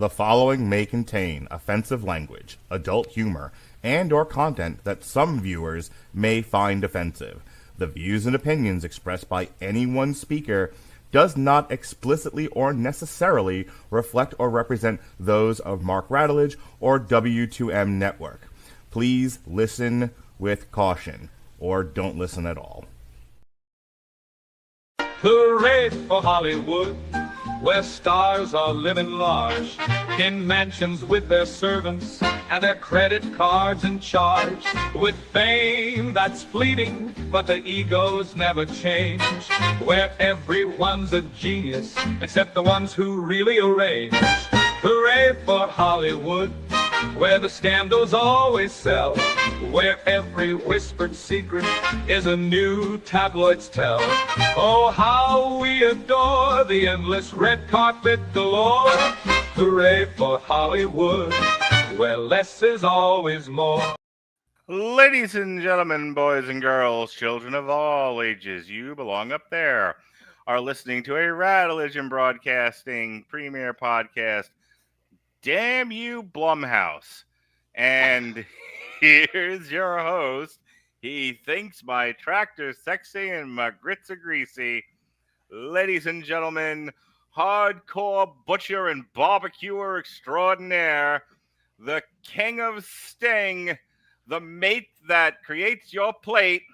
The following may contain offensive language, adult humor, and or content that some viewers may find offensive. The views and opinions expressed by any one speaker does not explicitly or necessarily reflect or represent those of Mark Radulich or W2M Network. Please listen with caution, or don't listen at all. Hooray for Hollywood, where stars are living large, in mansions with their servants and their credit cards in charge, with fame that's fleeting, but the egos never change, where everyone's a genius, except the ones who really arrange. Hooray for Hollywood, where the scandals always sell, where every whispered secret is a new tabloid's tell. Oh, how we adore the endless red carpet galore. Hooray for Hollywood, where less is always more. Ladies and gentlemen, boys and girls, children of all ages, you belong up there, are listening to a Radulich Broadcasting premiere podcast. Damn you, Blumhouse. And here's your host. He thinks my tractor's sexy and my grits are greasy. Ladies and gentlemen, hardcore butcher and barbecuer extraordinaire, the king of Sting, the mate that creates your plate.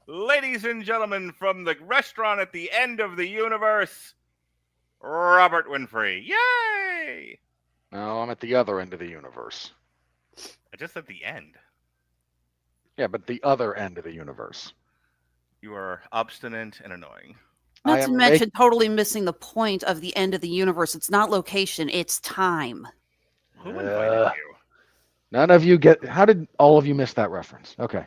Ladies and gentlemen, from the restaurant at the end of the universe, Robert Winfrey. Yay! No, I'm at the other end of the universe. I just said the end. Yeah, but the other end of the universe. You are obstinate and annoying. Not to mention totally missing the point of the end of the universe. It's not location, it's time. Who invited you? None of you get... How did all of you miss that reference? Okay.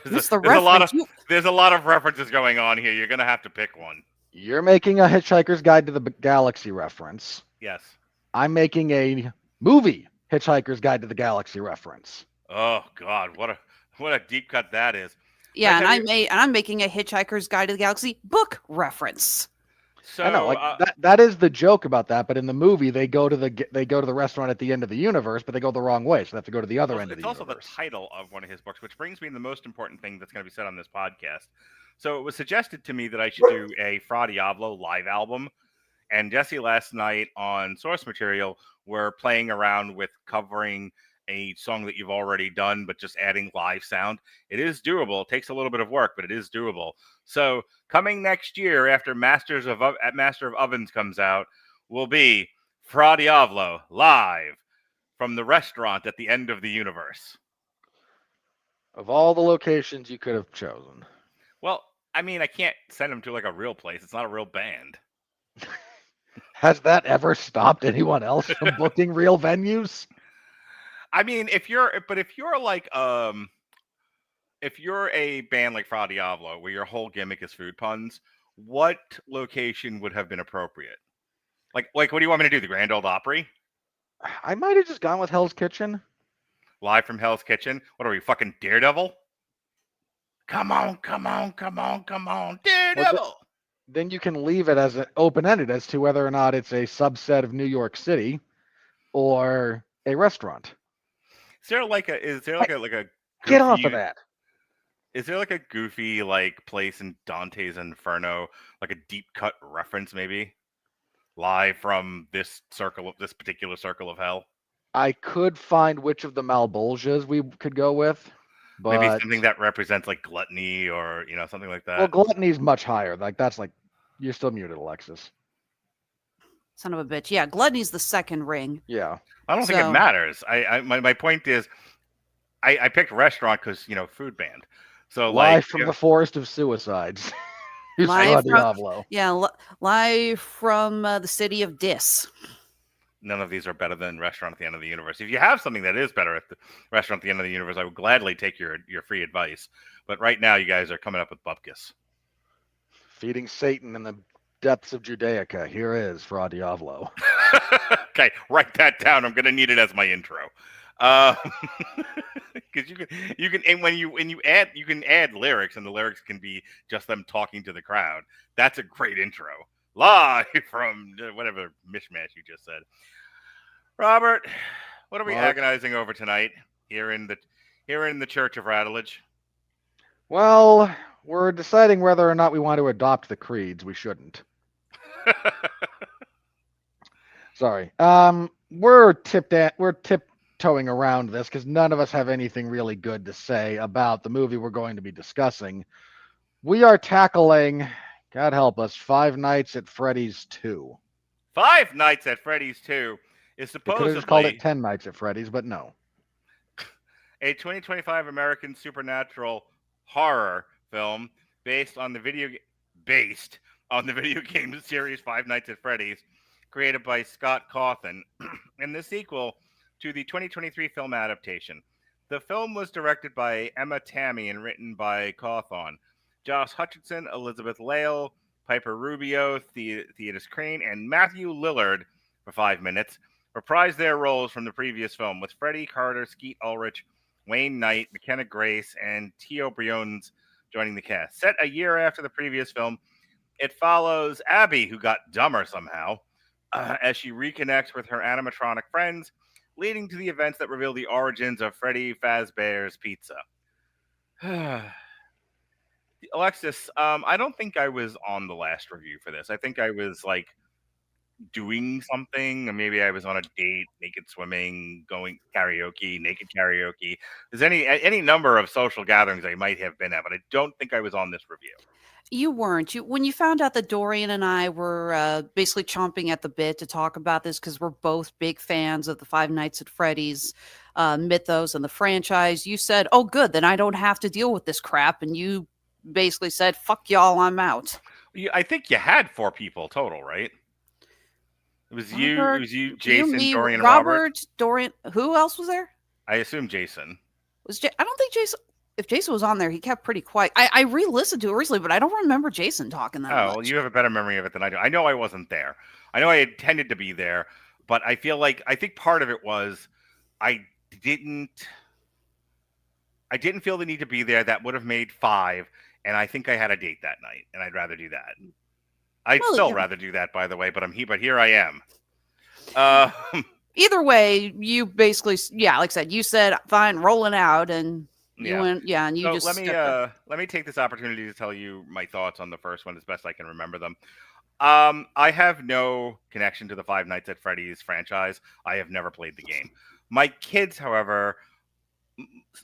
There's a lot of references going on here. You're going to have to pick one. You're making a Hitchhiker's Guide to the Galaxy reference. Yes. I'm making a movie Hitchhiker's Guide to the Galaxy reference. Oh God, what a deep cut that is. Yeah, and I'm making a Hitchhiker's Guide to the Galaxy book reference. So I know, that is the joke about that. But in the movie, they go to the restaurant at the end of the universe, but they go the wrong way, so they have to go to the other end of the universe. It's also the title of one of his books, which brings me to the most important thing that's going to be said on this podcast. So it was suggested to me that I should do a Fra Diavolo live album. And Jesse last night on Source Material were playing around with covering a song that you've already done, but just adding live sound. It is doable. It takes a little bit of work, but it is doable. So coming next year after Master of Ovens comes out will be Fra Diavolo live from the restaurant at the end of the universe. Of all the locations you could have chosen. Well, I mean, I can't send them to like a real place. It's not a real band. Has that ever stopped anyone else from booking real venues? I mean, if you're a band like Fra Diavolo, where your whole gimmick is food puns, what location would have been appropriate? Like, what do you want me to do? The Grand Ole Opry? I might have just gone with Hell's Kitchen. Live from Hell's Kitchen? What are we, fucking Daredevil? Come on, Daredevil! Well, then you can leave it as an open-ended as to whether or not it's a subset of New York City or a restaurant. Is there like a goofy, get off of that? Is there like a goofy like place in Dante's Inferno, like a deep cut reference maybe, live from this particular circle of hell? I could find which of the Malbolgias we could go with. But maybe something that represents like gluttony or something like that. Well, gluttony's much higher. Like that's like you're still muted, Alexis. Son of a bitch. Yeah, gluttony's the second ring. Yeah. I don't think it matters. My point is I picked restaurant because food band. So live from the forest of suicides. Live from the city of Dis. None of these are better than Restaurant at the End of the Universe. If you have something that is better at the Restaurant at the End of the Universe, I would gladly take your free advice. But right now, you guys are coming up with bupkis. Feeding Satan in the depths of Judaica. Here is Fra Diavolo. Okay, write that down. I'm going to need it as my intro. Because you can and when you add, you can add lyrics, and the lyrics can be just them talking to the crowd. That's a great intro. live from whatever mishmash you just said. Robert, what are we agonizing over tonight here in the Church of Rattledge? Well, we're deciding whether or not we want to adopt the creeds. We shouldn't. Sorry. We're tiptoeing around this because none of us have anything really good to say about the movie we're going to be discussing. We are tackling, God help us, Five Nights at Freddy's 2. Five Nights at Freddy's 2 is supposedly... They could have just called it 10 Nights at Freddy's, but no. A 2025 American supernatural horror film based on the video game series Five Nights at Freddy's, created by Scott Cawthon, and the sequel to the 2023 film adaptation. The film was directed by Emma Tammi and written by Cawthon. Josh Hutcherson, Elizabeth Lail, Piper Rubio, Theodus Crane, and Matthew Lillard, for 5 minutes, reprised their roles from the previous film, with Freddy Carter, Skeet Ulrich, Wayne Knight, Mckenna Grace, and Teo Briones joining the cast. Set a year after the previous film, it follows Abby, who got dumber somehow, as she reconnects with her animatronic friends, leading to the events that reveal the origins of Freddy Fazbear's Pizza. Alexis, I don't think I was on the last review for this. I think I was like doing something, or maybe I was on a date, naked swimming, going karaoke, naked karaoke. There's any number of social gatherings I might have been at, but I don't think I was on this review. You weren't. When you found out that Dorian and I were basically chomping at the bit to talk about this because we're both big fans of the Five Nights at Freddy's mythos and the franchise, you said, "Oh, good, then I don't have to deal with this crap." And you basically said, "Fuck y'all, I'm out." I think you had 4 people total, right? It was you, Jason, me, Dorian, Robert, Dorian. Who else was there? I assume Jason. I don't think Jason. If Jason was on there, he kept pretty quiet. I re-listened to it recently, but I don't remember Jason talking that much. Oh, well, you have a better memory of it than I do. I know I wasn't there. I know I intended to be there, but I think part of it was I didn't feel the need to be there. That would have made 5, and I think I had a date that night, and I'd rather do that. I'd still rather do that, by the way, but here I am. Either way, you basically, like I said, you said, fine, rolling out, and you went, and you just... Let me take this opportunity to tell you my thoughts on the first one as best I can remember them. I have no connection to the Five Nights at Freddy's franchise. I have never played the game. My kids, however,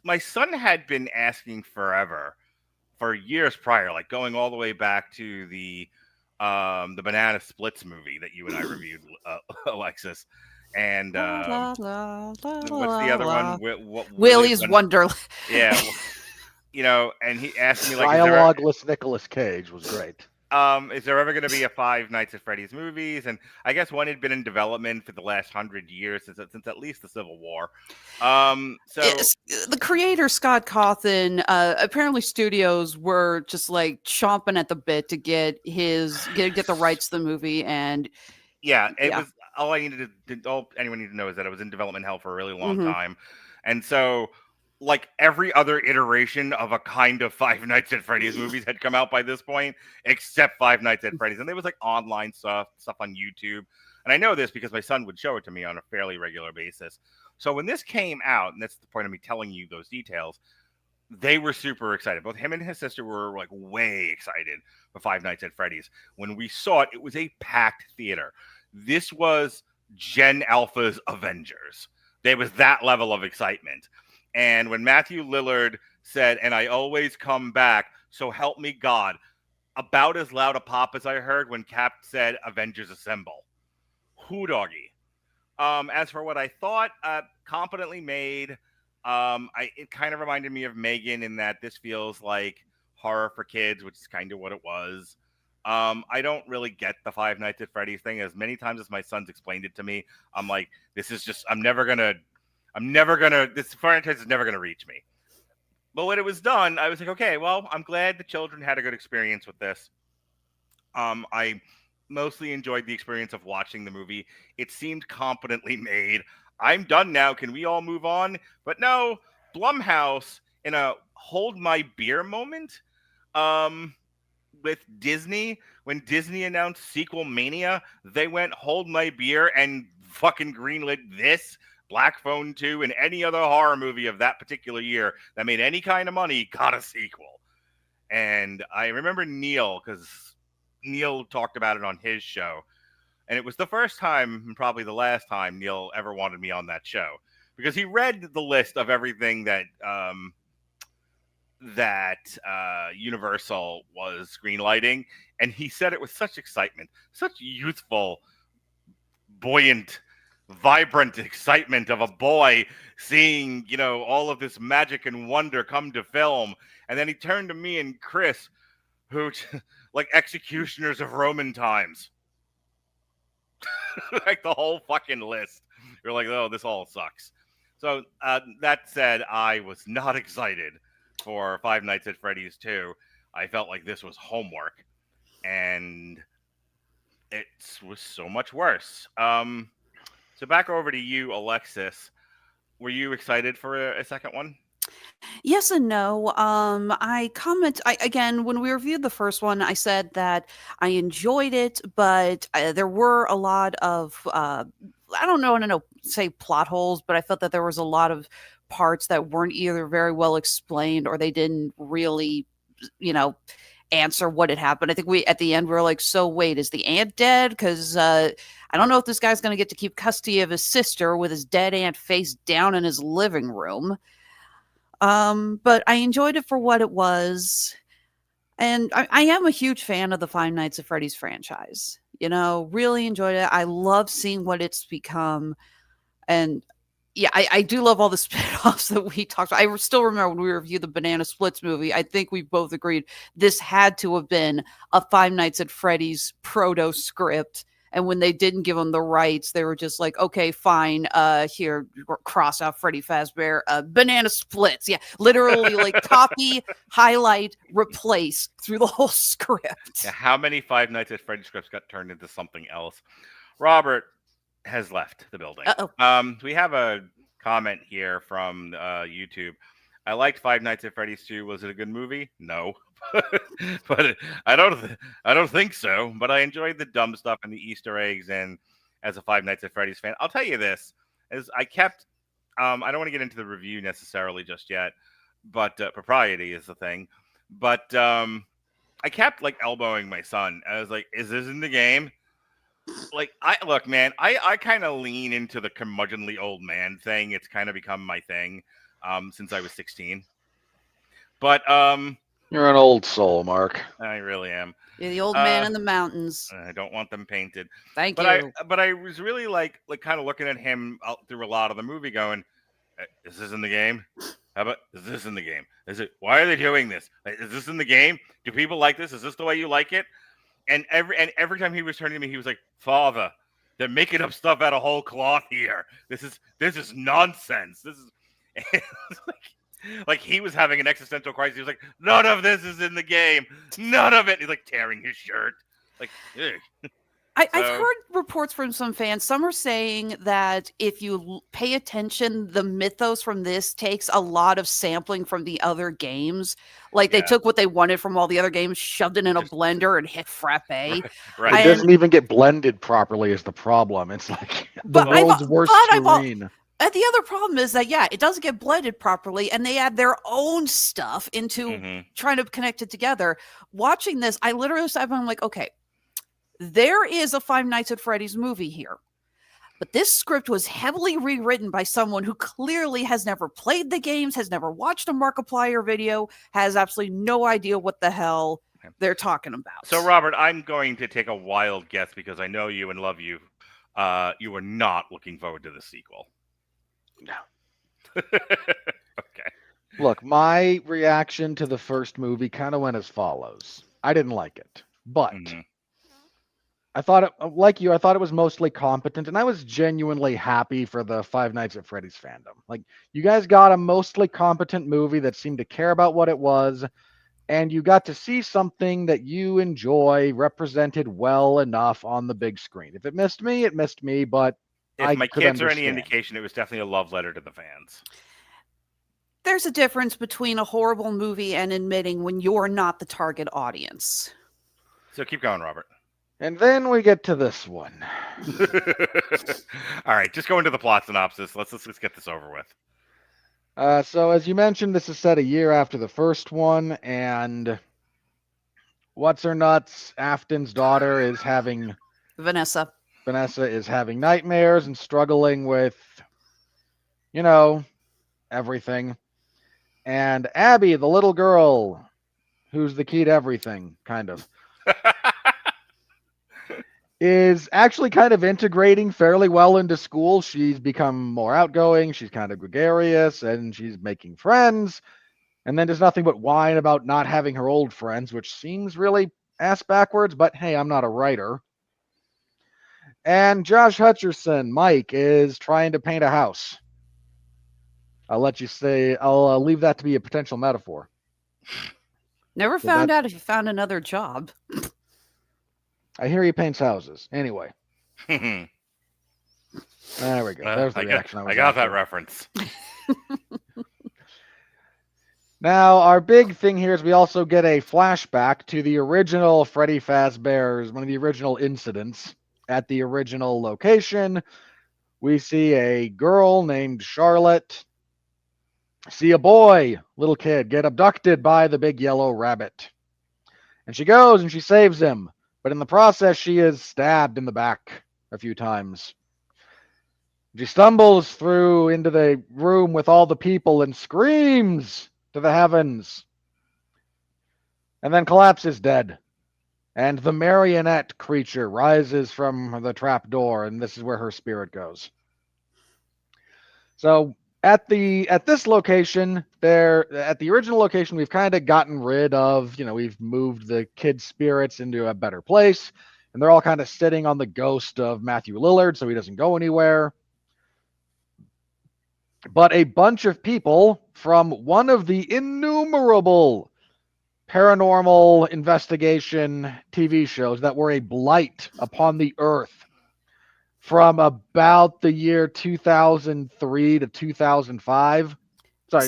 my son had been asking forever, for years prior, like going all the way back to the Banana Splits movie that you and I reviewed, Alexis. And what's the other one? Willy's Wonderland. Yeah, and he asked me like, dialogue-less Nicolas Cage was great. Is there ever going to be a Five Nights at Freddy's movies? And I guess one had been in development for the last 100 years, since at least the Civil War. So the creator, Scott Cawthon, apparently studios were just like chomping at the bit to get the rights to the movie. And it was all anyone needed to know is that it was in development hell for a really long time. And so, like, every other iteration of a kind of Five Nights at Freddy's movies had come out by this point, except Five Nights at Freddy's. And there was like online stuff on YouTube. And I know this because my son would show it to me on a fairly regular basis. So when this came out, and that's the point of me telling you those details, they were super excited. Both him and his sister were like way excited for Five Nights at Freddy's. When we saw it, it was a packed theater. This was Gen Alpha's Avengers. There was that level of excitement. And when Matthew Lillard said, "And I always come back, so help me God," about as loud a pop as I heard when Cap said, "Avengers Assemble." Hoo doggy. As for what I thought, competently made. It kind of reminded me of Megan in that this feels like horror for kids, which is kind of what it was. I don't really get the Five Nights at Freddy's thing. As many times as my son's explained it to me, I'm like, this franchise is never gonna reach me. But when it was done, I was like, okay, well, I'm glad the children had a good experience with this. I mostly enjoyed the experience of watching the movie. It seemed competently made. I'm done now. Can we all move on? But no, Blumhouse, in a hold my beer moment, with Disney, when Disney announced Sequel Mania, they went hold my beer and fucking greenlit this, Black Phone 2, and any other horror movie of that particular year that made any kind of money got a sequel. And I remember Neil, because Neil talked about it on his show. And it was the first time, and probably the last time, Neil ever wanted me on that show. Because he read the list of everything that Universal was greenlighting, and he said it with such excitement, such youthful, buoyant, vibrant excitement of a boy seeing, all of this magic and wonder come to film. And then he turned to me and Chris, who, like executioners of Roman times, like the whole fucking list. You're like, oh, this all sucks. So that said, I was not excited for Five Nights at Freddy's 2. I felt like this was homework, and it was so much worse. So back over to you, Alexis. Were you excited for a second one? Yes and no. Again, when we reviewed the first one, I said that I enjoyed it, but there were a lot of, I don't know, say plot holes, but I felt that there was a lot of parts that weren't either very well explained or they didn't really, answer what had happened. I think at the end, we were like, so wait, is the aunt dead? Because I don't know if this guy's going to get to keep custody of his sister with his dead aunt face down in his living room. But I enjoyed it for what it was. And I am a huge fan of the Five Nights at Freddy's franchise. Really enjoyed it. I love seeing what it's become. And yeah, I do love all the spin-offs that we talked about. I still remember when we reviewed the Banana Splits movie, I think we both agreed this had to have been a Five Nights at Freddy's proto script. And when they didn't give them the rights, they were just like, okay, fine, here, cross out Freddy Fazbear, Banana Splits. Yeah, literally like copy, highlight, replace through the whole script. Yeah, how many Five Nights at Freddy's scripts got turned into something else? Robert has left the building. We have a comment here from YouTube. I liked Five Nights at Freddy's 2. Was it a good movie? No. But I don't think so. But I enjoyed the dumb stuff and the Easter eggs. And as a Five Nights at Freddy's fan, I'll tell you this: as I kept, I don't want to get into the review necessarily just yet, but propriety is the thing. But I kept like elbowing my son. I was like, "Is this in the game?" Like, I kind of lean into the curmudgeonly old man thing. It's kind of become my thing since I was 16. But you're an old soul, Mark. I really am. You're the old man in the mountains. I don't want them painted. Thank you. But I was really like kind of looking at him through a lot of the movie, going, "Is this in the game? How about is this in the game? Is it? Why are they doing this? Is this in the game? Do people like this? Is this the way you like it?" And every time he was turning to me, he was like, "Father, they're making up stuff out of whole cloth here. This is nonsense. This is like he was having an existential crisis. He was like, none of this is in the game. None of it." He's like tearing his shirt. Like, I've heard reports from some fans. Some are saying that if you pay attention, the mythos from this takes a lot of sampling from the other games. Like they took what they wanted from all the other games, shoved it in a blender, and hit frappe. Right. It doesn't even get blended properly is the problem. It's like the world's worst screen. And the other problem is that, it doesn't get blended properly, and they add their own stuff into trying to connect it together. Watching this, I literally sat back and I'm like, okay, there is a Five Nights at Freddy's movie here. But this script was heavily rewritten by someone who clearly has never played the games, has never watched a Markiplier video, has absolutely no idea what the hell they're talking about. So, Robert, I'm going to take a wild guess because I know you and love you. You were not looking forward to the sequel. No. Okay. Look, my reaction to the first movie kind of went as follows. I didn't like it, but I thought it, like you, I thought it was mostly competent, and I was genuinely happy for the Five Nights at Freddy's fandom. Like, you guys got a mostly competent movie that seemed to care about what it was, and you got to see something that you enjoy represented well enough on the big screen. If it missed me, it missed me, but if my kids are any understand. indication, it was definitely a love letter to the fans. There's a difference between a horrible movie and admitting when you're not the target audience. So keep going, Robert. And then we get to this one. All right, just go into the plot synopsis. Let's get this over with. So as you mentioned, this is set a year after the first one, and what's her nuts? Afton's daughter is having Vanessa is having nightmares and struggling with, everything. And Abby, the little girl, who's the key to everything, kind of, is actually kind of integrating fairly well into school. She's become more outgoing. She's kind of gregarious, and she's making friends. And then there's nothing but whine about not having her old friends, which seems really ass backwards, but hey, I'm not a writer. And Josh Hutcherson, Mike, is trying to paint a house. I'll leave that to be a potential metaphor. never found out if you found another job. I hear he paints houses. Anyway. There we go. There's the reaction. I got that reference. Now, our big thing here is we also get a flashback to the original Freddy Fazbear's, one of the original incidents at the original location. We see a girl named Charlotte see a boy, little kid, get abducted by the big yellow rabbit. And she goes and she saves him. But in the process, she is stabbed in the back a few times. She stumbles through into the room with all the people and screams to the heavens. And then collapses dead. And the marionette creature rises from the trap door, and this is where her spirit goes. So at this location, at the original location, we've kind of gotten rid of, we've moved the kids' spirits into a better place, and they're all kind of sitting on the ghost of Matthew Lillard, so he doesn't go anywhere. But a bunch of people from one of the innumerable paranormal investigation TV shows that were a blight upon the earth from about the year 2003 to 2005. Sorry,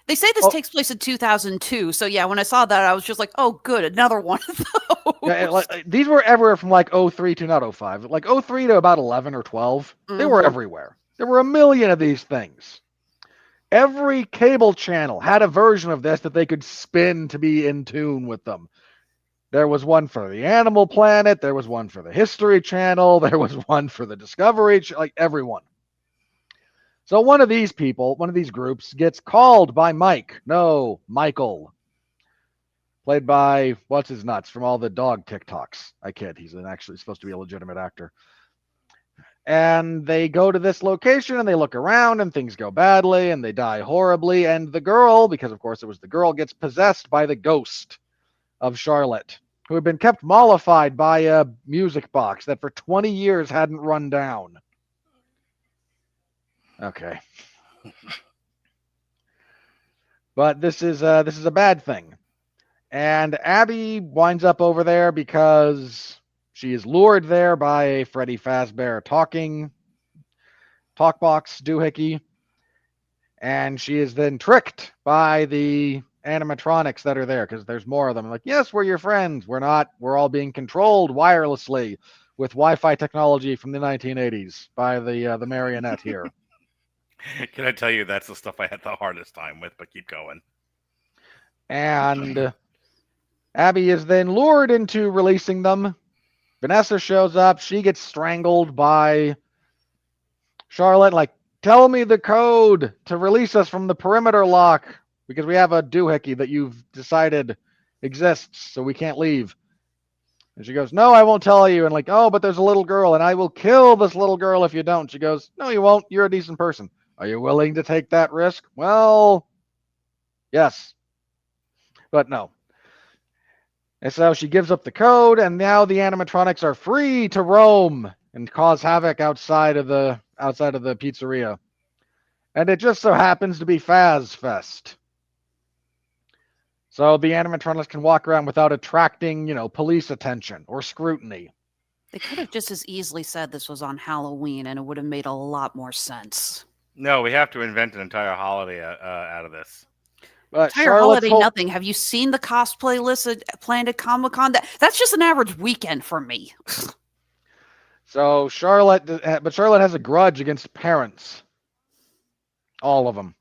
they say this takes place in 2002. So yeah, when I saw that, I was just like, "Oh, good, another one of those." Yeah, these were everywhere from 03 to not 05, 03 to about 11 or 12. Mm-hmm. They were everywhere. There were a million of these things. Every cable channel had a version of this that they could spin to be in tune with them. There was one for the Animal Planet. There was one for the History Channel. There was one for the Discovery, everyone. So one of these groups gets called by Michael, played by what's his nuts from all the dog TikToks. I kid. He's actually supposed to be a legitimate actor. And they go to this location and they look around and things go badly and they die horribly. And the girl, because of course it was the girl, gets possessed by the ghost of Charlotte, who had been kept mollified by a music box that for 20 years hadn't run down. Okay. But this is a bad thing. And Abby winds up over there because she is lured there by a Freddy Fazbear talkbox doohickey. And she is then tricked by the animatronics that are there because there's more of them. Like, yes, we're your friends. We're not. We're all being controlled wirelessly with Wi-Fi technology from the 1980s by the marionette here. Can I tell you that's the stuff I had the hardest time with, but keep going. And Abby is then lured into releasing them. Vanessa shows up. She gets strangled by Charlotte. Tell me the code to release us from the perimeter lock because we have a doohickey that you've decided exists, so we can't leave. And she goes, no, I won't tell you. And but there's a little girl, and I will kill this little girl if you don't. She goes, no, you won't. You're a decent person. Are you willing to take that risk? Well, yes. But no. And so she gives up the code, and now the animatronics are free to roam and cause havoc outside of the pizzeria. And it just so happens to be Faz Fest. So the animatronics can walk around without attracting, police attention or scrutiny. They could have just as easily said this was on Halloween, and it would have made a lot more sense. No, we have to invent an entire holiday out of this. But Entire Charlotte's holiday whole, nothing. Have you seen the cosplay list planned at Comic-Con? That's just an average weekend for me. so Charlotte has a grudge against parents. All of them.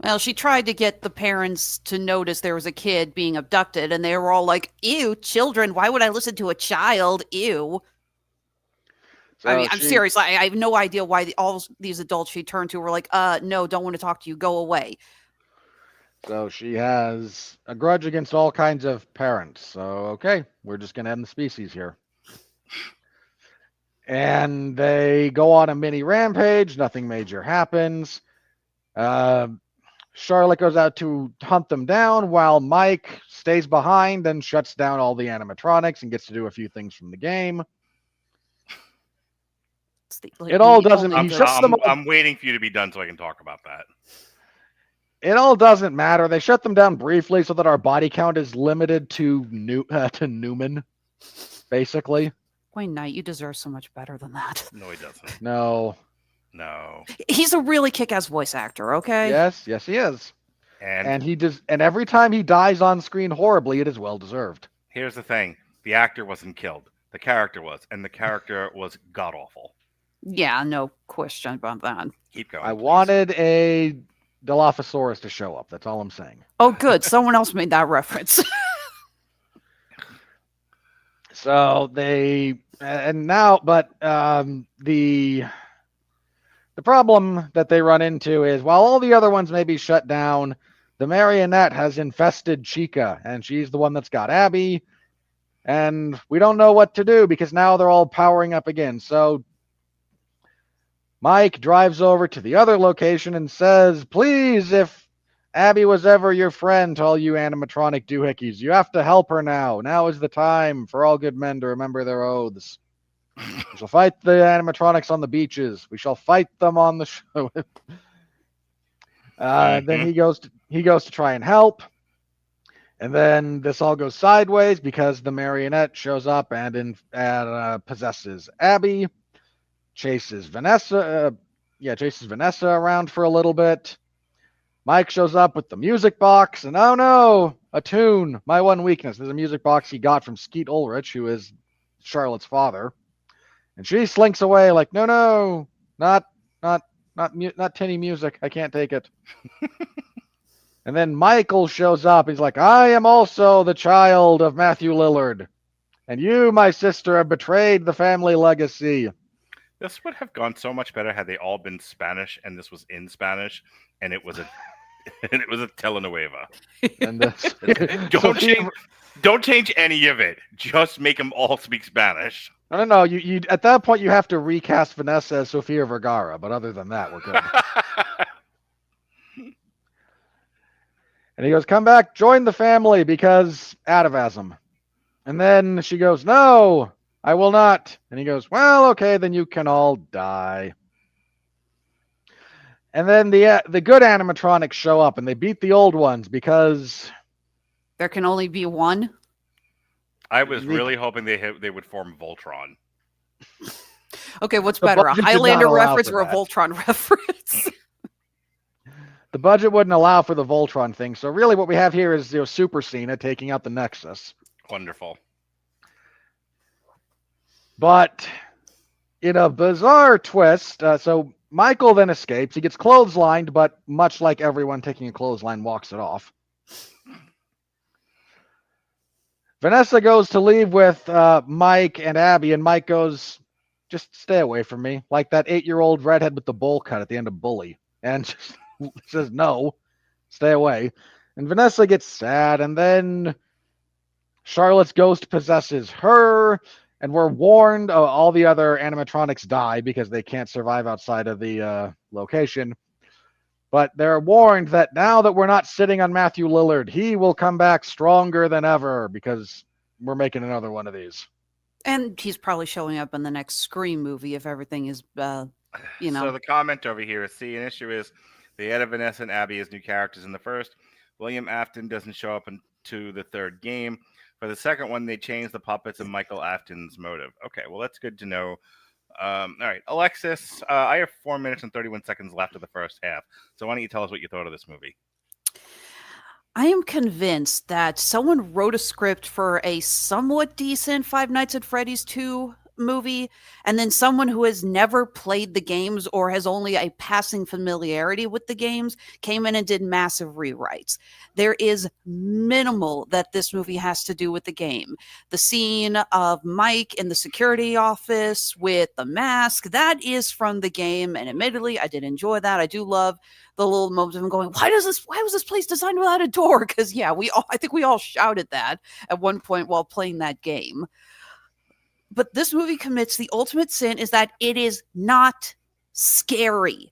Well, she tried to get the parents to notice there was a kid being abducted, and they were all like, ew, children, why would I listen to a child? Ew. So I mean, I'm serious. I have no idea why all these adults she turned to were like, no, don't want to talk to you. Go away. So she has a grudge against all kinds of parents. So, okay, we're just going to end the species here. And they go on a mini rampage. Nothing major happens. Charlotte goes out to hunt them down while Mike stays behind and shuts down all the animatronics and gets to do a few things from the game. It all doesn't. He shuts them all. I'm waiting for you to be done so I can talk about that. It all doesn't matter. They shut them down briefly so that our body count is limited to Newman, basically. Wayne Knight, you deserve so much better than that. No, he doesn't. No. He's a really kick-ass voice actor, okay? Yes, he is. And he does. And every time he dies on screen horribly, it is well deserved. Here's the thing: the actor wasn't killed. The character was, and the character was god awful. Yeah, no question about that. Keep going. I wanted a Dilophosaurus to show up. That's all I'm saying. Oh, good. Someone else made that reference. So they and now, but the problem that they run into is while all the other ones may be shut down, the marionette has infested Chica, and she's the one that's got Abby, and we don't know what to do because now they're all powering up again. So Mike drives over to the other location and says, please, if Abby was ever your friend, to all you animatronic doohickeys, you have to help her now. Now is the time for all good men to remember their oaths. We shall fight the animatronics on the beaches. We shall fight them on the show. Then he goes to try and help. And then this all goes sideways because the marionette shows up and possesses Abby. Chases Vanessa around for a little bit. Mike shows up with the music box, and oh no, a tune. My one weakness. There's a music box he got from Skeet Ulrich, who is Charlotte's father. And she slinks away like, no, not tinny music. I can't take it. And then Michael shows up. He's like, I am also the child of Matthew Lillard. And you, my sister, have betrayed the family legacy. This would have gone so much better had they all been Spanish and this was in Spanish and it was a telenovela. And don't change any of it. Just make them all speak Spanish. No. You at that point you have to recast Vanessa as Sofia Vergara, but other than that, we're good. And he goes, come back, join the family because atavism. And then she goes, no, I will not. And he goes, well, okay, then you can all die. And then the good animatronics show up and they beat the old ones because there can only be one. I was really hoping they would form Voltron. Okay, what's better, a Highlander reference or a Voltron reference? The budget wouldn't allow for the Voltron thing. So really what we have here is Super Cena taking out the Nexus. Wonderful. But in a bizarre twist, so Michael then escapes. He gets clotheslined, but much like everyone taking a clothesline, walks it off. Vanessa goes to leave with Mike and Abby, and Mike goes, just stay away from me. Like that 8-year-old redhead with the bowl cut at the end of Bully. And just says, no, stay away. And Vanessa gets sad, and then Charlotte's ghost possesses her, and we're warned all the other animatronics die because they can't survive outside of the location. But they're warned that now that we're not sitting on Matthew Lillard, he will come back stronger than ever because we're making another one of these. And he's probably showing up in the next Scream movie if everything is, So the comment over here is, an issue is they added Vanessa and Abby as new characters in the first. William Afton doesn't show up into the third game. For the second one, they changed the puppets and Michael Afton's motive. Okay, well, that's good to know. All right, Alexis, I have 4 minutes and 31 seconds left of the first half. So why don't you tell us what you thought of this movie? I am convinced that someone wrote a script for a somewhat decent Five Nights at Freddy's 2 movie, and then someone who has never played the games or has only a passing familiarity with the games came in and did massive rewrites. There is minimal that this movie has to do with the game. The scene of Mike in the security office with the mask, that is from the game, and admittedly, I did enjoy that. I do love the little moments of him going, why was this place designed without a door? Because I think we all shouted that at one point while playing that game. But this movie commits the ultimate sin is that it is not scary.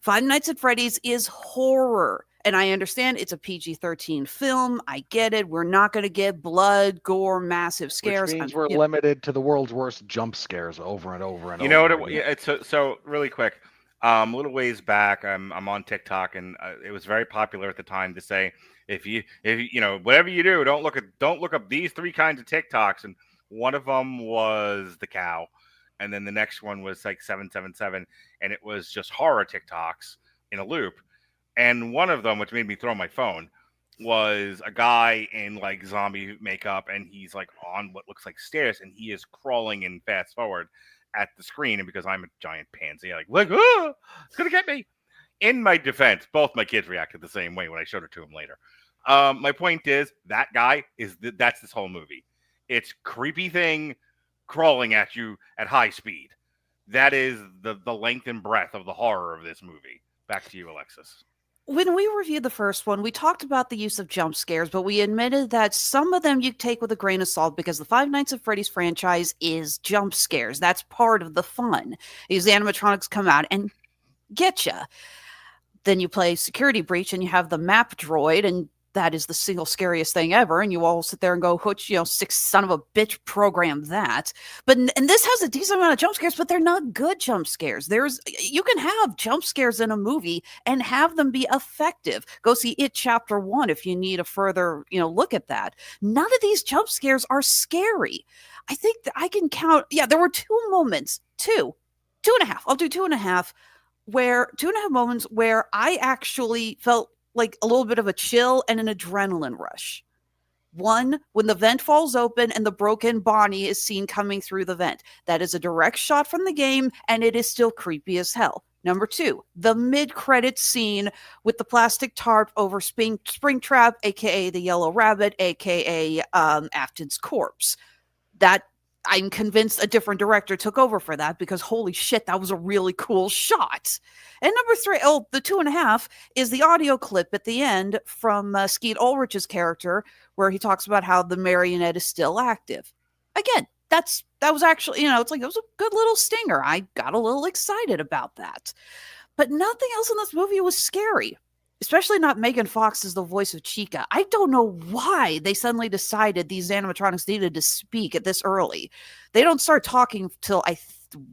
Five Nights at Freddy's is horror. And I understand it's a PG-13 film. I get it. We're not going to get blood, gore, massive scares. Which means we're limited to the world's worst jump scares over and over and over. You know what? It's so really quick. A little ways back, I'm on TikTok, and it was very popular at the time to say, if you whatever you do, don't look up these 3 kinds of TikToks. And one of them was the cow, and then the next one was like 777, and it was just horror TikToks in a loop. And one of them, which made me throw my phone, was a guy in like zombie makeup, and he's like on what looks like stairs, and he is crawling in fast forward at the screen. And because I'm a giant pansy, oh, it's gonna get me. In my defense, both my kids reacted the same way when I showed it to them later. My point is that guy that's this whole movie. It's creepy thing crawling at you at high speed. That is the length and breadth of the horror of this movie. Back to you, Alexis. When we reviewed the first one, we talked about the use of jump scares, but we admitted that some of them you take with a grain of salt because the Five Nights at Freddy's franchise is jump scares. That's part of the fun. These animatronics come out and get you. Then you play Security Breach and you have the map droid, and that is the single scariest thing ever. And you all sit there and go, Hutch, sick son of a bitch, program that. And this has a decent amount of jump scares, but they're not good jump scares. You can have jump scares in a movie and have them be effective. Go see It Chapter 1 if you need a further, look at that. None of these jump scares are scary. I think that I can count. Yeah, there were 2 moments, 2.5. I'll do 2.5 2.5 moments where I actually felt like a little bit of a chill and an adrenaline rush. One, when the vent falls open and the broken Bonnie is seen coming through the vent. That is a direct shot from the game, and it is still creepy as hell. Number 2, the mid-credits scene with the plastic tarp over Springtrap, a.k.a. the Yellow Rabbit, a.k.a. Afton's corpse. That I'm convinced a different director took over for that because holy shit, that was a really cool shot. And number 3, the 2.5 is the audio clip at the end from Skeet Ulrich's character where he talks about how the marionette is still active. Again, that was actually, it's like, it was a good little stinger. I got a little excited about that. But nothing else in this movie was scary. Especially not Megan Fox as the voice of Chica. I don't know why they suddenly decided these animatronics needed to speak at this early. They don't start talking till I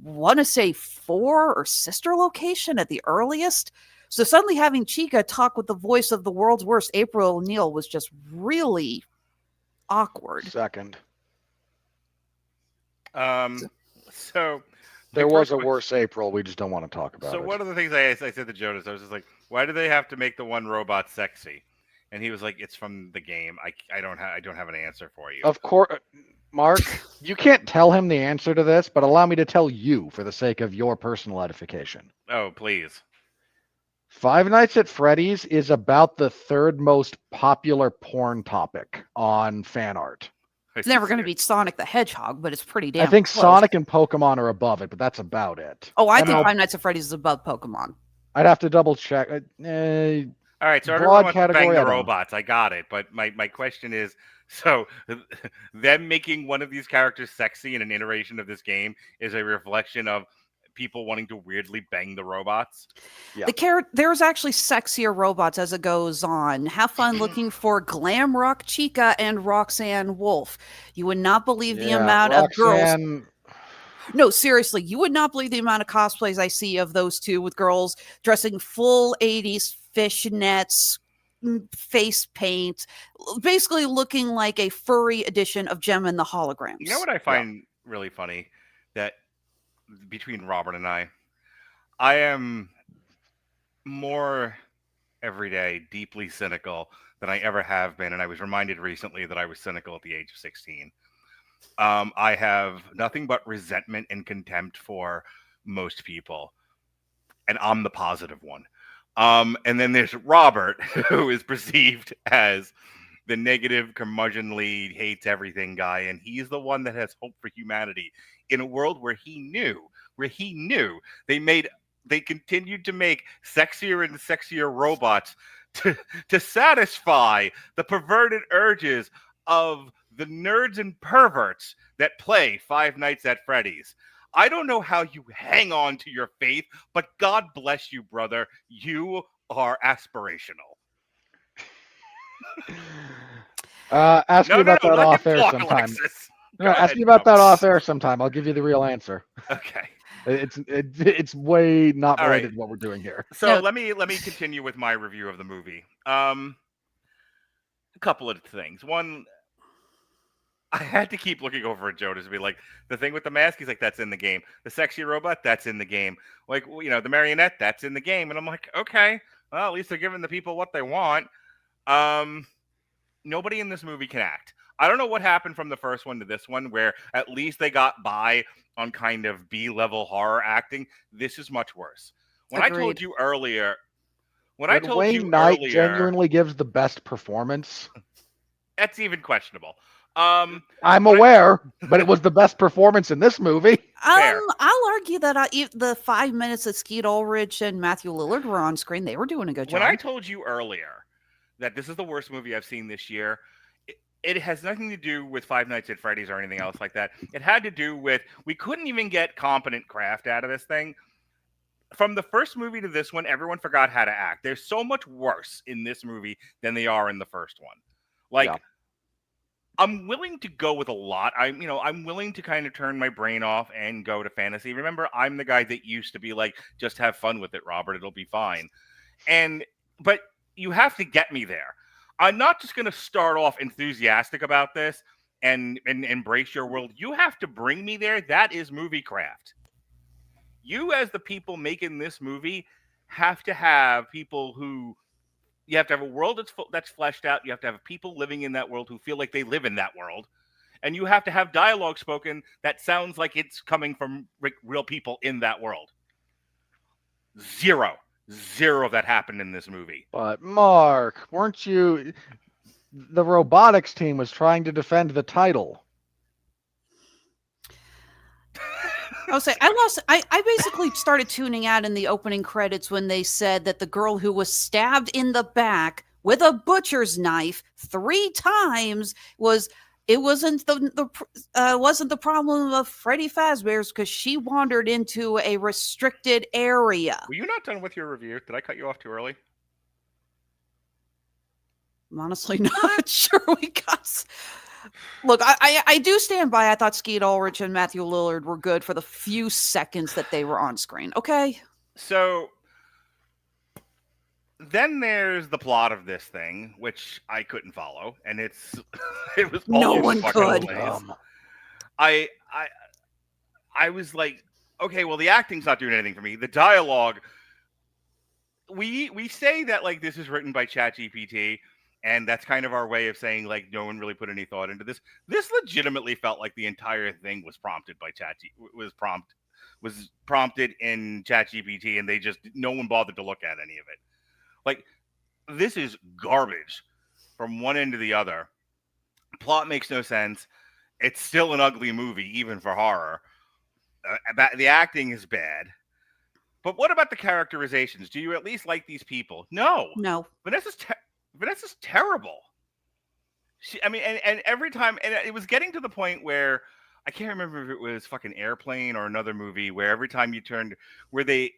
want to say 4 or sister location at the earliest. So suddenly having Chica talk with the voice of the world's worst April O'Neil was just really awkward. Second. So there was a worse April. We just don't want to talk about it. So one of the things I said to Jonas, I was just like, why do they have to make the one robot sexy? And he was like, it's from the game. I don't have an answer for you. Of course, Mark, you can't tell him the answer to this, but allow me to tell you for the sake of your personal edification. Oh, please. Five Nights at Freddy's is about the 3rd most popular porn topic on fan art. It's never going to beat Sonic the Hedgehog, but it's pretty damn I think close. Sonic and Pokemon are above it, but that's about it. Oh, I think Five Nights at Freddy's is above Pokemon. I'd have to double check. All right, so everyone wants to bang the robots. I got it. But my question is, so them making one of these characters sexy in an iteration of this game is a reflection of people wanting to weirdly bang the robots? Yeah. There's actually sexier robots as it goes on. Have fun looking for Glam Rock Chica and Roxanne Wolf. You would not believe the amount of girls. No, seriously, you would not believe the amount of cosplays I see of those two with girls dressing full 80s fishnets, face paint, basically looking like a furry edition of Gem and the Holograms. You know what I find really funny? That between Robert and I am more every day deeply cynical than I ever have been, and I was reminded recently that I was cynical at the age of 16. I have nothing but resentment and contempt for most people, and I'm the positive one. And then there's Robert, who is perceived as the negative, curmudgeonly, hates everything guy, and he's the one that has hope for humanity in a world where he knew they continued to make sexier and sexier robots to satisfy the perverted urges of the nerds and perverts that play Five Nights at Freddy's. I don't know how you hang on to your faith, but God bless you, brother. You are aspirational. Ask me about that let off him air talk, sometime. Alexis. No, Go ask ahead, me about Bro. that off air sometime. I'll give you the real answer. Okay. It's way not All related right. to what we're doing here. So No. let me continue with my review of the movie. A couple of things. One, I had to keep looking over at Joe to be like, the thing with the mask, he's like, that's in the game. The sexy robot, that's in the game. Like, you know, the marionette, that's in the game. And I'm like, okay, well, at least they're giving the people what they want. Nobody in this movie can act. I don't know what happened from the first one to this one, where at least they got by on kind of B-level horror acting. This is much worse. When I told Agreed. you earlier, When Wayne Knight genuinely gives the best performance, that's even questionable. I'm When I- aware, but it was the best performance in this movie. Fair. I'll argue that the 5 minutes that Skeet Ulrich and Matthew Lillard were on screen, they were doing a good job. When I told you earlier that this is the worst movie I've seen this year, it has nothing to do with Five Nights at Freddy's or anything else like that. It had to do with we couldn't even get competent craft out of this thing. From the first movie to this one, everyone forgot how to act. They're so much worse in this movie than they are in the first one. Like, Yeah. I'm willing to go with a lot. I'm willing to kind of turn my brain off and go to fantasy. Remember, I'm the guy that used to be like, just have fun with it, Robert. It'll be fine. But you have to get me there. I'm not just going to start off enthusiastic about this and embrace your world. You have to bring me there. That is movie craft. You, as the people making this movie, have to have people who you have to have a world that's fleshed out. You have to have people living in that world who feel like they live in that world. And you have to have dialogue spoken that sounds like it's coming from real people in that world. Zero of that happened in this movie. But Mark, weren't you? The robotics team was trying to defend the title. I'll say I basically started tuning out in the opening credits when they said that the girl who was stabbed in the back with a butcher's knife 3 times wasn't the problem of Freddy Fazbear's, because she wandered into a restricted area. Were you not done with your review? Did I cut you off too early? I'm honestly not sure we got. Look, I do stand by. I thought Skeet Ulrich and Matthew Lillard were good for the few seconds that they were on screen. Okay. So then there's the plot of this thing, which I couldn't follow, and it was No all one fucking could. hilarious. I was like, okay, well, the acting's not doing anything for me. The dialogue, we say that like this is written by ChatGPT, and that's kind of our way of saying like no one really put any thought into this. This legitimately felt like the entire thing was prompted by was prompted in ChatGPT, and no one bothered to look at any of it. Like, this is garbage from one end to the other. Plot makes no sense. It's still an ugly movie, even for horror. The acting is bad. But what about the characterizations? Do you at least like these people? No. Vanessa's terrible. And every time, and it was getting to the point where I can't remember if it was fucking Airplane or another movie where every time you turned, where they,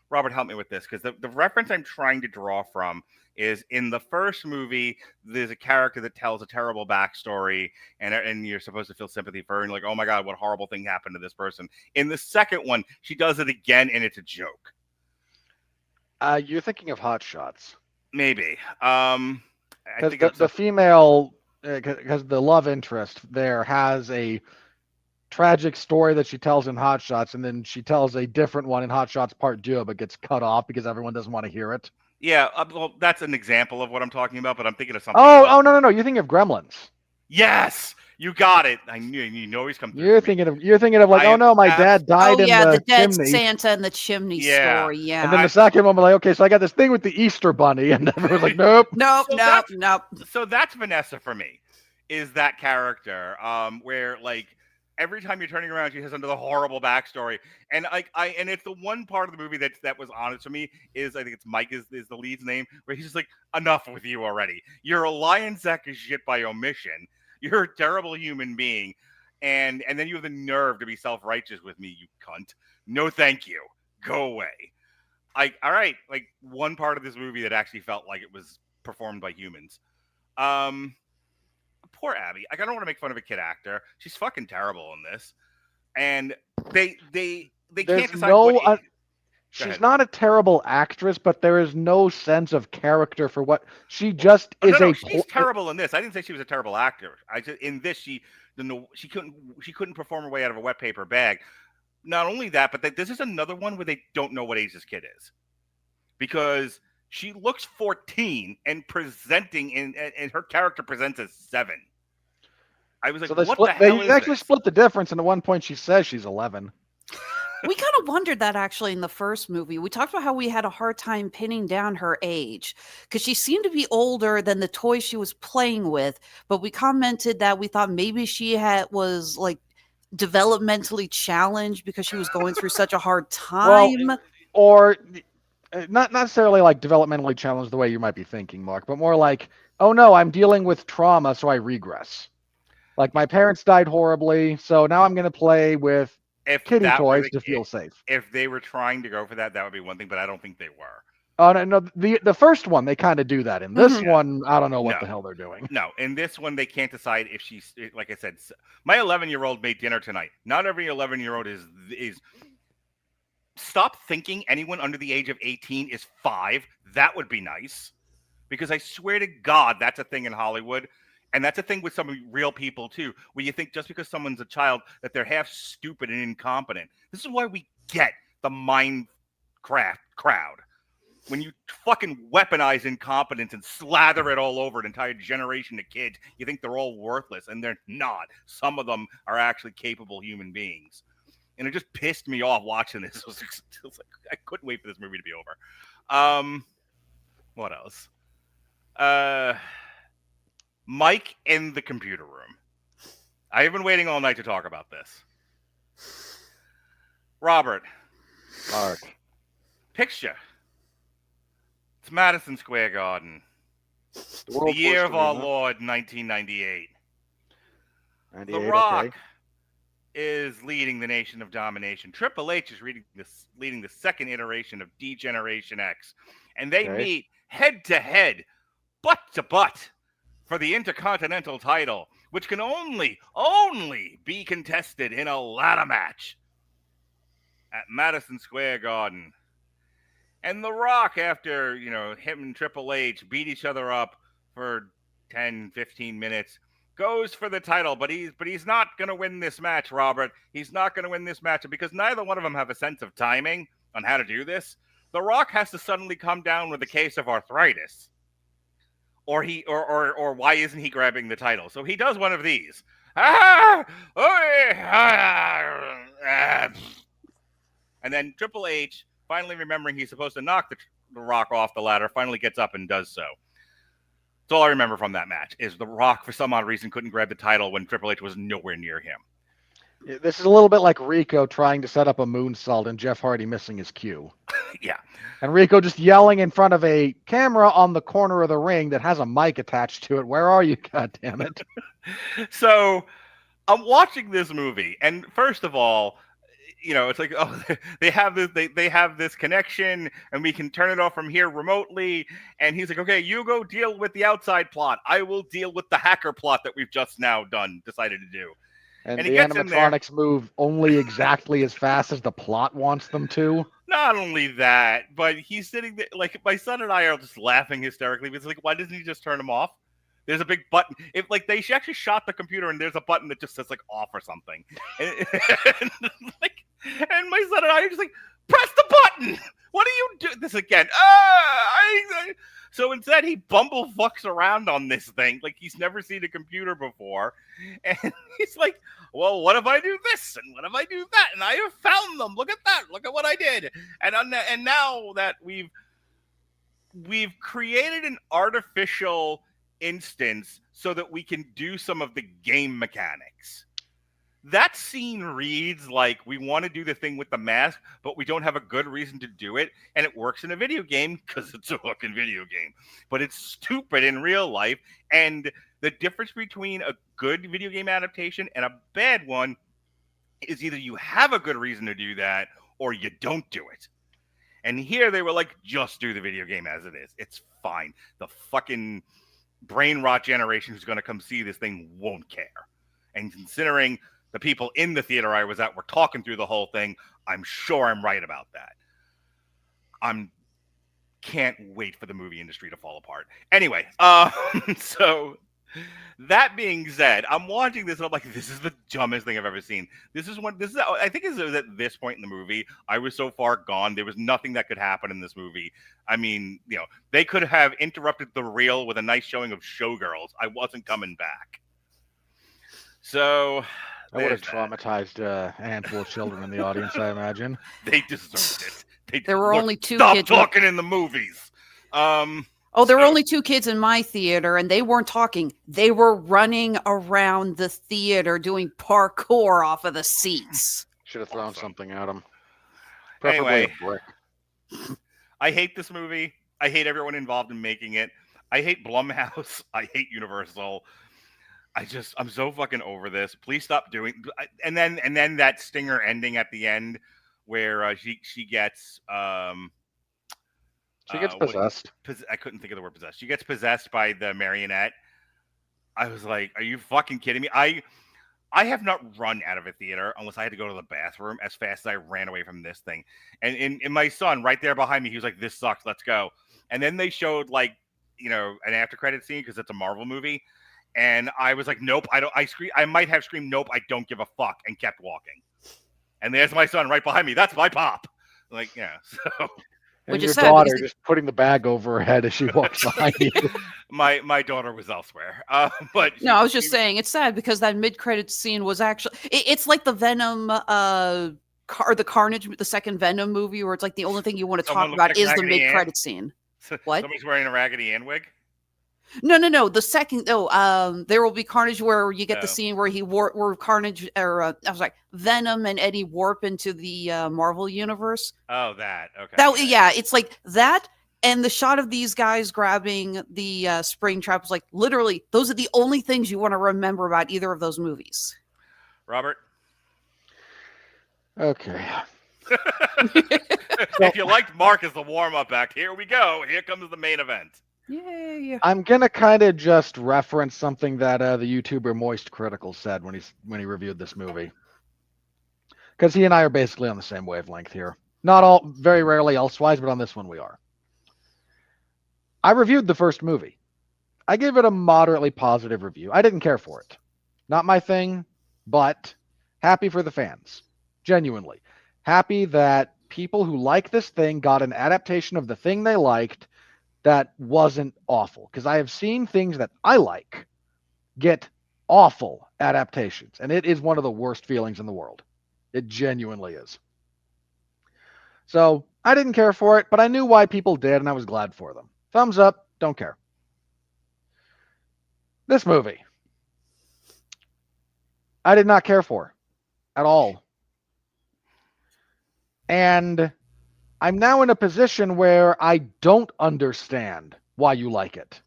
Robert, help me with this, because the reference I'm trying to draw from is in the first movie, there's a character that tells a terrible backstory, and you're supposed to feel sympathy for her, and you're like, oh my God, what horrible thing happened to this person. In the second one, she does it again, and it's a joke. You're thinking of Hot Shots. Maybe. I think the female, because the love interest there has a tragic story that she tells in Hot Shots, and then she tells a different one in Hot Shots Part 2, but gets cut off because everyone doesn't want to hear it. Yeah, well, that's an example of what I'm talking about, but I'm thinking of something else. else. No, you're thinking of Gremlins. Yes, you got it. I knew you always come through. You're thinking of like, oh no, my dad died in the dead chimney. Santa and the chimney story. Yeah, and then the second one was like, okay, so I got this thing with the Easter Bunny, and everyone's like, nope. nope. So that's Vanessa for me, is that character, where like every time you're turning around, she has under the horrible backstory, and and it's the one part of the movie that was honest to me is I think it's Mike is the lead's name, where he's just like, enough with you already. You're a lion sack of shit by omission. You're a terrible human being, and then you have the nerve to be self-righteous with me, you cunt. No, thank you. Go away. All right, like one part of this movie that actually felt like it was performed by humans. Poor Abby. I don't want to make fun of a kid actor. She's fucking terrible in this, and they can't decide. She's not a terrible actress, but there is no sense of character for what she just is. She's terrible in this. I didn't say she was a terrible actor. In this she couldn't perform her way out of a wet paper bag. Not only that, but this is another one where they don't know what age this kid is, because she looks 14 and presenting and her character presents as 7. I was like, what the hell is this? They actually split the difference, and at one point she says she's 11. We kind of wondered that actually in the first movie. We talked about how we had a hard time pinning down her age because she seemed to be older than the toys she was playing with. But we commented that we thought maybe she was like developmentally challenged because she was going through such a hard time. Well, or not necessarily like developmentally challenged the way you might be thinking, Mark, but more like, oh no, I'm dealing with trauma, so I regress. Like my parents died horribly, so now I'm going to play with kitty toys to feel safe. If they were trying to go for that would be one thing, but I don't think they were. Oh no, the first one they kind of do that. In this one, I don't know what the hell they're doing. No, in this one they can't decide if she's, like I said, my 11-year-old made dinner tonight. Not every 11-year-old is. Stop thinking anyone under the age of 18 is 5. That would be nice, because I swear to God that's a thing in Hollywood. And that's a thing with some real people, too, where you think just because someone's a child that they're half stupid and incompetent. This is why we get the Minecraft crowd. When you fucking weaponize incompetence and slather it all over an entire generation of kids, you think they're all worthless, and they're not. Some of them are actually capable human beings. And it just pissed me off watching this. It was like, I couldn't wait for this movie to be over. What else? Mike in the computer room. I have been waiting all night to talk about this. Robert. Mark. Picture. It's Madison Square Garden. The year of our Lord, 1998. The Rock is leading the Nation of Domination. Triple H is leading the second iteration of D-Generation X. And they meet head-to-head, butt-to-butt, for the Intercontinental title, which can only be contested in a ladder match at Madison Square Garden. And The Rock, after, him and Triple H beat each other up for 10, 15 minutes, goes for the title, but he's not going to win this match, Robert. He's not going to win this match because neither one of them have a sense of timing on how to do this. The Rock has to suddenly come down with a case of arthritis. Or why isn't he grabbing the title? So he does one of these. And then Triple H, finally remembering he's supposed to knock the Rock off the ladder, finally gets up and does so. That's all I remember from that match, is The Rock, for some odd reason, couldn't grab the title when Triple H was nowhere near him. This is a little bit like Rico trying to set up a moonsault and Jeff Hardy missing his cue. Yeah. And Rico just yelling in front of a camera on the corner of the ring that has a mic attached to it. Where are you, goddammit? So I'm watching this movie, and first of all, it's like, oh, they have this connection, and we can turn it off from here remotely. And he's like, okay, you go deal with the outside plot. I will deal with the hacker plot that we've just now decided to do. And the animatronics move only exactly as fast as the plot wants them to. Not only that, but he's sitting there, like, my son and I are just laughing hysterically. It's like, why doesn't he just turn him off? There's a big button. If like they actually shot the computer and there's a button that just says like off or something, and, and my son and I are just like, press the button. What do you do? This again? So instead, he bumblefucks around on this thing like he's never seen a computer before, and he's like, "Well, what if I do this and what if I do that? And I have found them. Look at that. Look at what I did." And now that we've created an artificial instance so that we can do some of the game mechanics. That scene reads like we want to do the thing with the mask, but we don't have a good reason to do it, and it works in a video game because it's a fucking video game. But it's stupid in real life, and the difference between a good video game adaptation and a bad one is either you have a good reason to do that or you don't do it. And here they were like, just do the video game as it is. It's fine. The fucking brain rot generation who's going to come see this thing won't care. And considering the people in the theater I was at were talking through the whole thing, I'm sure I'm right about that. Can't wait for the movie industry to fall apart. Anyway, so that being said, I'm watching this and I'm like, this is the dumbest thing I've ever seen. I think it was at this point in the movie, I was so far gone, there was nothing that could happen in this movie. I mean, they could have interrupted the reel with a nice showing of Showgirls. I wasn't coming back. So I would have traumatized a handful of children in the audience, I imagine. They deserved it. There were only two Stop kids. talking in the movies. There were only 2 kids in my theater, and they weren't talking. They were running around the theater doing parkour off of the seats. Should have thrown something at them. Anyway, a brick. I hate this movie. I hate everyone involved in making it. I hate Blumhouse. I hate Universal. I'm so fucking over this. Please stop doing. And then that stinger ending at the end where she gets possessed. I couldn't think of the word possessed. She gets possessed by the marionette. I was like, are you fucking kidding me? I have not run out of a theater unless I had to go to the bathroom as fast as I ran away from this thing. And my son right there behind me, he was like, this sucks, let's go. And then they showed like, an after credit scene because it's a Marvel movie. And I was like, nope, I might have screamed, nope, I don't give a fuck, and kept walking. And there's my son right behind me. That's my pop. Like, yeah, so. And your daughter just putting the bag over her head as she walks behind you. My daughter was elsewhere. But no, I was just saying it's sad because that mid-credit scene was actually it's like the Venom the Carnage, the second Venom movie, where it's like the only thing you want to talk about is the mid-credit scene. What? Somebody's wearing a Raggedy Ann wig? No. The second, There Will Be Carnage, where you get the scene where where Carnage, or Venom and Eddie warp into the Marvel universe. Oh, that. Okay. It's like that, and the shot of these guys grabbing the spring trap was like literally those are the only things you want to remember about either of those movies. Robert. Okay. If you liked Mark as the warm-up act, here we go. Here comes the main event. Yeah. I'm gonna kind of just reference something that the YouTuber Moist Critical said when he reviewed this movie, because he and I are basically on the same wavelength here. Not all, very rarely elsewise, but on this one we are. I reviewed the first movie. I gave it a moderately positive review. I didn't care for it. Not my thing, but happy for the fans. Genuinely happy that people who like this thing got an adaptation of the thing they liked that wasn't awful, because I have seen things that I like get awful adaptations, and it is one of the worst feelings in the world. It genuinely is. So I didn't care for it, but I knew why people did, and I was glad for them. Thumbs up, don't care. This movie, I did not care for at all. And I'm now in a position where I don't understand why you like it.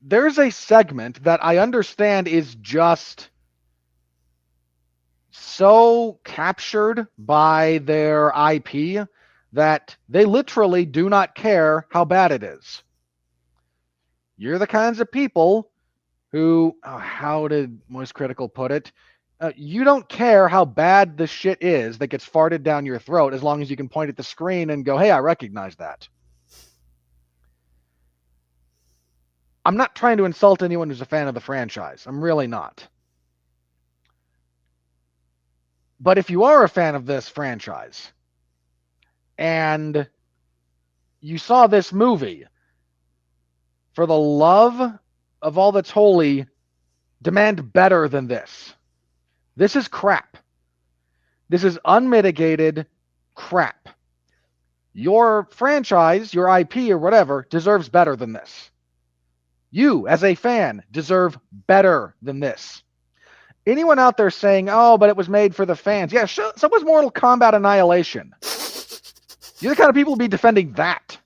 There's a segment that I understand is just so captured by their IP that they literally do not care how bad it is. You're the kinds of people who, how did Moist Critical put it? You don't care how bad the shit is that gets farted down your throat as long as you can point at the screen and go, hey, I recognize that. I'm not trying to insult anyone who's a fan of the franchise. I'm really not. But if you are a fan of this franchise and you saw this movie, for the love of all that's holy, demand better than this. This is crap. This is unmitigated crap. Your franchise, your IP or whatever, deserves better than this. You, as a fan, deserve better than this. Anyone out there saying, oh, but it was made for the fans. Yeah, so was Mortal Kombat Annihilation. You're the kind of people who be defending that.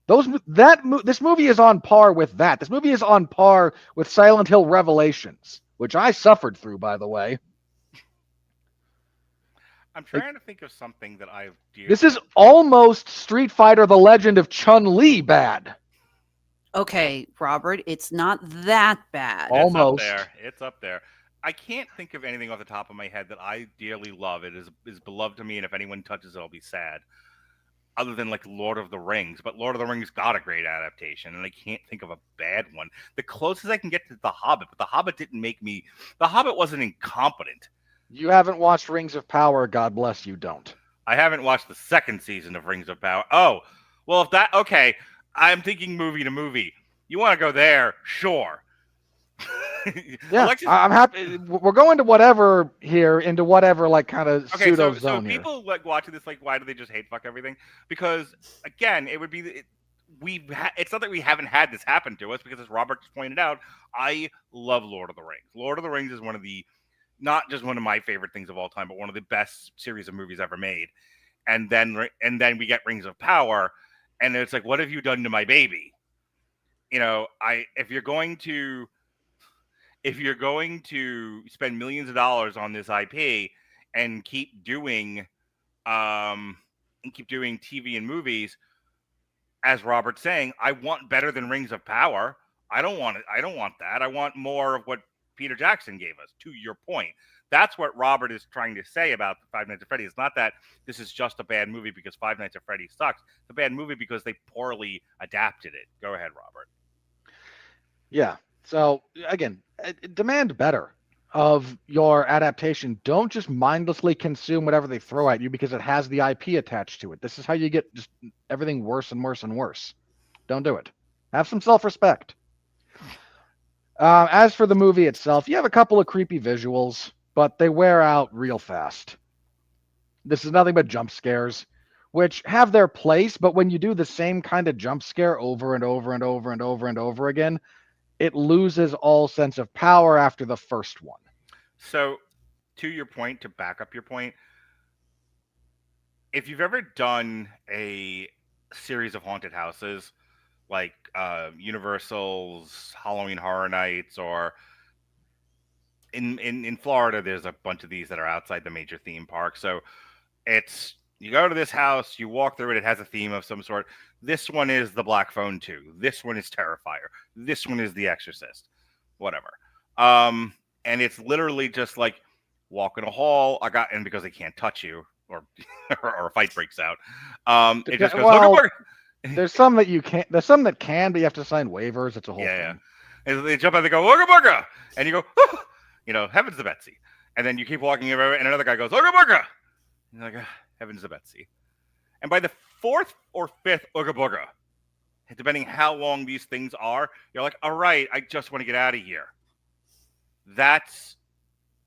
This movie is on par with that. This movie is on par with Silent Hill Revelations, which I suffered through, by the way. I'm trying to think of something that I've... This is almost Street Fighter: The Legend of Chun-Li bad. Okay, Robert, it's not that bad. Almost. It's up there. I can't think of anything off the top of my head that I dearly love. It is beloved to me, and if anyone touches it, I'll be sad. Other than like Lord of the Rings, but Lord of the Rings got a great adaptation, and I can't think of a bad one. The closest I can get to The Hobbit, but The Hobbit didn't make me... The Hobbit wasn't incompetent. You haven't watched Rings of Power, God bless you, don't. I haven't watched the second season of Rings of Power. Oh, well, if that... Okay, I'm thinking movie to movie. You want to go there? Sure. Yeah, Alexis... I'm happy. We're going to whatever here, into whatever like kind of pseudo zone here. So people like watching this, like, why do they just hate fuck everything? Because again, it would be it's not that we haven't had this happen to us, because as Robert just pointed out, I love Lord of the Rings. Lord of the Rings is one of the, not just one of my favorite things of all time, but one of the best series of movies ever made. And then we get Rings of Power, and it's like, what have you done to my baby? You know, if you're going to spend millions of dollars on this IP and keep doing TV and movies, as Robert's saying, I want better than Rings of Power. I don't want it. I don't want that. I want more of what Peter Jackson gave us, to your point. That's what Robert is trying to say about the Five Nights at Freddy. It's not that this is just a bad movie because Five Nights at Freddy sucks. It's a bad movie because they poorly adapted it. Go ahead, Robert. Yeah. So, again, demand better of your adaptation. Don't just mindlessly consume whatever they throw at you because it has the IP attached to it. This is how you get just everything worse and worse and worse. Don't do it. Have some self-respect. As for the movie itself, you have a couple of creepy visuals, but they wear out real fast. This is nothing but jump scares, which have their place, but when you do the same kind of jump scare over and over and over and over and over again, it loses all sense of power after the first one. So, to your point, to back up your point, if you've ever done a series of haunted houses, like Universal's Halloween Horror Nights, or in Florida, there's a bunch of these that are outside the major theme park. So it's, you go to this house, you walk through it, it has a theme of some sort. This one is The Black Phone 2. This one is Terrifier. This one is The Exorcist. Whatever. And it's literally just like walk in a hall. And because they can't touch you, or or a fight breaks out. It just goes, well, there's some that you can't. There's some that can, but you have to sign waivers. It's a whole thing. Yeah. And they jump out, they go, Ooga Booga! And you go, oh! You know, heavens to Betsy. And then you keep walking over, and another guy goes, Ooga Booga! And you're like, heavens to Betsy. And by the fourth or fifth Ooga Booga, depending how long these things are, you're like, all right, I just want to get out of here. That's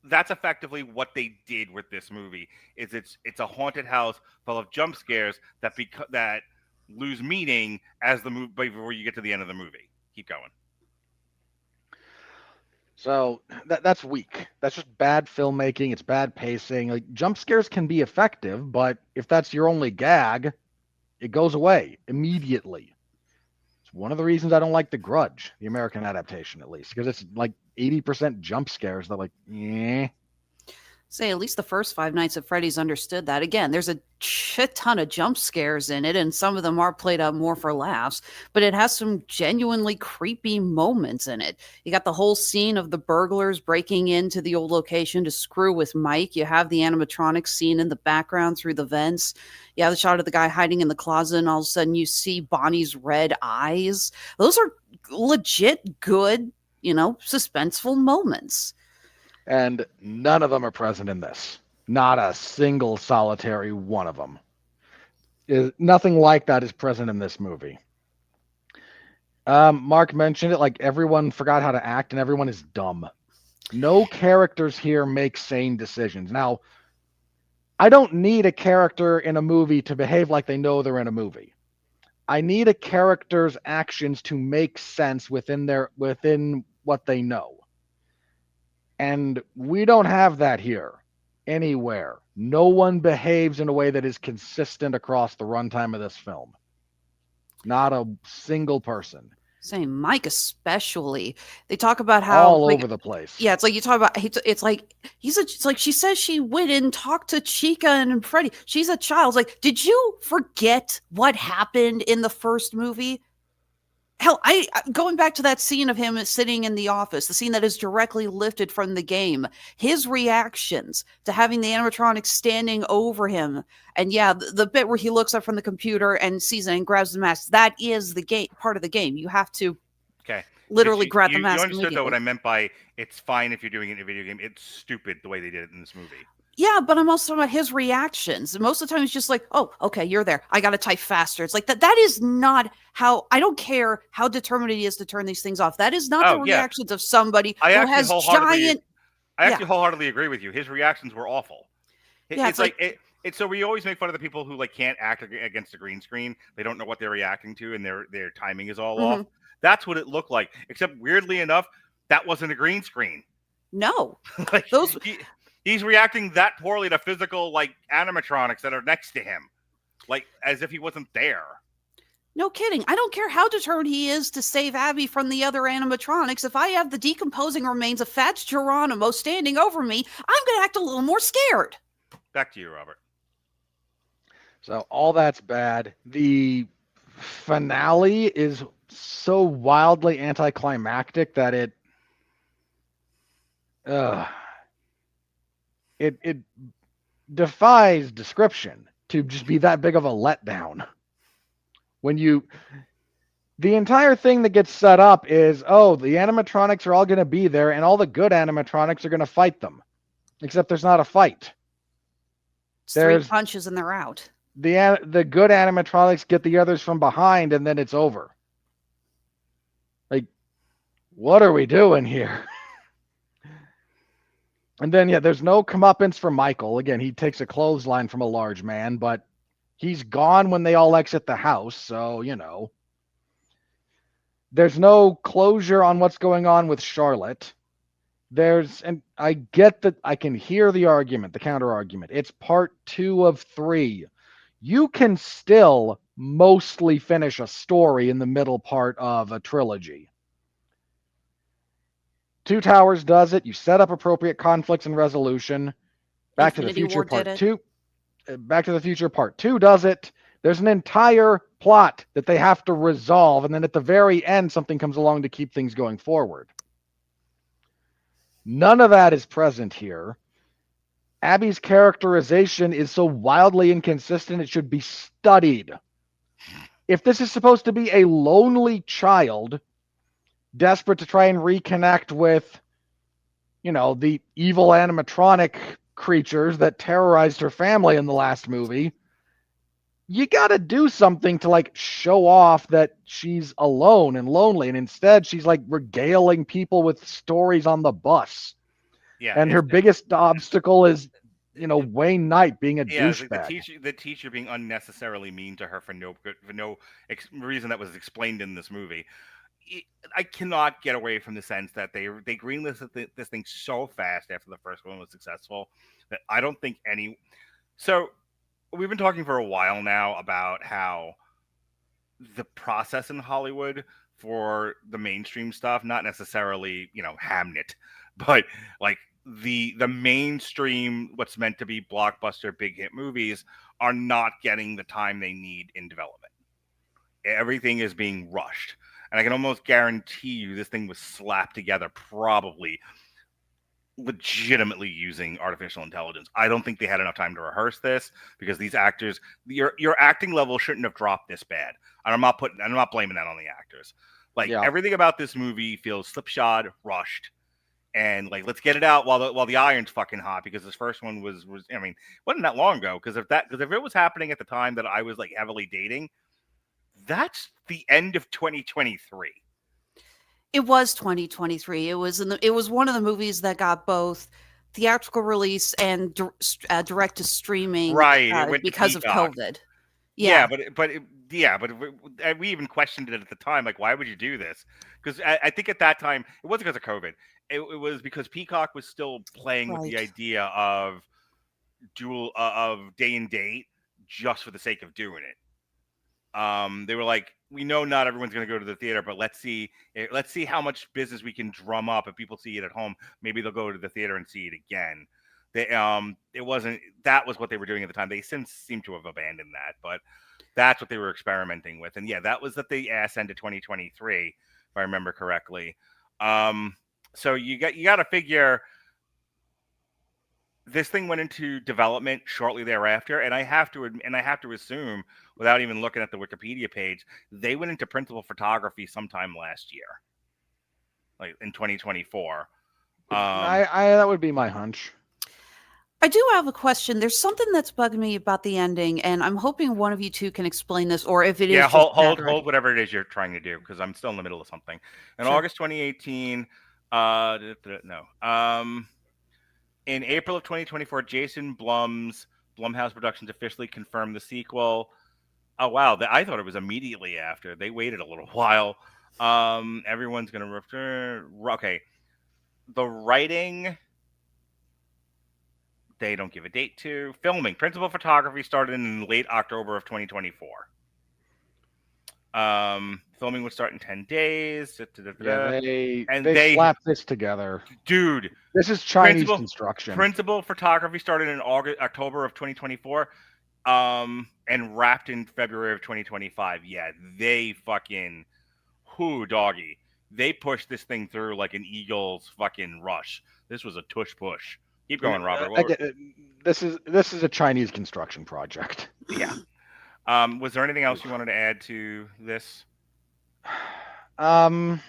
effectively what they did with this movie. It's a haunted house full of jump scares that lose meaning as the movie before you get to the end of the movie. Keep going. So that's weak. That's just bad filmmaking. It's bad pacing. Like, jump scares can be effective, but if that's your only gag, it goes away immediately. It's one of the reasons I don't like The Grudge, the American adaptation, at least, because it's like 80% jump scares. They're like, yeah. Say at least the first Five Nights at Freddy's understood that. Again, there's a shit ton of jump scares in it, and some of them are played out more for laughs, but it has some genuinely creepy moments in it. You got the whole scene of the burglars breaking into the old location to screw with Mike. You have the animatronic scene in the background through the vents. You have the shot of the guy hiding in the closet, and all of a sudden you see Bonnie's red eyes. Those are legit good, suspenseful moments. And none of them are present in this. Not a single solitary one of them. Nothing like that is present in this movie. Mark mentioned it, like everyone forgot how to act and everyone is dumb. No characters here make sane decisions. Now, I don't need a character in a movie to behave like they know they're in a movie. I need a character's actions to make sense within what they know. And we don't have that here anywhere. No one behaves in a way that is consistent across the runtime of this film. Not a single person. Same, Mike especially. They talk about how all over the place. Yeah, it's like you talk about. It's like she says she went and talked to Chica and Freddy. She's a child. It's like, did you forget what happened in the first movie? Hell, going back to that scene of him sitting in the office, the scene that is directly lifted from the game, his reactions to having the animatronic standing over him, and yeah, the bit where he looks up from the computer and sees it and grabs the mask, that is the game, part of the game. You have to literally grab the mask. You understood though what I meant by it's fine if you're doing it in a video game. It's stupid the way they did it in this movie. Yeah, but I'm also talking about his reactions. Most of the time, it's just like, oh, okay, you're there. I got to type faster. It's like that. That is not how, I don't care how determined he is to turn these things off. That is not the reactions of somebody who has giant. I actually wholeheartedly agree with you. His reactions were awful. It's so we always make fun of the people who like can't act against a green screen. They don't know what they're reacting to, and their timing is all off. That's what it looked like. Except weirdly enough, that wasn't a green screen. No, like those. He's reacting that poorly to physical, like, animatronics that are next to him. Like, as if he wasn't there. No kidding. I don't care how determined he is to save Abby from the other animatronics. If I have the decomposing remains of Fats Geronimo standing over me, I'm going to act a little more scared. Back to you, Robert. So all that's bad. The finale is so wildly anticlimactic that it defies description to just be that big of a letdown. The entire thing that gets set up is, the animatronics are all going to be there and all the good animatronics are going to fight them. Except there's not a fight. There's 3 punches and they're out. The good animatronics get the others from behind and then it's over. Like, what are we doing here? And then, there's no comeuppance for Michael. Again, he takes a clothesline from a large man, but he's gone when they all exit the house. So, there's no closure on what's going on with Charlotte. And I get that. I can hear the argument, the counter argument. It's part 2 of 3. You can still mostly finish a story in the middle part of a trilogy. Two Towers does it. You set up appropriate conflicts and resolution. Back to the Future Part 2. Back to the Future Part 2 does it. There's an entire plot that they have to resolve, and then at the very end, something comes along to keep things going forward. None of that is present here. Abby's characterization is so wildly inconsistent, it should be studied. If this is supposed to be a lonely child desperate to try and reconnect with, the evil animatronic creatures that terrorized her family in the last movie, you got to do something to like show off that she's alone and lonely. And instead she's like regaling people with stories on the bus. Yeah. And her biggest obstacle is, Wayne Knight being a douchebag. The teacher being unnecessarily mean to her for no reason that was explained in this movie. I cannot get away from the sense that they greenlisted this thing so fast after the first one was successful that I don't think any. So we've been talking for a while now about how the process in Hollywood for the mainstream stuff, not necessarily Hamnet, but like the mainstream, what's meant to be blockbuster big hit movies, are not getting the time they need in development. Everything is being rushed, and I can almost guarantee you this thing was slapped together probably legitimately using artificial intelligence. I don't think they had enough time to rehearse this, because these actors, your acting level shouldn't have dropped this bad. And I'm not blaming that on the actors. Like, everything about this movie feels slipshod, rushed, and like, let's get it out while the iron's fucking hot, because this first one was I mean, wasn't that long ago, because if it was happening at the time that I was like heavily dating, that's the end of 2023. It was 2023. It was one of the movies that got both theatrical release and direct to streaming, right? Because of COVID. Yeah, but we even questioned it at the time. Like, why would you do this? Because I think at that time it wasn't because of COVID. It was because Peacock was still playing with the idea of of day and date just for the sake of doing it. They were like, we know not everyone's going to go to the theater, but let's see how much business we can drum up. If people see it at home, maybe they'll go to the theater and see it again. That was what they were doing at the time. They since seem to have abandoned that, but that's what they were experimenting with. And yeah, that was at the ass end of 2023, if I remember correctly. So you got to figure this thing went into development shortly thereafter, and I have to assume, without even looking at the Wikipedia page, they went into principal photography sometime last year, like in 2024. That would be my hunch. I do have a question. There's something that's bugging me about the ending, and I'm hoping one of you two can explain this, or if it is hold whatever it is you're trying to do, because I'm still in the middle of something. In August 2018, in April of 2024, Jason Blumhouse Productions officially confirmed the sequel. Oh wow, I thought it was immediately after. They waited a little while. Everyone's gonna return. Okay, the writing, they don't give a date to. Filming, principal photography started in late October of 2024. Filming would start in 10 days. They slapped this together. Dude, this is Chinese construction. Principal photography started in October of 2024, and wrapped in February of 2025. Yeah, they fucking doggy. They pushed this thing through like an eagle's fucking rush. This was a tush push. Keep going, Robert. This is a Chinese construction project. Yeah. Was there anything else you wanted to add to this? Yeah,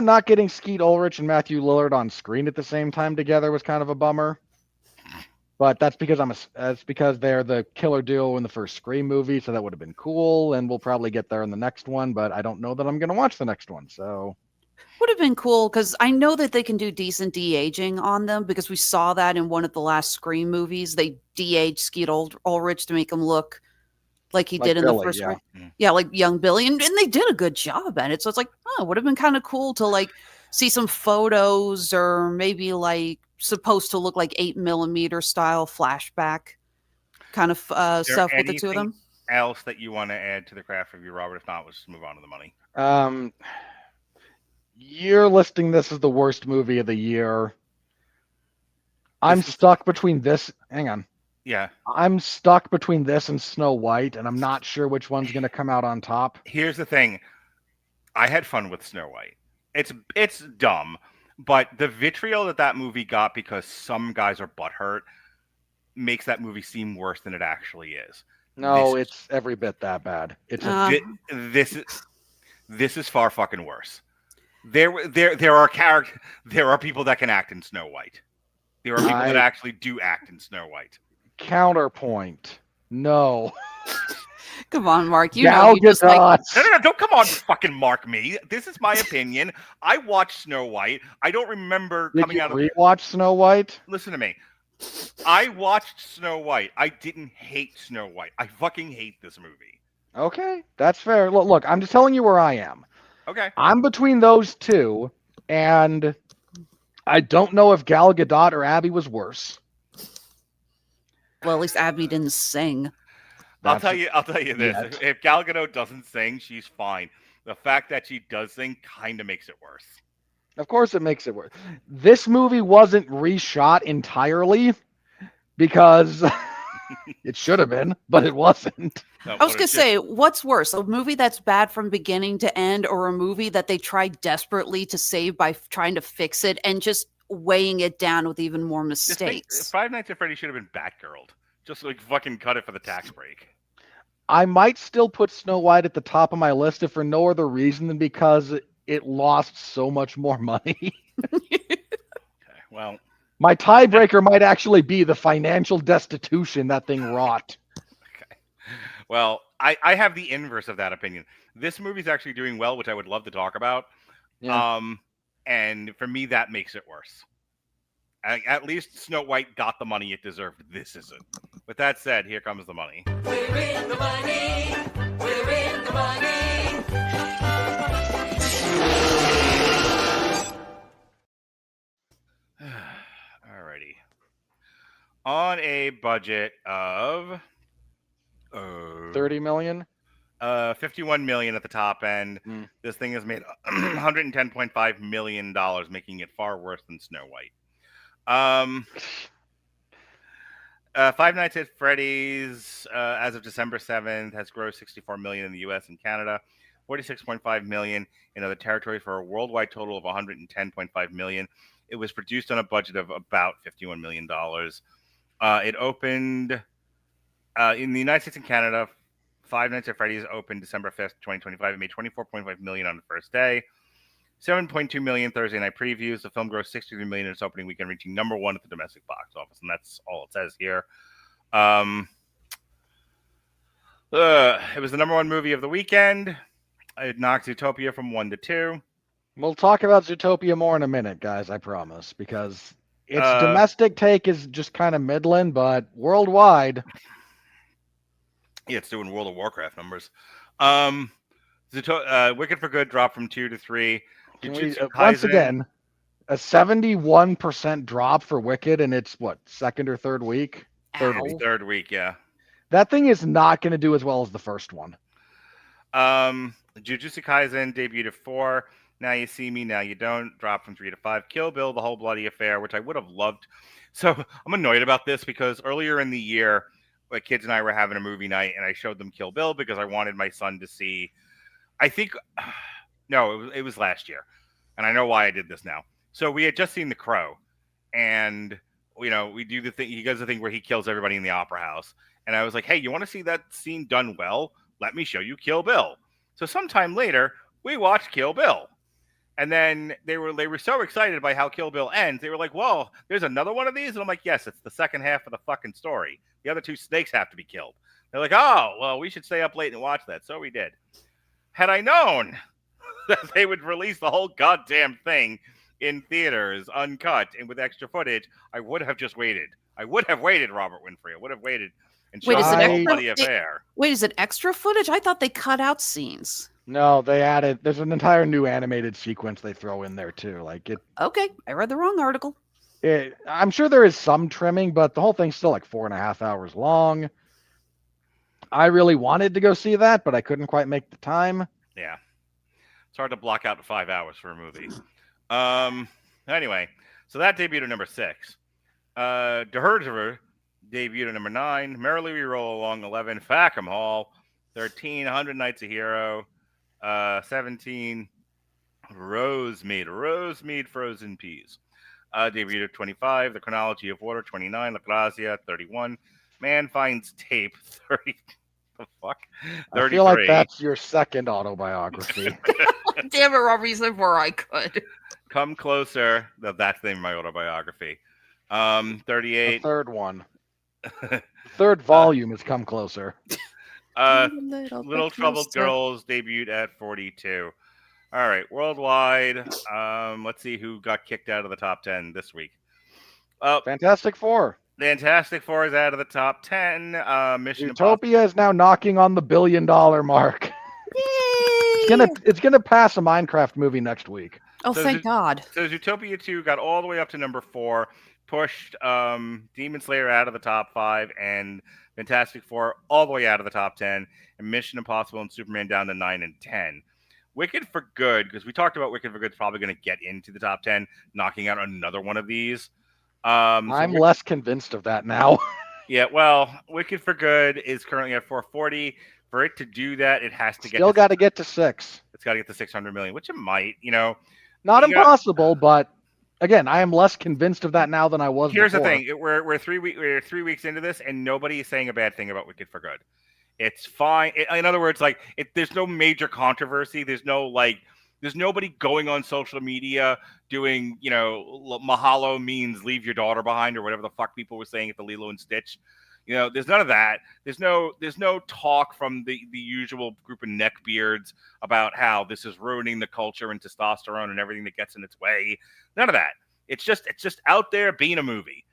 not getting Skeet Ulrich and Matthew Lillard on screen at the same time together was kind of a bummer. But that's because they're the killer duo in the first Scream movie, so that would have been cool, and we'll probably get there in the next one, but I don't know that I'm going to watch the next one, so... Would have been cool, because I know that they can do decent de-aging on them, because we saw that in one of the last Scream movies. They de-aged Skeet Ulrich to make him look like he did in the first one. Yeah, like young Billy, and they did a good job at it. So it's like, it would have been kind of cool to like see some photos, or maybe like supposed to look like 8mm style flashback kind of stuff with the two of them. Else that you want to add to the craft review, Robert? If not, let's just move on to the money. You're listing this as the worst movie of the year. I'm stuck between this. Hang on. Yeah. I'm stuck between this and Snow White, and I'm not sure which one's going to come out on top. Here's the thing. I had fun with Snow White. It's dumb, but the vitriol that movie got because some guys are butthurt makes that movie seem worse than it actually is. No, it's every bit that bad. This is far fucking worse. There are people that can act in Snow White. There are people that actually do act in Snow White. Counterpoint. No. Come on, Mark. No, don't come on, fucking mark me. This is my opinion. I watched Snow White. I don't remember coming out of rewatch Snow White. Listen to me. I watched Snow White. I didn't hate Snow White. I fucking hate this movie. Okay, that's fair. Look, I'm just telling you where I am. Okay. I'm between those two, and I don't know if Gal Gadot or Abby was worse. Well, at least Abby didn't sing. I'll tell you this. If Gal Gadot doesn't sing, she's fine. The fact that she does sing kind of makes it worse. Of course, it makes it worse. This movie wasn't reshot entirely because it should have been, but it wasn't. No, I was what gonna is say, what's worse, a movie that's bad from beginning to end, or a movie that they tried desperately to save by trying to fix it and just weighing it down with even more just think, mistakes? Five Nights at Freddy's should have been Batgirled. Just like fucking cut it for the tax break. I might still put Snow White at the top of my list if for no other reason than because it lost so much more money. Okay, well, My tiebreaker might actually be the financial destitution that thing wrought. okay. Well, I have the inverse of that opinion. This movie's actually doing well, which I would love to talk about. Yeah. And for me, that makes it worse. At least Snow White got the money it deserved. This isn't. With that said, here comes the money. We're in the money. We're in the money. Alrighty. On a budget of 30 million? 51 million at the top end, Mm. this thing has made 110.5 million dollars, making it far worse than Snow White. Five Nights at Freddy's, as of December 7th, has grossed 64 million in the U.S. and Canada, 46.5 million in other territories, for a worldwide total of 110.5 million. It was produced on a budget of about $51 million. It opened in the United States and Canada. Five Nights at Freddy's opened December 5th, 2025. It made 24.5 million on the first day. 7.2 million Thursday night previews. The film grossed 63 million in its opening weekend, reaching number one at the domestic box office, and that's all it says here. It was the number one movie of the weekend. It knocked Zootopia from 1 to 2. We'll talk about Zootopia more in a minute, guys, I promise, because its domestic take is just kind of middling, but worldwide. Yeah, it's doing World of Warcraft numbers. Wicked for Good dropped from 2 to 3. Once again, a 71% drop for Wicked in its, second or third week? Third week, yeah. That thing is not going to do as well as the first one. Jujutsu Kaisen debuted at 4. Now You See Me, Now You Don't dropped from 3 to 5. Kill Bill, The Whole Bloody Affair, which I would have loved. So I'm annoyed about this because earlier in the year, my kids and I were having a movie night, and I showed them Kill Bill because I wanted my son to see. It was last year, and I know why I did this now. So we had just seen The Crow, and we do the thing. He does the thing where he kills everybody in the opera house, and I was like, "Hey, you want to see that scene done well? Let me show you Kill Bill." So sometime later, we watched Kill Bill, and then they were so excited by how Kill Bill ends. They were like, "Whoa, there's another one of these?" And I'm like, "Yes, it's the second half of the fucking story. The other two snakes have to be killed." They're like, "Oh, well, we should stay up late and watch that." So we did. Had I known that they would release the whole goddamn thing in theaters, uncut, and with extra footage, I would have just waited. I would have waited, Robert Winfrey. I would have waited and showed the bloody affair. Wait, is it extra footage? I thought they cut out scenes. No, they added. There's an entire new animated sequence they throw in there too. Okay, I read the wrong article. I'm sure there is some trimming, but the whole thing's still like 4.5 hours long. I really wanted to go see that, but I couldn't quite make the time. Yeah. It's hard to block out 5 hours for a movie. Anyway, so that debuted at number 6. The Herderer debuted at number 9. Merrily We Roll Along 11. Fackham Hall 13. 100 Nights a Hero 17. Rosemead Frozen Peas debuted at 25. The Chronology of Water 29. La Grazia 31. Man Finds Tape 30. The fuck? 33. I feel like that's your second autobiography. Damn it, Rob, reason where I could. Come Closer. That's the name of my autobiography. 38. The third one. Third volume is Come Closer. Little Troubled Girls debuted at 42. All right, worldwide. Let's see who got kicked out of the top 10 this week. Fantastic Four. Fantastic Four is out of the top 10. Mission Utopia is now knocking on the $1 billion mark. It's gonna pass a Minecraft movie next week. Oh, so thank God. So Zootopia 2 got all the way up to number 4, pushed Demon Slayer out of the top 5, and Fantastic Four all the way out of the top 10, and Mission Impossible and Superman down to 9 and 10. Wicked for Good, because we talked about Wicked for Good's probably going to get into the top 10, knocking out another one of these. I'm less convinced of that now. Yeah, well, Wicked for Good is currently at 440. For it to do that, it has to get Still got to get to 6. It's got to get to 600 million, which it might. You know, Not you got- impossible, but again, I am less convinced of that now than I was. Here's before. the thing: we're 3 weeks into this, and nobody is saying a bad thing about Wicked for Good. It's fine. In other words, like there's no major controversy. There's nobody going on social media doing, mahalo means leave your daughter behind or whatever the fuck people were saying at the Lilo and Stitch. There's none of that. There's no talk from the usual group of neckbeards about how this is ruining the culture and testosterone and everything that gets in its way. None of that. It's just out there being a movie.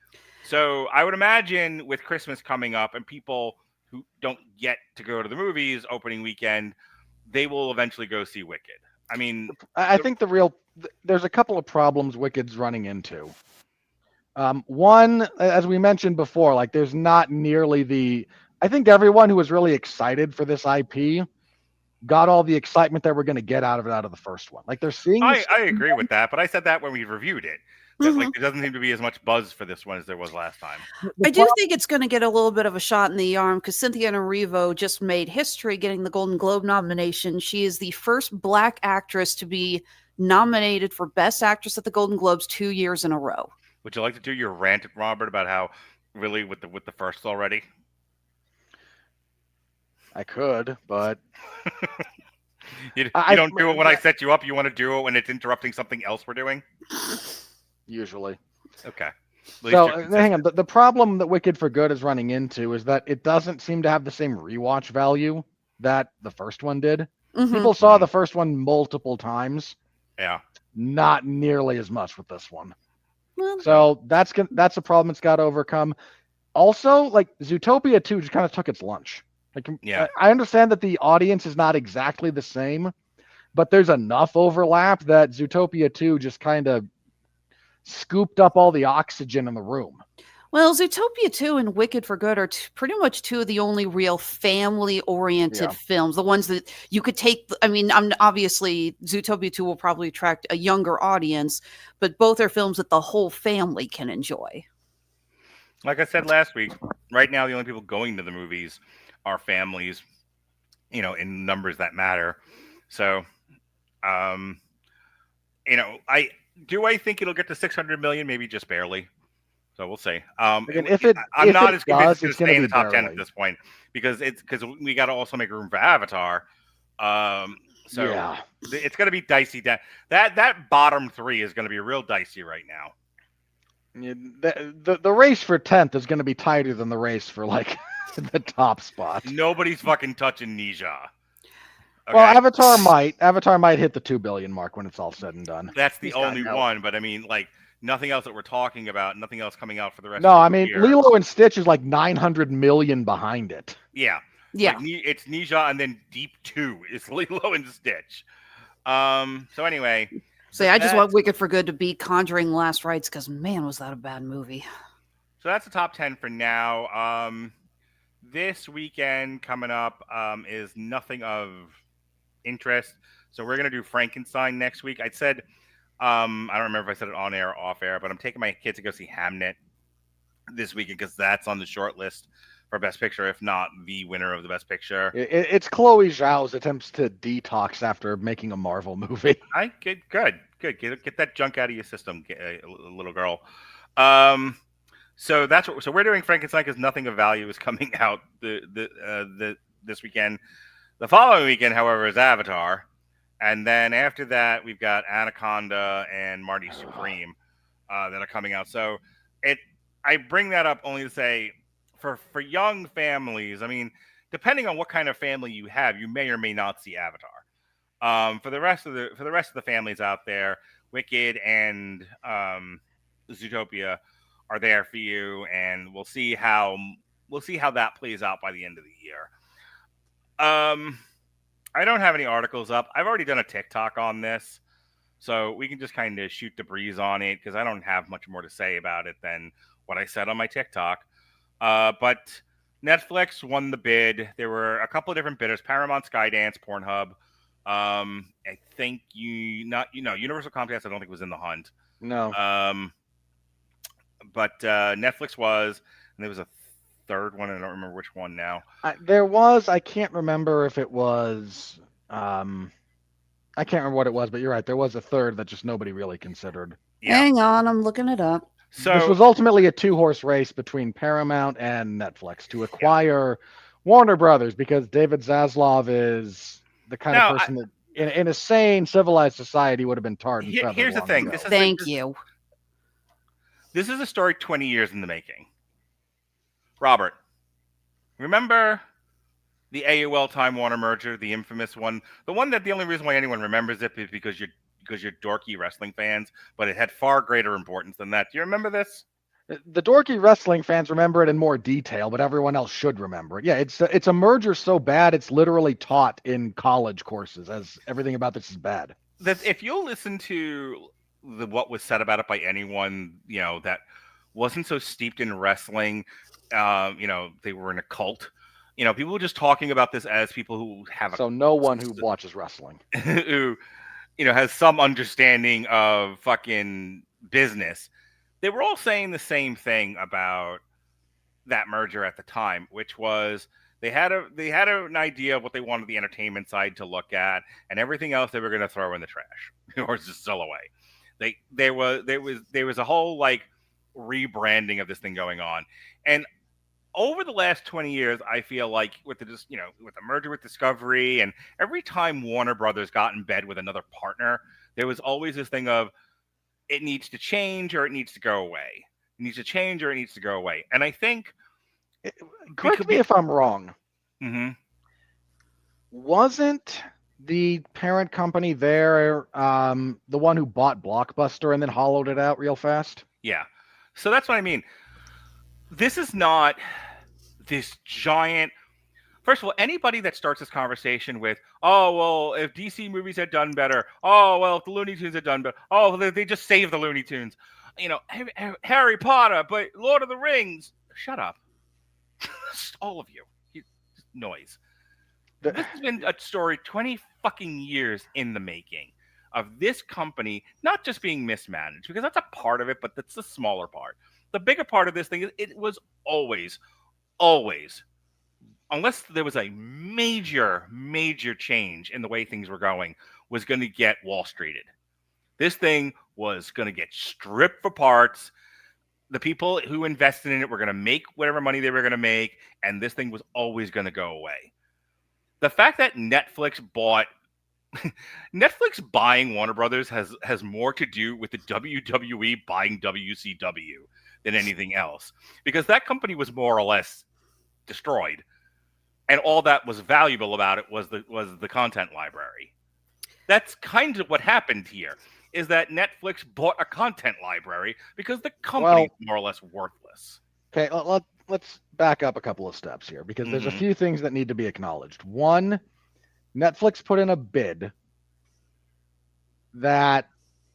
So I would imagine with Christmas coming up and people who don't get to go to the movies opening weekend, they will eventually go see Wicked. I mean, I think there's a couple of problems Wicked's running into. One, as we mentioned before, like there's not nearly I think everyone who was really excited for this IP got all the excitement that we're going to get out of the first one. Like they're seeing. I agree with that, but I said that when we reviewed it. That, like, there doesn't seem to be as much buzz for this one as there was last time. I do think it's going to get a little bit of a shot in the arm because Cynthia Erivo just made history getting the Golden Globe nomination. She is the first Black actress to be nominated for Best Actress at the Golden Globes 2 years in a row. Would you like to do your rant, Robert, about how really with the first already? I could, but you don't do it when I set you up. You want to do it when it's interrupting something else we're doing? Usually. Okay. So hang on. The problem that Wicked for Good is running into is that it doesn't seem to have the same rewatch value that the first one did. Mm-hmm. People saw the first one multiple times. Yeah. Not nearly as much with this one. Well, So that's a problem it's got to overcome. Also, like Zootopia 2 just kind of took its lunch. Like, Yeah. I understand that the audience is not exactly the same, but there's enough overlap that Zootopia 2 just kind of scooped up all the oxygen in the room. Well, Zootopia 2 and Wicked for Good are pretty much two of the only real family-oriented films. The ones that you could take. I mean, obviously Zootopia 2 will probably attract a younger audience, but both are films that the whole family can enjoy. Like I said last week, right now the only people going to the movies are families, in numbers that matter. So, I think it'll get to 600 million, maybe just barely. So we'll see. I'm not as convinced it's going to stay in the top 10 at this point because we got to also make room for Avatar. It's going to be dicey. That bottom 3 is going to be real dicey right now. The race for 10th is going to be tighter than the race for like the top spot. Nobody's fucking touching Nisha. Okay? Well, Avatar might hit the 2 billion mark when it's all said and done. That's the only one, but I mean, like, nothing else that we're talking about, nothing else coming out for the rest No, of the I mean, year. Lilo and Stitch is like 900 million behind it. Yeah. Yeah. Like, it's Nisha and then Deep 2 is Lilo and Stitch. So anyway. So I just want Wicked for Good to beat Conjuring Last Rites because, man, was that a bad movie. So that's the top 10 for now. This weekend coming up is nothing of interest. So we're going to do Frankenstein next week. I said, I don't remember if I said it on air or off air, but I'm taking my kids to go see Hamnet this weekend because that's on the short list for Best Picture, if not the winner of the Best Picture. It's Chloe Zhao's attempts to detox after making a Marvel movie. Good. Get that junk out of your system, little girl. So that's what. So we're doing Frankenstein because nothing of value is coming out this weekend. The following weekend, however, is Avatar, and then after that we've got Anaconda and Marty Supreme that are coming out. So I bring that up only to say for young families. I mean, depending on what kind of family you have, you may or may not see Avatar. For the rest of the families out there, Wicked and Zootopia are there for you, and we'll see how that plays out by the end of the year. I don't have any articles up. I've already done a TikTok on this, so we can just kind of shoot the breeze on it because I don't have much more to say about it than what I said on my TikTok. But Netflix won the bid. There were a couple of different bidders: Paramount, Skydance, Pornhub, I think Universal Comcast. I don't think was in the hunt. No. But Netflix was, and there was a third one. I don't remember which one now. There was. I can't remember if it was. I can't remember what it was, but you're right. There was a third that just nobody really considered. Yeah. Hang on, I'm looking it up. So This was ultimately a 2-horse race between Paramount and Netflix to acquire Warner Brothers, because David Zaslav is the kind of person that, in a sane, civilized society, would have been tarred and feathered. Here's the long thing. ago. Thank you. This is a story 20 years in the making. Robert, remember the AOL Time Warner merger, the infamous one, the one that the only reason why anyone remembers it is because you're dorky wrestling fans, but it had far greater importance than that. Do you remember this? The dorky wrestling fans remember it in more detail, but everyone else should remember it. Yeah, it's a merger so bad it's literally taught in college courses as everything about this is bad. That if you'll listen to what was said about it by anyone, that wasn't so steeped in wrestling, they were in a cult. People were just talking about this as people who have no one who watches wrestling who has some understanding of fucking business. They were all saying the same thing about that merger at the time, which was they had an idea of what they wanted the entertainment side to look at, and everything else they were going to throw in the trash or just sell away. There was a whole like rebranding of this thing going on, and over the last 20 years, I feel like with the merger with Discovery, and every time Warner Brothers got in bed with another partner, there was always this thing of it needs to change or it needs to go away. It needs to change or it needs to go away. And I think, correct me if I'm wrong. Mm-hmm. Wasn't the parent company there the one who bought Blockbuster and then hollowed it out real fast? Yeah. So that's what I mean. This is not this giant. First of all, anybody that starts this conversation with, oh, well, if DC movies had done better, oh, well, if the Looney Tunes had done better, oh, they just saved the Looney Tunes. Harry Potter, but Lord of the Rings. Shut up. All of you. Noise. This has been a story 20 fucking years in the making of this company not just being mismanaged, because that's a part of it, but that's the smaller part. The bigger part of this thing is it was always, unless there was a major change in the way things were going, was going to get Wall Streeted. This thing was going to get stripped for parts. The people who invested in it were going to make whatever money they were going to make, and this thing was always going to go away. The fact that Netflix buying Warner Brothers has more to do with the WWE buying WCW than anything else, because that company was more or less destroyed, and all that was valuable about it was the content library. That's kind of what happened here, is that Netflix bought a content library because the company is more or less worthless. Okay, let's back up a couple of steps here, because there's a few things that need to be acknowledged. One, Netflix put in a bid that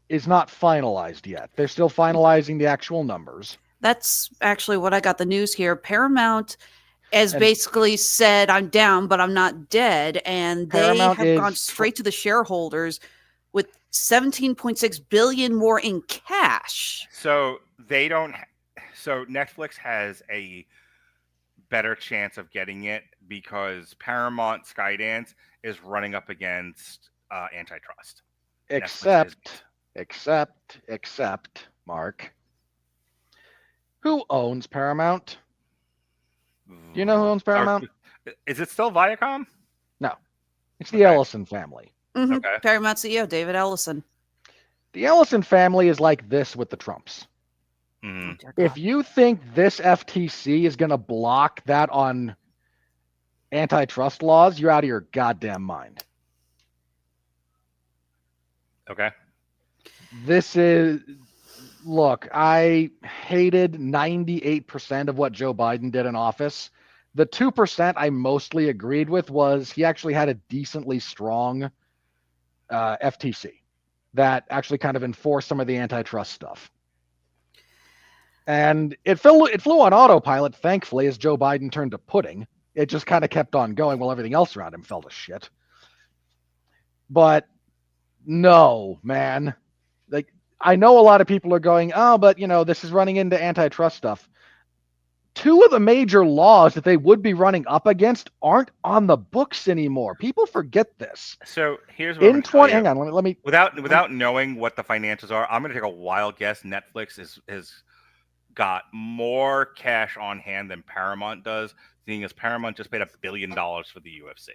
is not finalized yet. They're still finalizing the actual numbers. That's actually what I got the news here. Paramount has basically said, I'm down, but I'm not dead. And Paramount they have gone straight to the shareholders with $17.6 billion more in cash. So so Netflix has a better chance of getting it because Paramount Skydance is running up against antitrust. Except, Mark, who owns Paramount? Do you know who owns Paramount? Is it still Viacom? No, it's the Ellison family. Mm-hmm. Okay. Paramount CEO David Ellison. The Ellison family is like this with the Trumps. Mm-hmm. If you think this FTC is going to block that on antitrust laws, you're out of your goddamn mind. Okay. Look, I hated 98% of what Joe Biden did in office. The 2% I mostly agreed with was he actually had a decently strong FTC that actually kind of enforced some of the antitrust stuff. And it flew on autopilot, thankfully, as Joe Biden turned to pudding. It just kind of kept on going while everything else around him fell to shit. But no, man. Like, I know a lot of people are going, oh, but this is running into antitrust stuff. Two of the major laws that they would be running up against aren't on the books anymore. People forget this. So here's what I'm In going to tell 20, you. hang on, let me. Without knowing what the financials are, I'm going to take a wild guess. Netflix has got more cash on hand than Paramount does, seeing as Paramount just paid $1 billion for the UFC.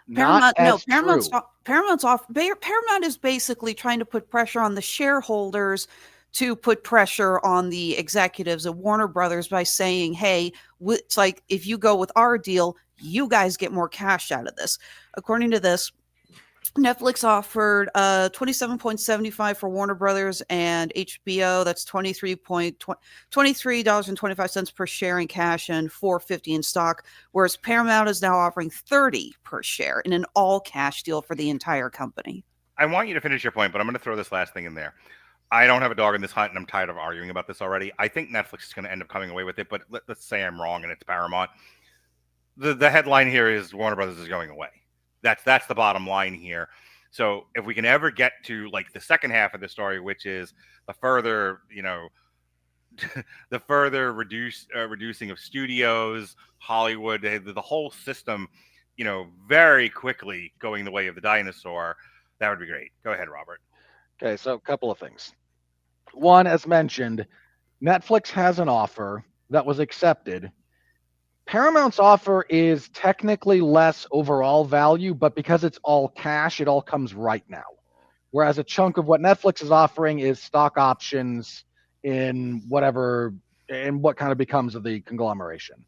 Not as Paramount's true. Paramount is basically trying to put pressure on the shareholders to put pressure on the executives at Warner Brothers by saying, hey, it's like, if you go with our deal, you guys get more cash out of this. According to this, Netflix offered $27.75 for Warner Brothers and HBO. That's $23.25 per share in cash and $4.50 in stock. Whereas Paramount is now offering $30 per share in an all cash deal for the entire company. I want you to finish your point, but I'm going to throw this last thing in there. I don't have a dog in this hunt, and I'm tired of arguing about this already. I think Netflix is going to end up coming away with it, but let's say I'm wrong and it's Paramount. The headline here is Warner Brothers is going away. That's the bottom line here. So if we can ever get to like the second half of the story, which is the further, the further reducing of studios, Hollywood, the whole system, very quickly going the way of the dinosaur, that would be great. Go ahead, Robert. Okay, so a couple of things. One, as mentioned, Netflix has an offer that was accepted. Paramount's offer is technically less overall value, but because it's all cash, it all comes right now. Whereas a chunk of what Netflix is offering is stock options in what kind of becomes of the conglomeration.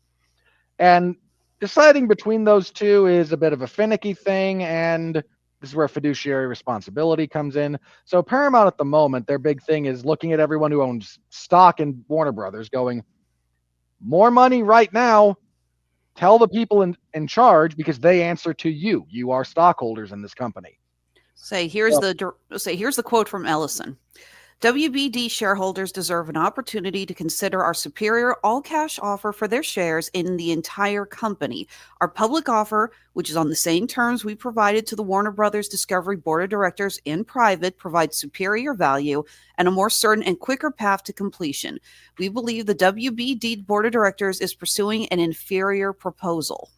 And deciding between those two is a bit of a finicky thing, and this is where fiduciary responsibility comes in. So Paramount at the moment, their big thing is looking at everyone who owns stock in Warner Brothers going, more money right now. Tell the people in charge because they answer to you. You are stockholders in this company. Here's the quote from Ellison. WBD shareholders deserve an opportunity to consider our superior all-cash offer for their shares in the entire company. Our public offer, which is on the same terms we provided to the Warner Brothers Discovery Board of Directors in private, provides superior value and a more certain and quicker path to completion. We believe the WBD Board of Directors is pursuing an inferior proposal.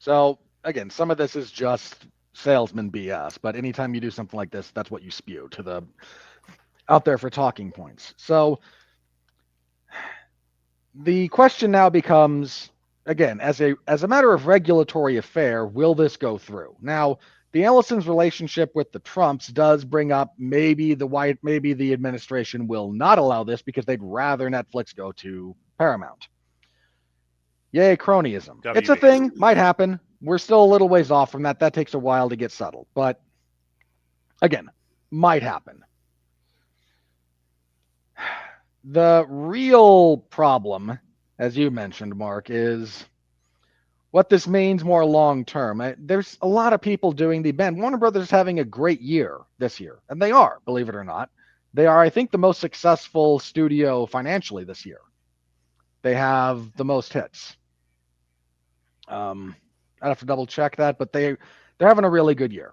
So, again, some of this is just salesman BS, but anytime you do something like this, that's what you spew to the out there for talking points. So the question now becomes, again, as a matter of regulatory affair, will this go through? Now, the Ellison's relationship with the Trumps does bring up maybe the administration will not allow this because they'd rather Netflix go to Paramount. Yay, cronyism. WB. It's a thing, might happen. We're still a little ways off from that. That takes a while to get settled. But again, might happen. The real problem, as you mentioned, Mark, is what this means more long term. There's a lot of people doing the bend. Warner Brothers is having a great year this year, and they are, believe it or not. They are, I think, the most successful studio financially this year. They have the most hits. I'd have to double check that, but they're having a really good year.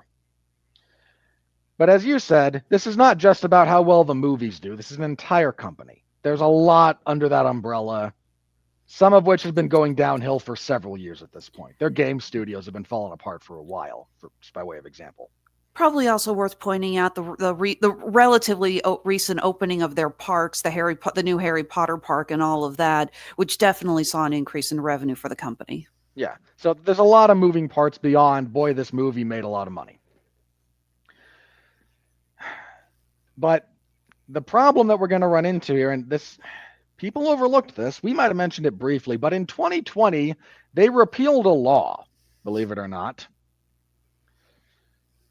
But as you said, this is not just about how well the movies do. This is an entire company. There's a lot under that umbrella, some of which has been going downhill for several years at this point. Their game studios have been falling apart for a while, just by way of example. Probably also worth pointing out the relatively recent opening of their parks, the new Harry Potter park and all of that, which definitely saw an increase in revenue for the company. Yeah, so there's a lot of moving parts beyond, boy, this movie made a lot of money. But the problem that we're going to run into here, and this, people overlooked this, we might have mentioned it briefly, but in 2020, they repealed a law, believe it or not.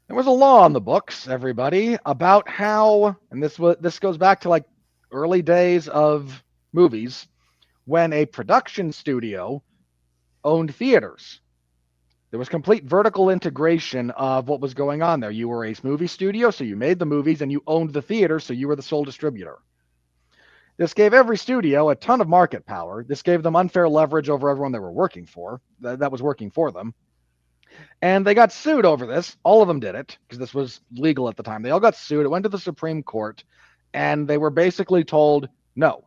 There was a law on the books, everybody, about how, and this goes back to like early days of movies, when a production studio owned theaters. There was complete vertical integration of what was going on there. You were a movie studio, so you made the movies, and you owned the theater, so you were the sole distributor. This gave every studio a ton of market power. This gave them unfair leverage over everyone they were working for, that was working for them. And they got sued over this. All of them did it because this was legal at the time. They all got sued. It went to the Supreme Court, and they were basically told, no,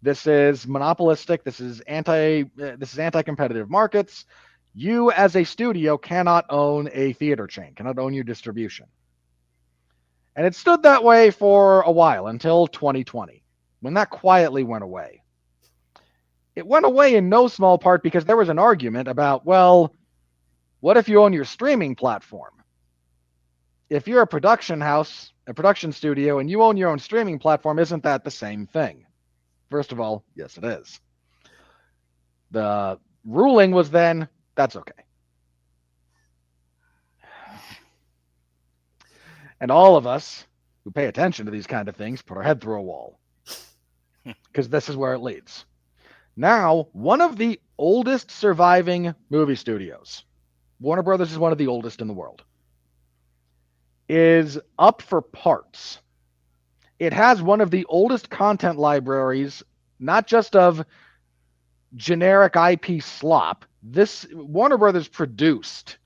this is monopolistic. This is anti-competitive markets. You as a studio cannot own a theater chain, cannot own your distribution. And it stood that way for a while until 2020, when that quietly went away. It went away in no small part because there was an argument about, well, what if you own your streaming platform? If you're a production house, a production studio, and you own your own streaming platform, isn't that the same thing? First of all, yes, it is. The ruling was then, that's okay. And all of us who pay attention to these kind of things put our head through a wall because this is where it leads. Now, one of the oldest surviving movie studios, Warner Brothers is one of the oldest in the world, is up for parts. It has one of the oldest content libraries, not just of generic IP slop. This Warner Brothers produced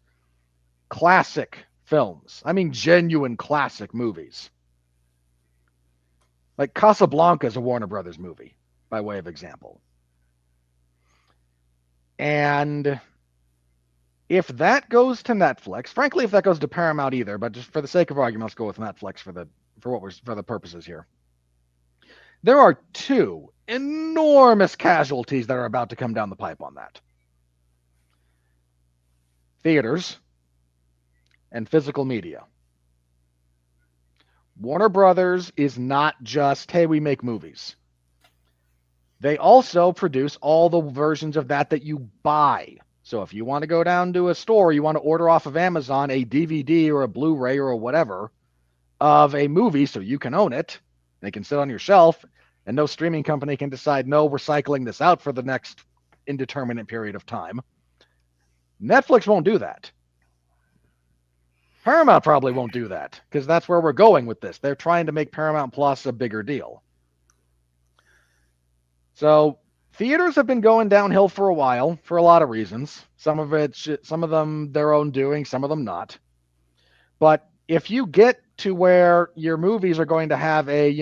classic films. I mean, genuine classic movies. Like Casablanca is a Warner Brothers movie, by way of example. And if that goes to Netflix, frankly, if that goes to Paramount either, but just for the sake of argument, let's go with Netflix for the purposes here. There are two enormous casualties that are about to come down the pipe on that. Theaters and physical media. Warner Brothers is not just, hey, we make movies. They also produce all the versions of that you buy. So if you want to go down to a store, you want to order off of Amazon a DVD or a Blu-ray or whatever of a movie so you can own it. They can sit on your shelf, and no streaming company can decide, no, we're cycling this out for the next indeterminate period of time. Netflix won't do that. Paramount probably won't do that because that's where we're going with this. They're trying to make Paramount Plus a bigger deal. So theaters have been going downhill for a while for a lot of reasons. Some of them their own doing, some of them not. But if you get to where your movies are going to have a,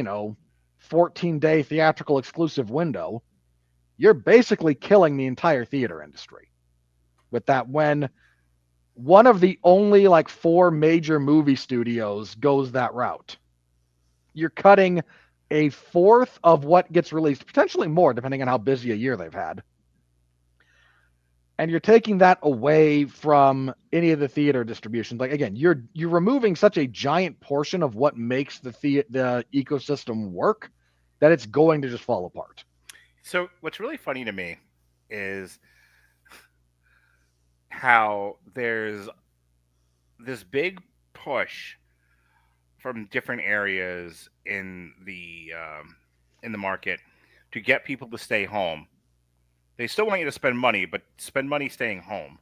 14-day theatrical exclusive window, you're basically killing the entire theater industry with that when one of the only 4 major movie studios goes that route. You're cutting a fourth of what gets released, potentially more, depending on how busy a year they've had. And you're taking that away from any of the theater distributions. Again, you're removing such a giant portion of what makes the ecosystem work that it's going to just fall apart. So what's really funny to me is how there's this big push from different areas in the market to get people to stay home. They still want you to spend money, but spend money staying home.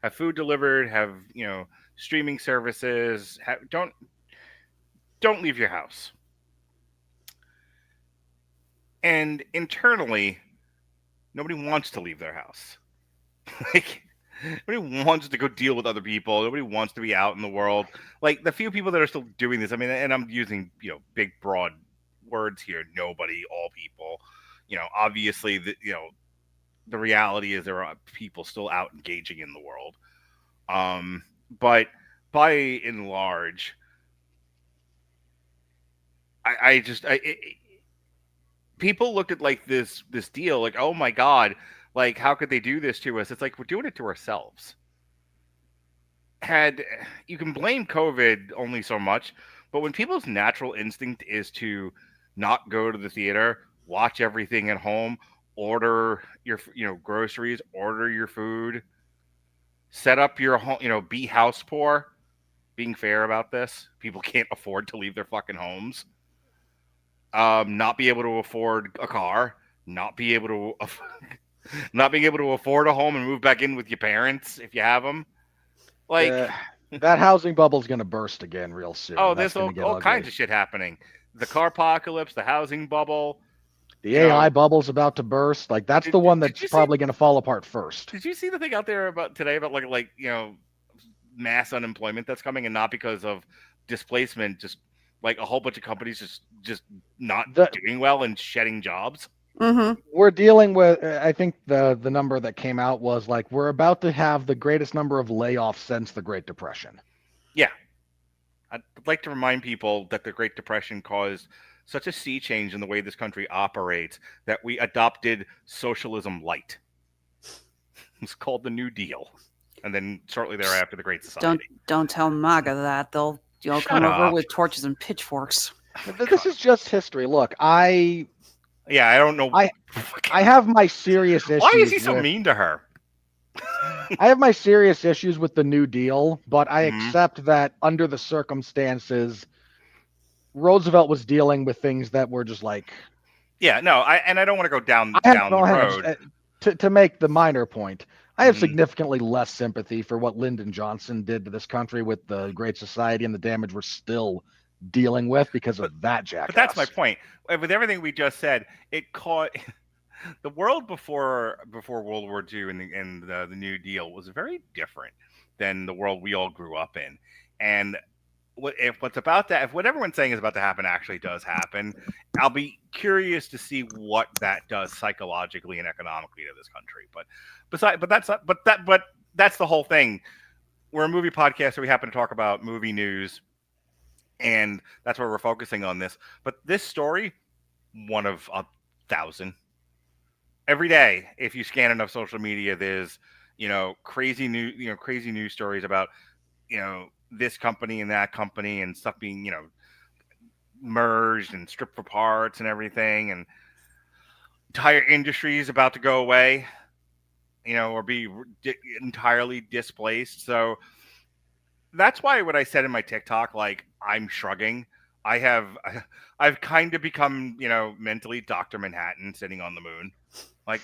Have food delivered. Have streaming services. Don't leave your house. And internally, nobody wants to leave their house. Nobody wants to go deal with other people. Nobody wants to be out in the world. The few people that are still doing this, I mean, and I'm using, big, broad words here. Nobody, all people. Obviously, the reality is there are people still out engaging in the world. But by and large, people look at this deal oh my God, how could they do this to us? It's we're doing it to ourselves. You can blame COVID only so much, but when people's natural instinct is to not go to the theater, watch everything at home, order your groceries, order your food, set up your home, be house poor. Being fair about this, people can't afford to leave their fucking homes. Not be able to afford a car, not being able to afford a home and move back in with your parents if you have them. That housing bubble's going to burst again real soon. Oh, there's all kinds of shit happening. The car apocalypse, the housing bubble. The AI bubble's about to burst. That's the one that's probably going to fall apart first. Did you see the thing out there today about mass unemployment that's coming, and not because of displacement. Just like a whole bunch of companies just not doing well and shedding jobs. Mm-hmm. We're dealing with, I think the number that came out was like, we're about to have the greatest number of layoffs since the Great Depression. Yeah. I'd like to remind people that the Great Depression caused such a sea change in the way this country operates that we adopted socialism light. It's called the New Deal. And then shortly thereafter, the Great Society. Don't tell MAGA that. They'll come over with torches and pitchforks. This is just history. Look, I don't know. I have my serious issues. Why is he so mean to her? I have my serious issues with the New Deal, but I accept that under the circumstances, Roosevelt was dealing with things that were just like. Yeah, no, I don't want to go down the road. To make the minor point, I have significantly less sympathy for what Lyndon Johnson did to this country with the Great Society and the damage we're still dealing with because of that jackass. But that's my point. With everything we just said, it caught the world before World War II and the New Deal was very different than the world we all grew up in. And if what everyone's saying is about to happen actually does happen, I'll be curious to see what that does psychologically and economically to this country. But that's the whole thing. We're a movie podcast, so we happen to talk about movie news, and that's where we're focusing on this. But this story, one of 1,000. Every day, if you scan enough social media, there's crazy news stories about this company and that company and stuff being merged and stripped for parts and everything, and entire industries about to go away, or be entirely displaced. So that's why what I said in my TikTok, like, I'm shrugging. I've kind of become mentally Dr. Manhattan sitting on the moon. Like,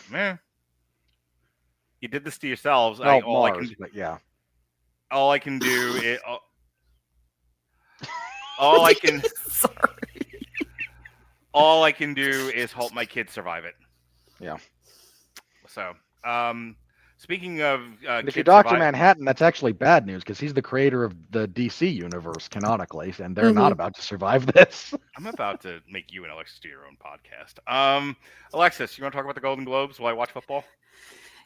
you did this to yourselves. All I can do is all I can do is hope my kids survive it. Yeah. So, speaking of if you're Dr. Manhattan, that's actually bad news because he's the creator of the DC universe canonically, and they're not about to survive this. I'm about to make you and Alexis do your own podcast. Alexis, you want to talk about the Golden Globes while I watch football?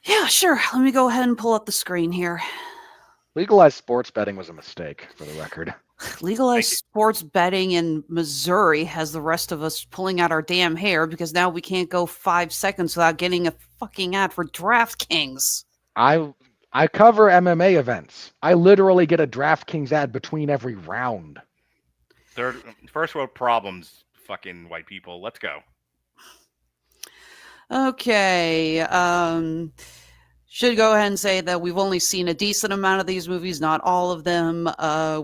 Yeah, sure. Let me go ahead and pull up the screen here. Legalized sports betting was a mistake, for the record. Legalized sports betting in Missouri has the rest of us pulling out our damn hair because now we can't go 5 seconds without getting a fucking ad for DraftKings. I cover MMA events. I literally get a DraftKings ad between every round. First world problems, fucking white people. Let's go. Okay. Should go ahead and say that we've only seen a decent amount of these movies, not all of them.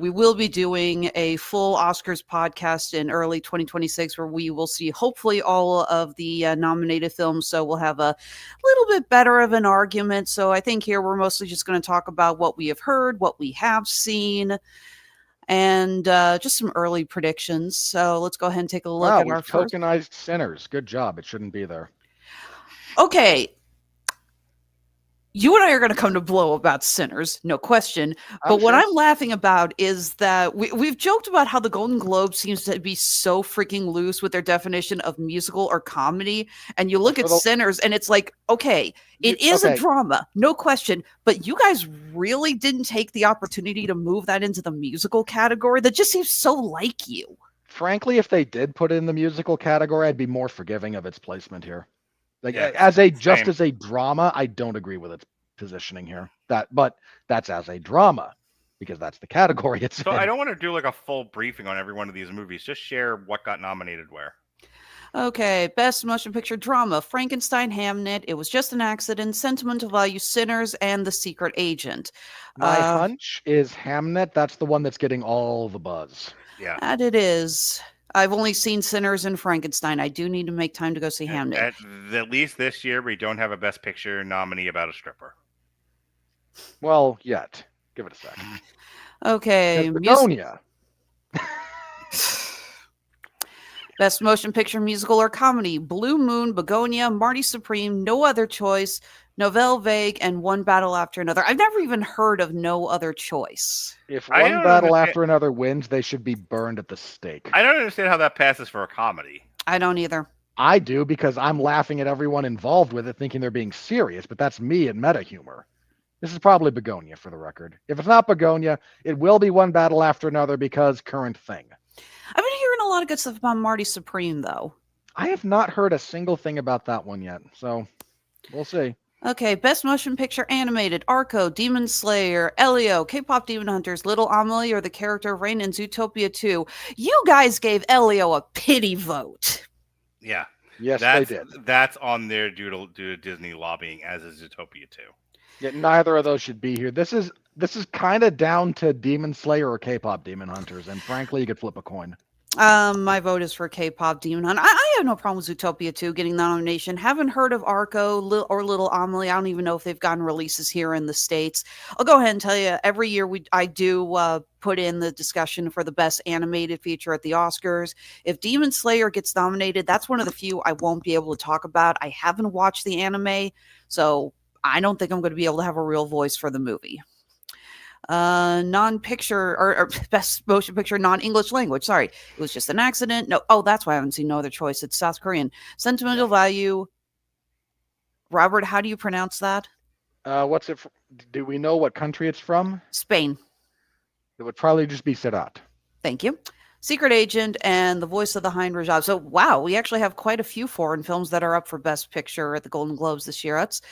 We will be doing a full Oscars podcast in early 2026 where we will see hopefully all of the nominated films. So we'll have a little bit better of an argument. So I think here we're mostly just going to talk about what we have heard, what we have seen, and just some early predictions. So let's go ahead and take a look at our first. Tokenized Sinners. Good job. It shouldn't be there. Okay. You and I are going to come to blow about Sinners, no question. But what I'm laughing about is that we've joked about how the Golden Globe seems to be so freaking loose with their definition of musical or comedy. And you look at Sinners and it's like, okay, it is a drama, no question. But you guys really didn't take the opportunity to move that into the musical category. That just seems so like you. Frankly, if they did put it in the musical category, I'd be more forgiving of its placement here. Like as a drama, I don't agree with its positioning here. But that's as a drama because that's the category it's So in. I don't want to do like a full briefing on every one of these movies. Just share what got nominated where. Okay, Best Motion Picture Drama: Frankenstein, Hamnet, It Was Just an Accident, Sentimental Value, Sinners, and The Secret Agent. My hunch is Hamnet. That's the one that's getting all the buzz. Yeah, and it is. I've only seen Sinners and Frankenstein. I do need to make time to go see Hamnet. At least this year, we don't have a Best Picture nominee about a stripper. Well, yet. Give it a second. Okay. Begonia. Best Motion Picture Musical or Comedy: Blue Moon, Begonia, Marty Supreme, No Other Choice, Novelle Vague, and One Battle After Another. I've never even heard of No Other Choice. If I one don't battle understand- after another wins, they should be burned at the stake. I don't understand how that passes for a comedy. I don't either. I do because I'm laughing at everyone involved with it, thinking they're being serious, but that's me and meta humor. This is probably Begonia for the record. If it's not Begonia, it will be One Battle After Another because current thing. I've been hearing a lot of good stuff about Marty Supreme, though. I have not heard a single thing about that one yet, so we'll see. Okay, Best Motion Picture Animated, Arco, Demon Slayer, Elio, K-Pop Demon Hunters, Little Amelie, or the character of Rain in Zootopia 2. You guys gave Elio a pity vote. Yeah. Yes, That's, they did. That's on their due to Disney lobbying, as is Zootopia 2. Yet neither of those should be here. This is kind of down to Demon Slayer or K-Pop Demon Hunters, and frankly, you could flip a coin. My vote is for K-Pop Demon Hunt. I have no problem with Zootopia 2 getting the nomination. Haven't heard of Arco or Little Amelie. I don't even know if they've gotten releases here in the States. I'll go ahead and tell you, every year I do put in the discussion for the best animated feature at the Oscars. If Demon Slayer gets nominated, that's one of the few I won't be able to talk about. I haven't watched the anime, so I don't think I'm going to be able to have a real voice for the movie. Non-picture or best motion picture non-English language. Sorry, it was just an accident. No, that's why I haven't seen No Other Choice. It's South Korean. Sentimental Value. Robert, how do you pronounce that? What's it? Do we know what country it's from? Spain. It would probably just be Sedat. Thank you. Secret Agent and The Voice of the Hind Rajab. So, wow, we actually have quite a few foreign films that are up for Best Picture at the Golden Globes this year. That's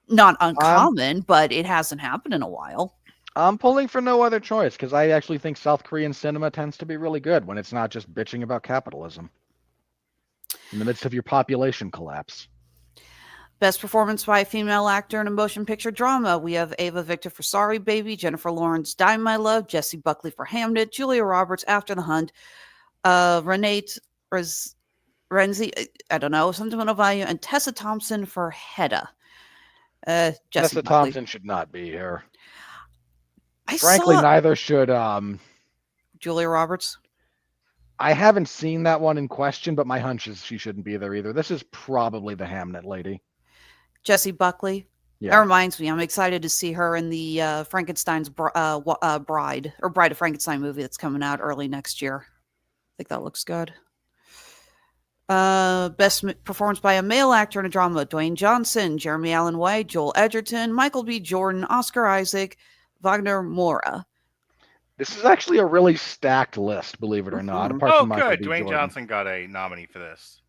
not uncommon, but it hasn't happened in a while. I'm pulling for No Other Choice because I actually think South Korean cinema tends to be really good when it's not just bitching about capitalism in the midst of your population collapse. Best performance by a female actor in a motion picture drama. We have Ava Victor for Sorry Baby, Jennifer Lawrence, Die My Love, Jessie Buckley for Hamnet, Julia Roberts, After the Hunt, Renee Renzi, I don't know, Sentimental Value, and Tessa Thompson for Hedda. Tessa Thompson should not be here. Frankly, neither should Julia Roberts. I haven't seen that one in question, but my hunch is she shouldn't be there either. This is probably the Hamnet lady. Jessie Buckley. Yeah. That reminds me, I'm excited to see her in the Frankenstein's Bride or Bride of Frankenstein movie that's coming out early next year. I think that looks good. Best performance by a male actor in a drama. Dwayne Johnson, Jeremy Allen White, Joel Edgerton, Michael B. Jordan, Oscar Isaac, Wagner Moura. This is actually a really stacked list, believe it or not. Mhm. Apart Oh, from Michael good. B. Dwayne Jordan. Johnson got a nominee for this.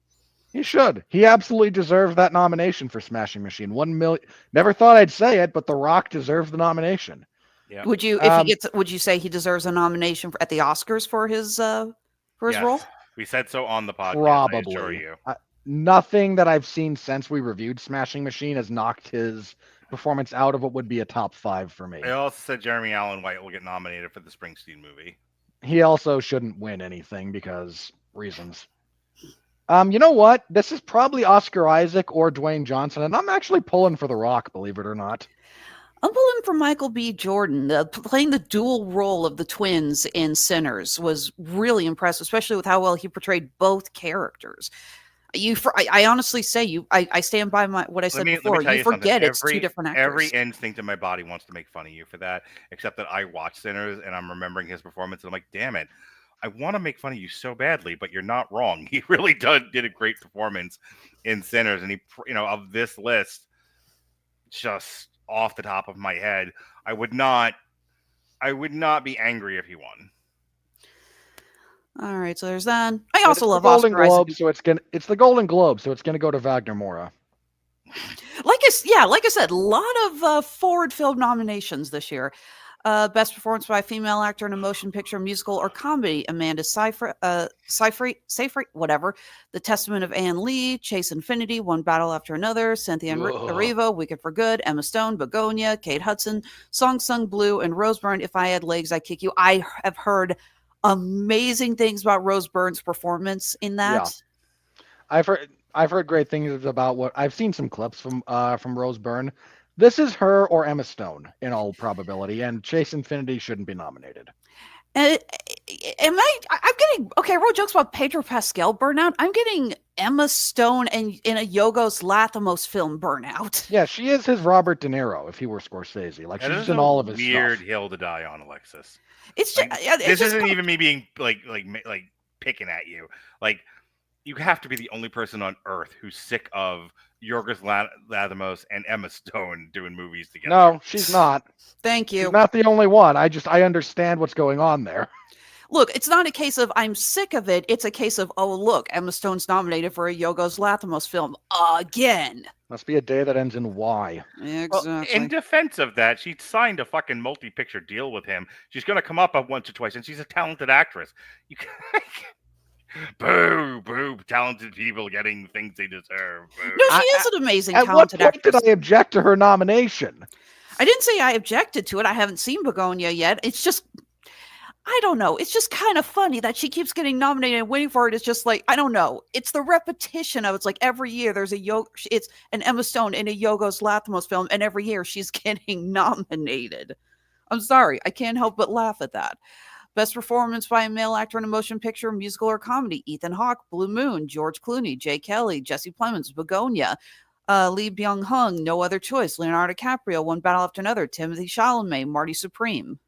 He should. He absolutely deserves that nomination for Smashing Machine. 1 million. Never thought I'd say it, but The Rock deserves the nomination. Yeah. Would you, if he gets, would you say he deserves a nomination at the Oscars for his Yes. role? We said so on the podcast. I assure Probably. you. Nothing that I've seen since we reviewed Smashing Machine has knocked his performance out of what would be a top 5 for me. I also said Jeremy Allen White will get nominated for the Springsteen movie. He also shouldn't win anything because reasons. You know what? This is probably Oscar Isaac or Dwayne Johnson, and I'm actually pulling for The Rock, believe it or not. I'm pulling for Michael B. Jordan. Playing the dual role of the twins in Sinners was really impressive, especially with how well he portrayed both characters. I honestly say I stand by what I said before. You forget it's two different actors. Every instinct in my body wants to make fun of you for that, except that I watched Sinners and I'm remembering his performance and I'm like, damn it, I want to make fun of you so badly, but you're not wrong. He really did a great performance in Sinners, and he, of this list, just off the top of my head, I would not be angry if he won. All right, so there's that. I also love Golden Oscar Globe, Isaac. so it's the Golden Globe, so it's gonna go to Wagner Moura. Like I said, a lot of forward film nominations this year. Best performance by a female actor in a motion picture, musical, or comedy. Amanda Seyfried, whatever. The Testament of Anne Lee, Chase Infinity, One Battle After Another, Cynthia Erivo, Wicked for Good, Emma Stone, Begonia, Kate Hudson, Song Sung Blue, and Rose Byrne, If I Had Legs, I'd Kick You. I have heard amazing things about Rose Byrne's performance in that. Yeah. I've heard great things about what I've seen some clips from Rose Byrne. This is her or Emma Stone in all probability, and Chase Infinity shouldn't be nominated. I'm getting, okay, I wrote jokes about Pedro Pascal burnout. I'm getting Emma Stone in a Yorgos Lanthimos film, Burnout. Yeah, she is his Robert De Niro if he were Scorsese. Like, That she's is in a all of his weird stuff. hill to die on, Alexis. It's Like, just, it's this just isn't even me being like picking at you. Like, you have to be the only person on earth who's sick of Yorgos Lanthimos and Emma Stone doing movies together. No, she's not. Thank you. She's not the only one. I understand what's going on there. Look, it's not a case of I'm sick of it. It's a case of, oh, look, Emma Stone's nominated for a Yorgos Lanthimos film again. Must be a day that ends in Y. Exactly. Well, in defense of that, she signed a fucking multi-picture deal with him. She's going to come up once or twice, and she's a talented actress. You boo, boo, talented people getting things they deserve. Boo. No, she is an amazing, At what talented point actress. did I object to her nomination? I didn't say I objected to it. I haven't seen Begonia yet. It's just, I don't know. It's just kind of funny that she keeps getting nominated and waiting for it. It's just like, I don't know. It's the repetition of it's like every year there's it's an Emma Stone in a Yorgos Lanthimos film, and every year she's getting nominated. I'm sorry. I can't help but laugh at that. Best performance by a male actor in a motion picture, musical, or comedy: Ethan Hawke, Blue Moon, George Clooney, Jay Kelly, Jesse Plemons, Begonia, Lee Byung-hun, No Other Choice, Leonardo DiCaprio, One Battle After Another, Timothy Chalamet, Marty Supreme.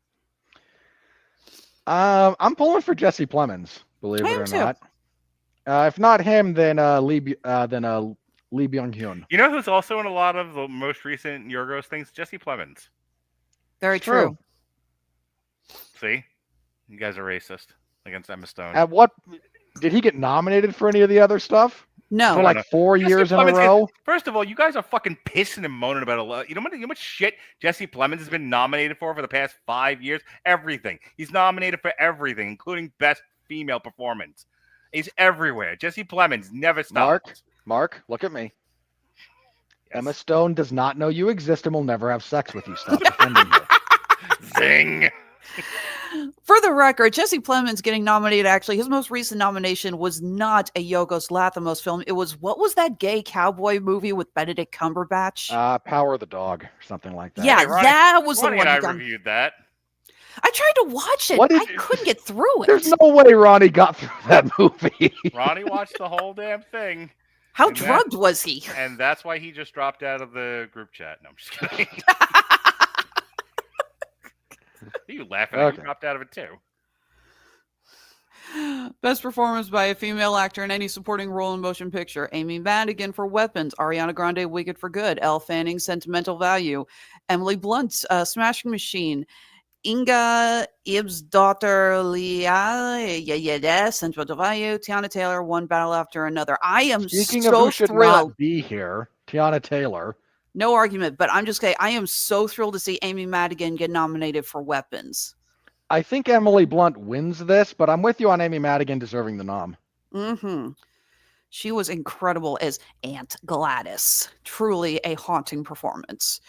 I'm pulling for Jesse Plemons, believe I it am or too. not. If not him, then Lee Byung-hun. You know who's also in a lot of the most recent Yorgos things? Jesse Plemons. Very It's true. true. See? You guys are racist against Emma Stone. At what did he get nominated for any of the other stuff? No. For like 4 Jesse years in a Plemons row? First of all, you guys are fucking pissing and moaning about a lot. You know how much shit Jesse Plemons has been nominated for the past 5 years? Everything. He's nominated for everything, including Best Female Performance. He's everywhere. Jesse Plemons never stops. Mark, look at me. Yes. Emma Stone does not know you exist and will never have sex with you. Stop defending her. Zing. For the record, Jesse Plemons getting nominated, actually, his most recent nomination was not a Yorgos Lanthimos film. It was, what was that gay cowboy movie with Benedict Cumberbatch? Power of the Dog or something like that. Yeah, Hey, Ronnie- that was Ronnie the one. and I he got- reviewed that. I tried to watch it. What did I you- couldn't get through it. There's no way Ronnie got through that movie. Ronnie watched the whole damn thing, How and that- drugged was he? and that's why he just dropped out of the group chat. No, I'm just kidding. You laughing? Okay. You dropped out of it too. Best performance by a female actor in any supporting role in motion picture: Amy Madigan for Weapons, Ariana Grande, Wicked for Good, Elle Fanning, Sentimental Value, Emily Blunt, Smashing Machine, Inga Ib's daughter Leah, Sentimental Value, Tiana Taylor, One Battle After Another. I am Speaking so of who should thrilled. not be here, Tiana Taylor. No argument, but I'm just saying, I am so thrilled to see Amy Madigan get nominated for Weapons. I think Emily Blunt wins this, but I'm with you on Amy Madigan deserving the nom. Mm-hmm. She was incredible as Aunt Gladys. Truly a haunting performance.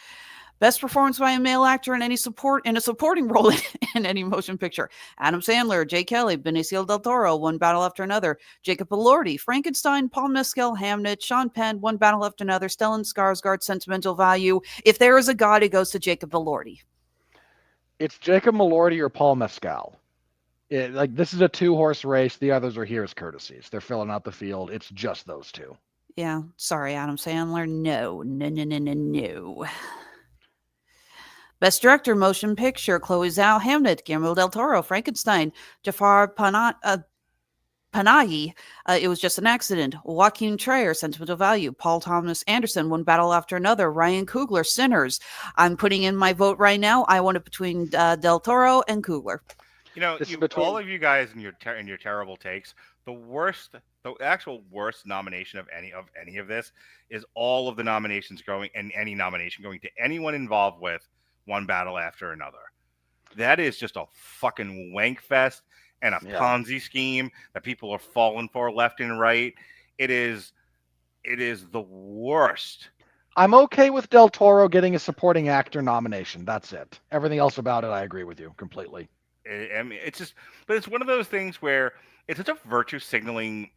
Best performance by a male actor in a supporting role in any motion picture: Adam Sandler, Jay Kelly, Benicio del Toro, One Battle After Another, Jacob Elordi, Frankenstein, Paul Mescal, Hamnet, Sean Penn, One Battle After Another, Stellan Skarsgård, Sentimental Value. If there is a God, it goes to Jacob Elordi. It's Jacob Elordi or Paul Mescal. This is a 2-horse race. The others are here as courtesies. They're filling out the field. It's just those two. Yeah, sorry, Adam Sandler. No. Best Director, Motion Picture: Chloe Zhao, Hamnet, Guillermo del Toro, Frankenstein, Jafar Panahi, It Was Just an Accident, Joaquin Trier, Sentimental Value, Paul Thomas Anderson, One Battle After Another, Ryan Coogler, Sinners. I'm putting in my vote right now. I want it between del Toro and Coogler. You know, This is between- all of you guys and your terrible takes. The actual worst nomination of any of this is all of the nominations going, and any nomination going to anyone involved with One Battle After Another. That is just a fucking wank fest and a Ponzi scheme that people are falling for left and right. It is the worst. I'm okay with Del Toro getting a supporting actor nomination. That's it. Everything else about it, I agree with you completely. I mean, but it's one of those things where it's such a virtue signaling.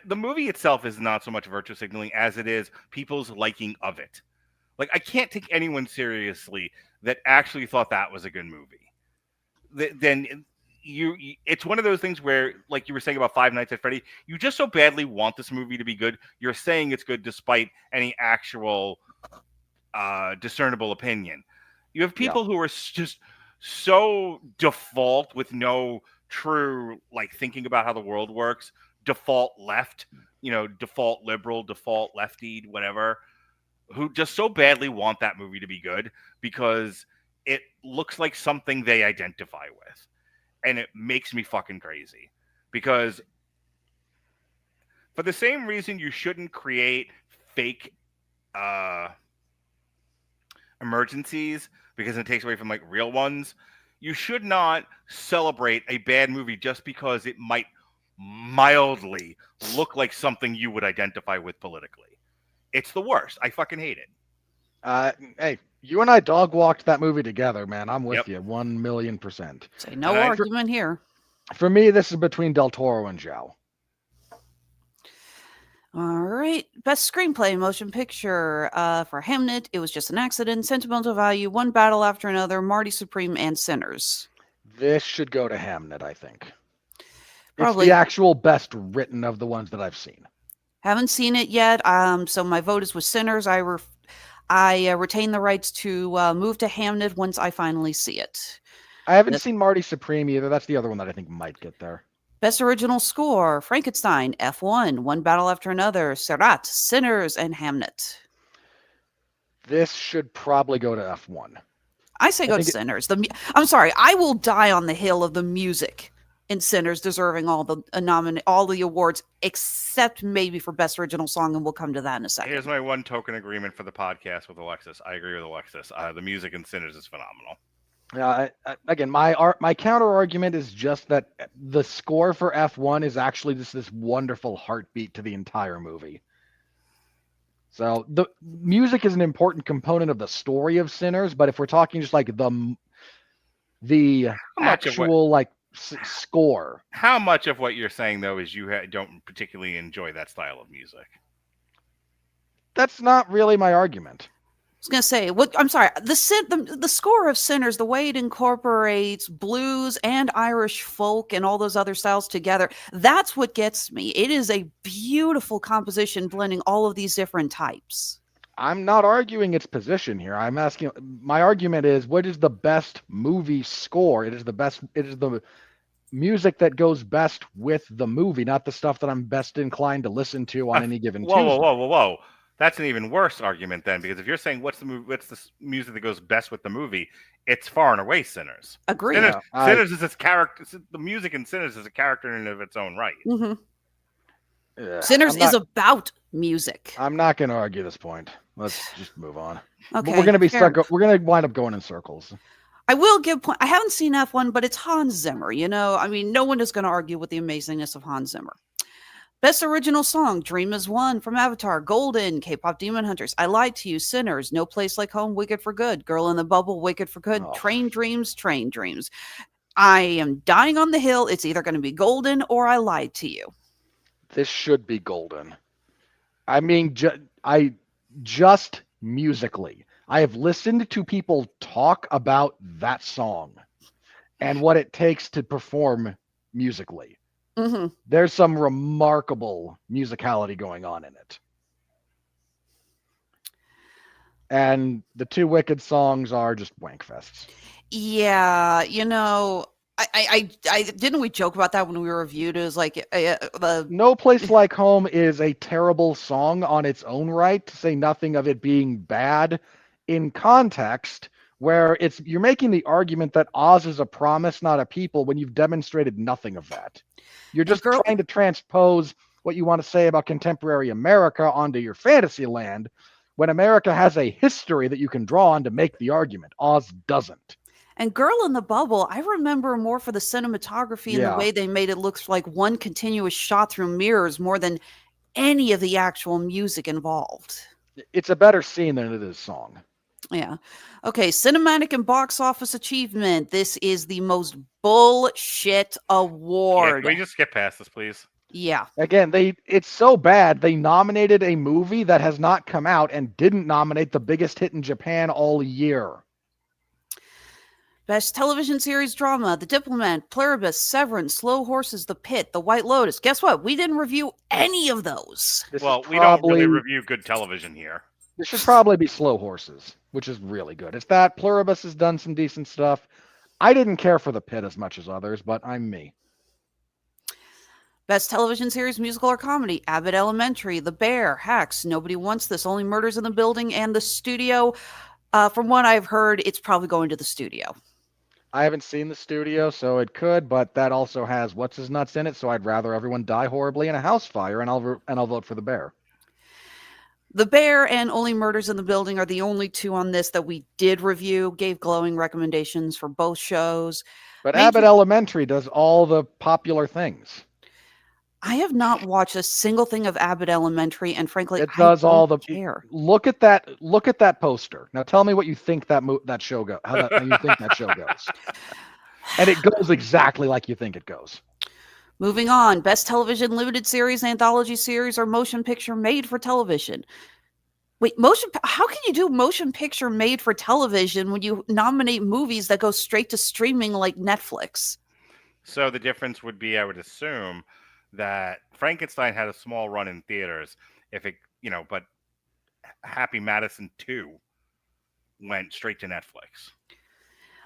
The movie itself is not so much virtue signaling as it is people's liking of it. Like, I can't take anyone seriously that actually thought that was a good movie. Then it's one of those things where, like you were saying about Five Nights at Freddy, you just so badly want this movie to be good. You're saying it's good despite any actual discernible opinion. You have people who are just so default with no true like thinking about how the world works, default left, default liberal, default lefty, whatever, who just so badly want that movie to be good because it looks like something they identify with. And it makes me fucking crazy because for the same reason you shouldn't create fake emergencies because it takes away from like real ones, you should not celebrate a bad movie just because it might mildly look like something you would identify with politically. It's the worst. I fucking hate it. Hey, you and I dog walked that movie together, man. I'm with Yep. you 1,000,000%. Say no argument here. For me, this is between Del Toro and Zhao. All right. Best screenplay, motion picture. For Hamnet, It Was Just an Accident, Sentimental Value, One Battle After Another, Marty Supreme, and Sinners. This should go to Hamnet, I think. Probably. It's the actual best written of the ones that I've seen. Haven't seen it yet. So my vote is with Sinners. I retain the rights to move to Hamnet once I finally see it. I haven't seen Marty Supreme either. That's the other one that I think might get there. Best original score, Frankenstein, F1, One Battle After Another, Serat, Sinners, and Hamnet. This should probably go to F1. I say go to Sinners. I'm sorry, I will die on the hill of the music in Sinners deserving all the awards, except maybe for Best Original Song, and we'll come to that in a second. Here's my one token agreement for the podcast with Alexis. I agree with Alexis. The music in Sinners is phenomenal. Again, my counter argument is just that the score for F1 is actually just this wonderful heartbeat to the entire movie. So the music is an important component of the story of Sinners, but if we're talking just like the actual like score, how much of what you're saying though is you don't particularly enjoy that style of music? That's not really my argument. I was gonna say, I'm sorry. The score of Sinners, the way it incorporates blues and Irish folk and all those other styles together, that's what gets me. It is a beautiful composition blending all of these different types. I'm not arguing its position here. I'm asking. My argument is, what is the best movie score? It is the music that goes best with the movie, not the stuff that I'm best inclined to listen to on any given Tuesday. Whoa. That's an even worse argument then, because if you're saying what's the music that goes best with the movie, it's far and away Sinners. Agreed. Sinners is its character. The music in Sinners is a character in and of its own right. Mm-hmm. Sinners is about music. I'm not going to argue this point. Let's just move on. Okay, we're going to be stuck. We're going to wind up going in circles. I will give point. I haven't seen F1, but it's Hans Zimmer. I mean, no one is going to argue with the amazingness of Hans Zimmer. Best original song, Dream Is One from Avatar, Golden, K-pop Demon Hunters, I Lied to You, Sinners, No Place Like Home, Wicked for Good, Girl in the Bubble, Wicked for Good, Train Dreams. I am dying on the hill. It's either going to be Golden or I Lied to You. This should be Golden. I mean, just musically, I have listened to people talk about that song and what it takes to perform musically. Mm-hmm. There's some remarkable musicality going on in it. And the two Wicked songs are just wank fests. Yeah, I didn't we joke about that when we reviewed it? It was like No Place Like Home is a terrible song on its own right, to say nothing of it being bad in context, where you're making the argument that Oz is a promise, not a people, when you've demonstrated nothing of that. You're just trying to transpose what you want to say about contemporary America onto your fantasy land, when America has a history that you can draw on to make the argument. Oz doesn't. And Girl in the Bubble, I remember more for the cinematography and the way they made it look like one continuous shot through mirrors more than any of the actual music involved. It's a better scene than it is song. Yeah. Okay. Cinematic and box office achievement. This is the most bullshit award. Yeah, can we just skip past this, please? Yeah. Again, it's so bad. They nominated a movie that has not come out and didn't nominate the biggest hit in Japan all year. Best television series drama: The Diplomat, Pluribus, Severance, Slow Horses, The Pit, The White Lotus. Guess what? We didn't review any of those. This Well, is we don't really probably review good television here. this should probably be Slow Horses, which is really good. It's that Pluribus has done some decent stuff. I didn't care for The Pit as much as others, but I'm me. Best television series, musical or comedy: Abbott Elementary, The Bear, Hacks, Nobody Wants This, Only Murders in the Building, and The Studio. From what I've heard, it's probably going to The Studio. I haven't seen The Studio, so it could, but that also has What's His Nuts in it, so I'd rather everyone die horribly in a house fire, and I'll vote for The Bear. The Bear and Only Murders in the Building are the only two on this that we did review. Gave glowing recommendations for both shows. But Major- Abbott Elementary does all the popular things. I have not watched a single thing of Abbott Elementary, and frankly, It does I all don't the care. Look at that poster. Now tell me what you think that show goes. How you think that show goes? And it goes exactly like you think it goes. Moving on, best television limited series, anthology series, or motion picture made for television. Wait, how can you do motion picture made for television when you nominate movies that go straight to streaming like Netflix? So the difference would be, I would assume, that Frankenstein had a small run in theaters. But Happy Madison 2 went straight to Netflix.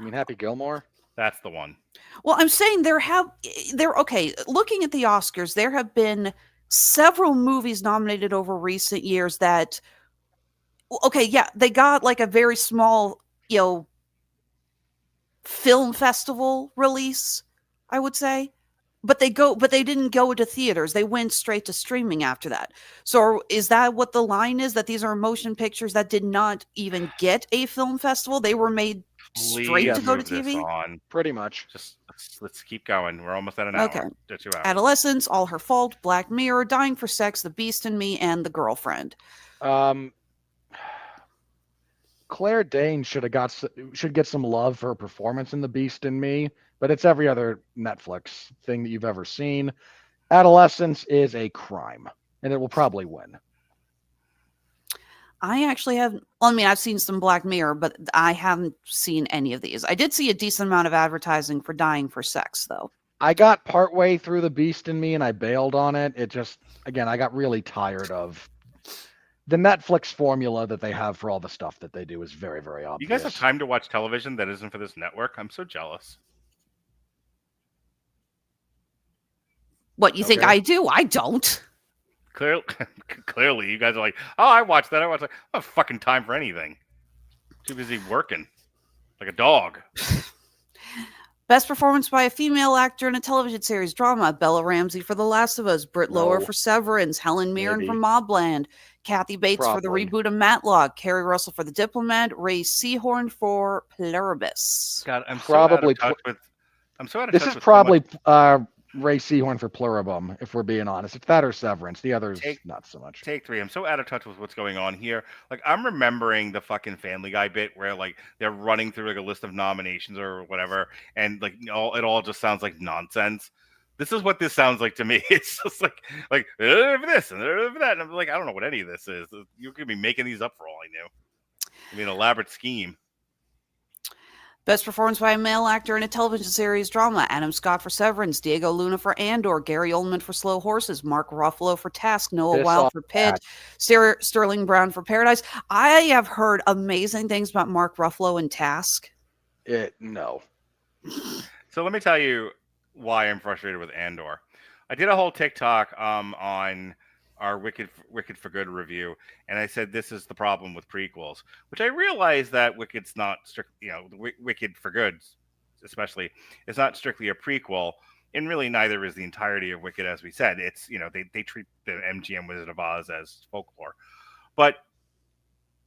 You mean Happy Gilmore? That's the one. Well, I'm saying okay. Looking at the Oscars, there have been several movies nominated over recent years that, okay, yeah, they got like a very small, film festival release, I would say. But they didn't go to theaters. They went straight to streaming after that. So is that what the line is? That these are motion pictures that did not even get a film festival? They were made straight Please to go to move this TV? on. Pretty much. Just let's keep going. We're almost at an hour. Okay. To 2 hours. Adolescence, All Her Fault, Black Mirror, Dying for Sex, The Beast in Me, and The Girlfriend. Claire Danes should get some love for her performance in The Beast in Me, but it's every other Netflix thing that you've ever seen. Adolescence is a crime, and it will probably win. I actually have, I've seen some Black Mirror, but I haven't seen any of these. I did see a decent amount of advertising for Dying for Sex, though. I got partway through The Beast in Me and I bailed on it. It just, again, I got really tired of the Netflix formula that they have for all the stuff that they do is very, very obvious. You guys have time to watch television that isn't for this network? I'm so jealous. What, you think Okay. I do? I don't. Clearly, you guys are like, oh, I watched that. I don't have fucking time for anything. Too busy working. Like a dog. Best performance by a female actor in a television series drama: Bella Ramsey for The Last of Us, Britt Lower No. for Severance, Helen Mirren Maybe. for Mobland, Kathy Bates for the Probably. reboot of Matlock, Kerry Russell for The Diplomat, Ray Seahorn for Pluribus. God, I'm Probably so out of touch with. I'm so out of This touch is with so much- probably Ray Seahorn for Pluribum, if we're being honest. It's that or Severance. The others, not so much. Take 3. I'm so out of touch with what's going on here. Like, I'm remembering the fucking Family Guy bit where like they're running through like a list of nominations or whatever, and like it all just sounds like nonsense. This is what this sounds like to me. It's just like this and that, and I'm like, I don't know what any of this is. You could be making these up for all I knew. I mean, elaborate scheme. Best performance by a male actor in a television series drama: Adam Scott for Severance, Diego Luna for Andor, Gary Oldman for Slow Horses, Mark Ruffalo for Task, Noah Piss Wilde off for Pitt, Sterling Brown for Paradise. I have heard amazing things about Mark Ruffalo in Task. No. So let me tell you why I'm frustrated with Andor. I did a whole TikTok on our Wicked for Good review, and I said this is the problem with prequels, which I realize that Wicked's not strictly, Wicked for Good, especially, is not strictly a prequel, and really neither is the entirety of Wicked, as we said. It's they treat the MGM Wizard of Oz as folklore, but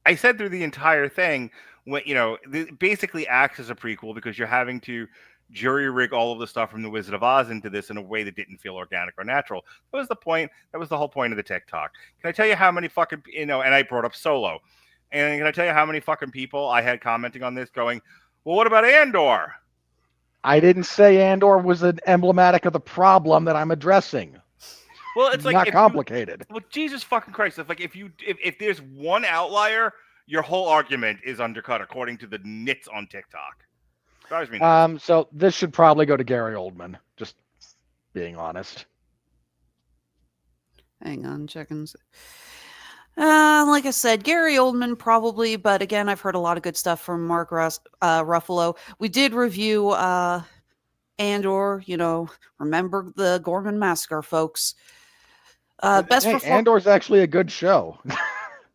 I said through the entire thing, when it basically acts as a prequel because you're having to jury rig all of the stuff from the Wizard of Oz into this in a way that didn't feel organic or natural. That was the point. That was the whole point of the TikTok. Can I tell you how many fucking, and I brought up Solo. And can I tell you how many fucking people I had commenting on this going, well, what about Andor? I didn't say Andor was an emblematic of the problem that I'm addressing. Well, it's like not complicated. Well, Jesus fucking Christ. It's like if there's one outlier, your whole argument is undercut according to the nits on TikTok. Drives me nuts. So this should probably go to Gary Oldman. Just being honest. Hang on, checking. Like I said, Gary Oldman probably, but again, I've heard a lot of good stuff from Mark Ruffalo. We did review Andor, remember the Gorman Massacre, folks. Andor's actually a good show.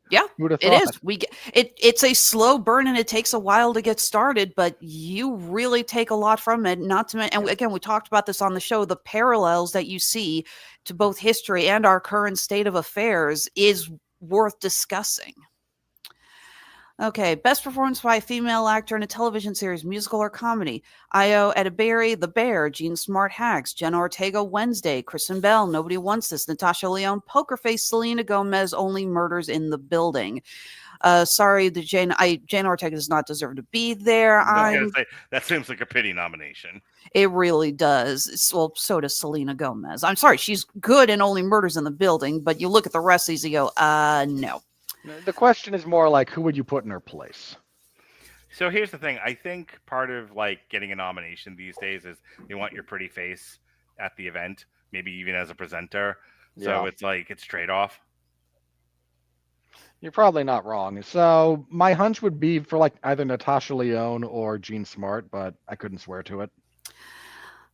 Yeah, Who'd have it thought? is. It's a slow burn and it takes a while to get started, but you really take a lot from it. Not to mention, and again, we talked about this on the show. The parallels that you see to both history and our current state of affairs is worth discussing. Okay, best performance by a female actor in a television series, musical or comedy. Io Edeberry, The Bear, Jean Smart Hacks, Jenna Ortega, Wednesday, Kristen Bell, Nobody Wants This, Natasha Lyonne, Poker Face, Selena Gomez, Only Murders in the Building. Sorry, Jane Ortega does not deserve to be there. I was gonna say, that seems like a pity nomination. It really does. Well, so does Selena Gomez. I'm sorry, she's good in Only Murders in the Building, but you look at the rest of these and go, no. The question is more like, who would you put in her place? So here's the thing. I think part of like getting a nomination these days is they want your pretty face at the event, maybe even as a presenter. So it's like it's trade-off. You're probably not wrong. So my hunch would be for like either Natasha Lyonne or Jean Smart, but I couldn't swear to it.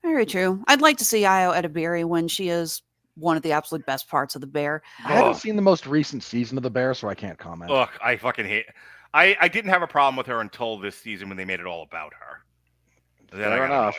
Very true. I'd like to see Io Edeberry when she is one of the absolute best parts of The Bear. I haven't seen the most recent season of The Bear, so I can't comment. Look, I fucking hate. I didn't have a problem with her until this season when they made it all about her. Then I got annoyed.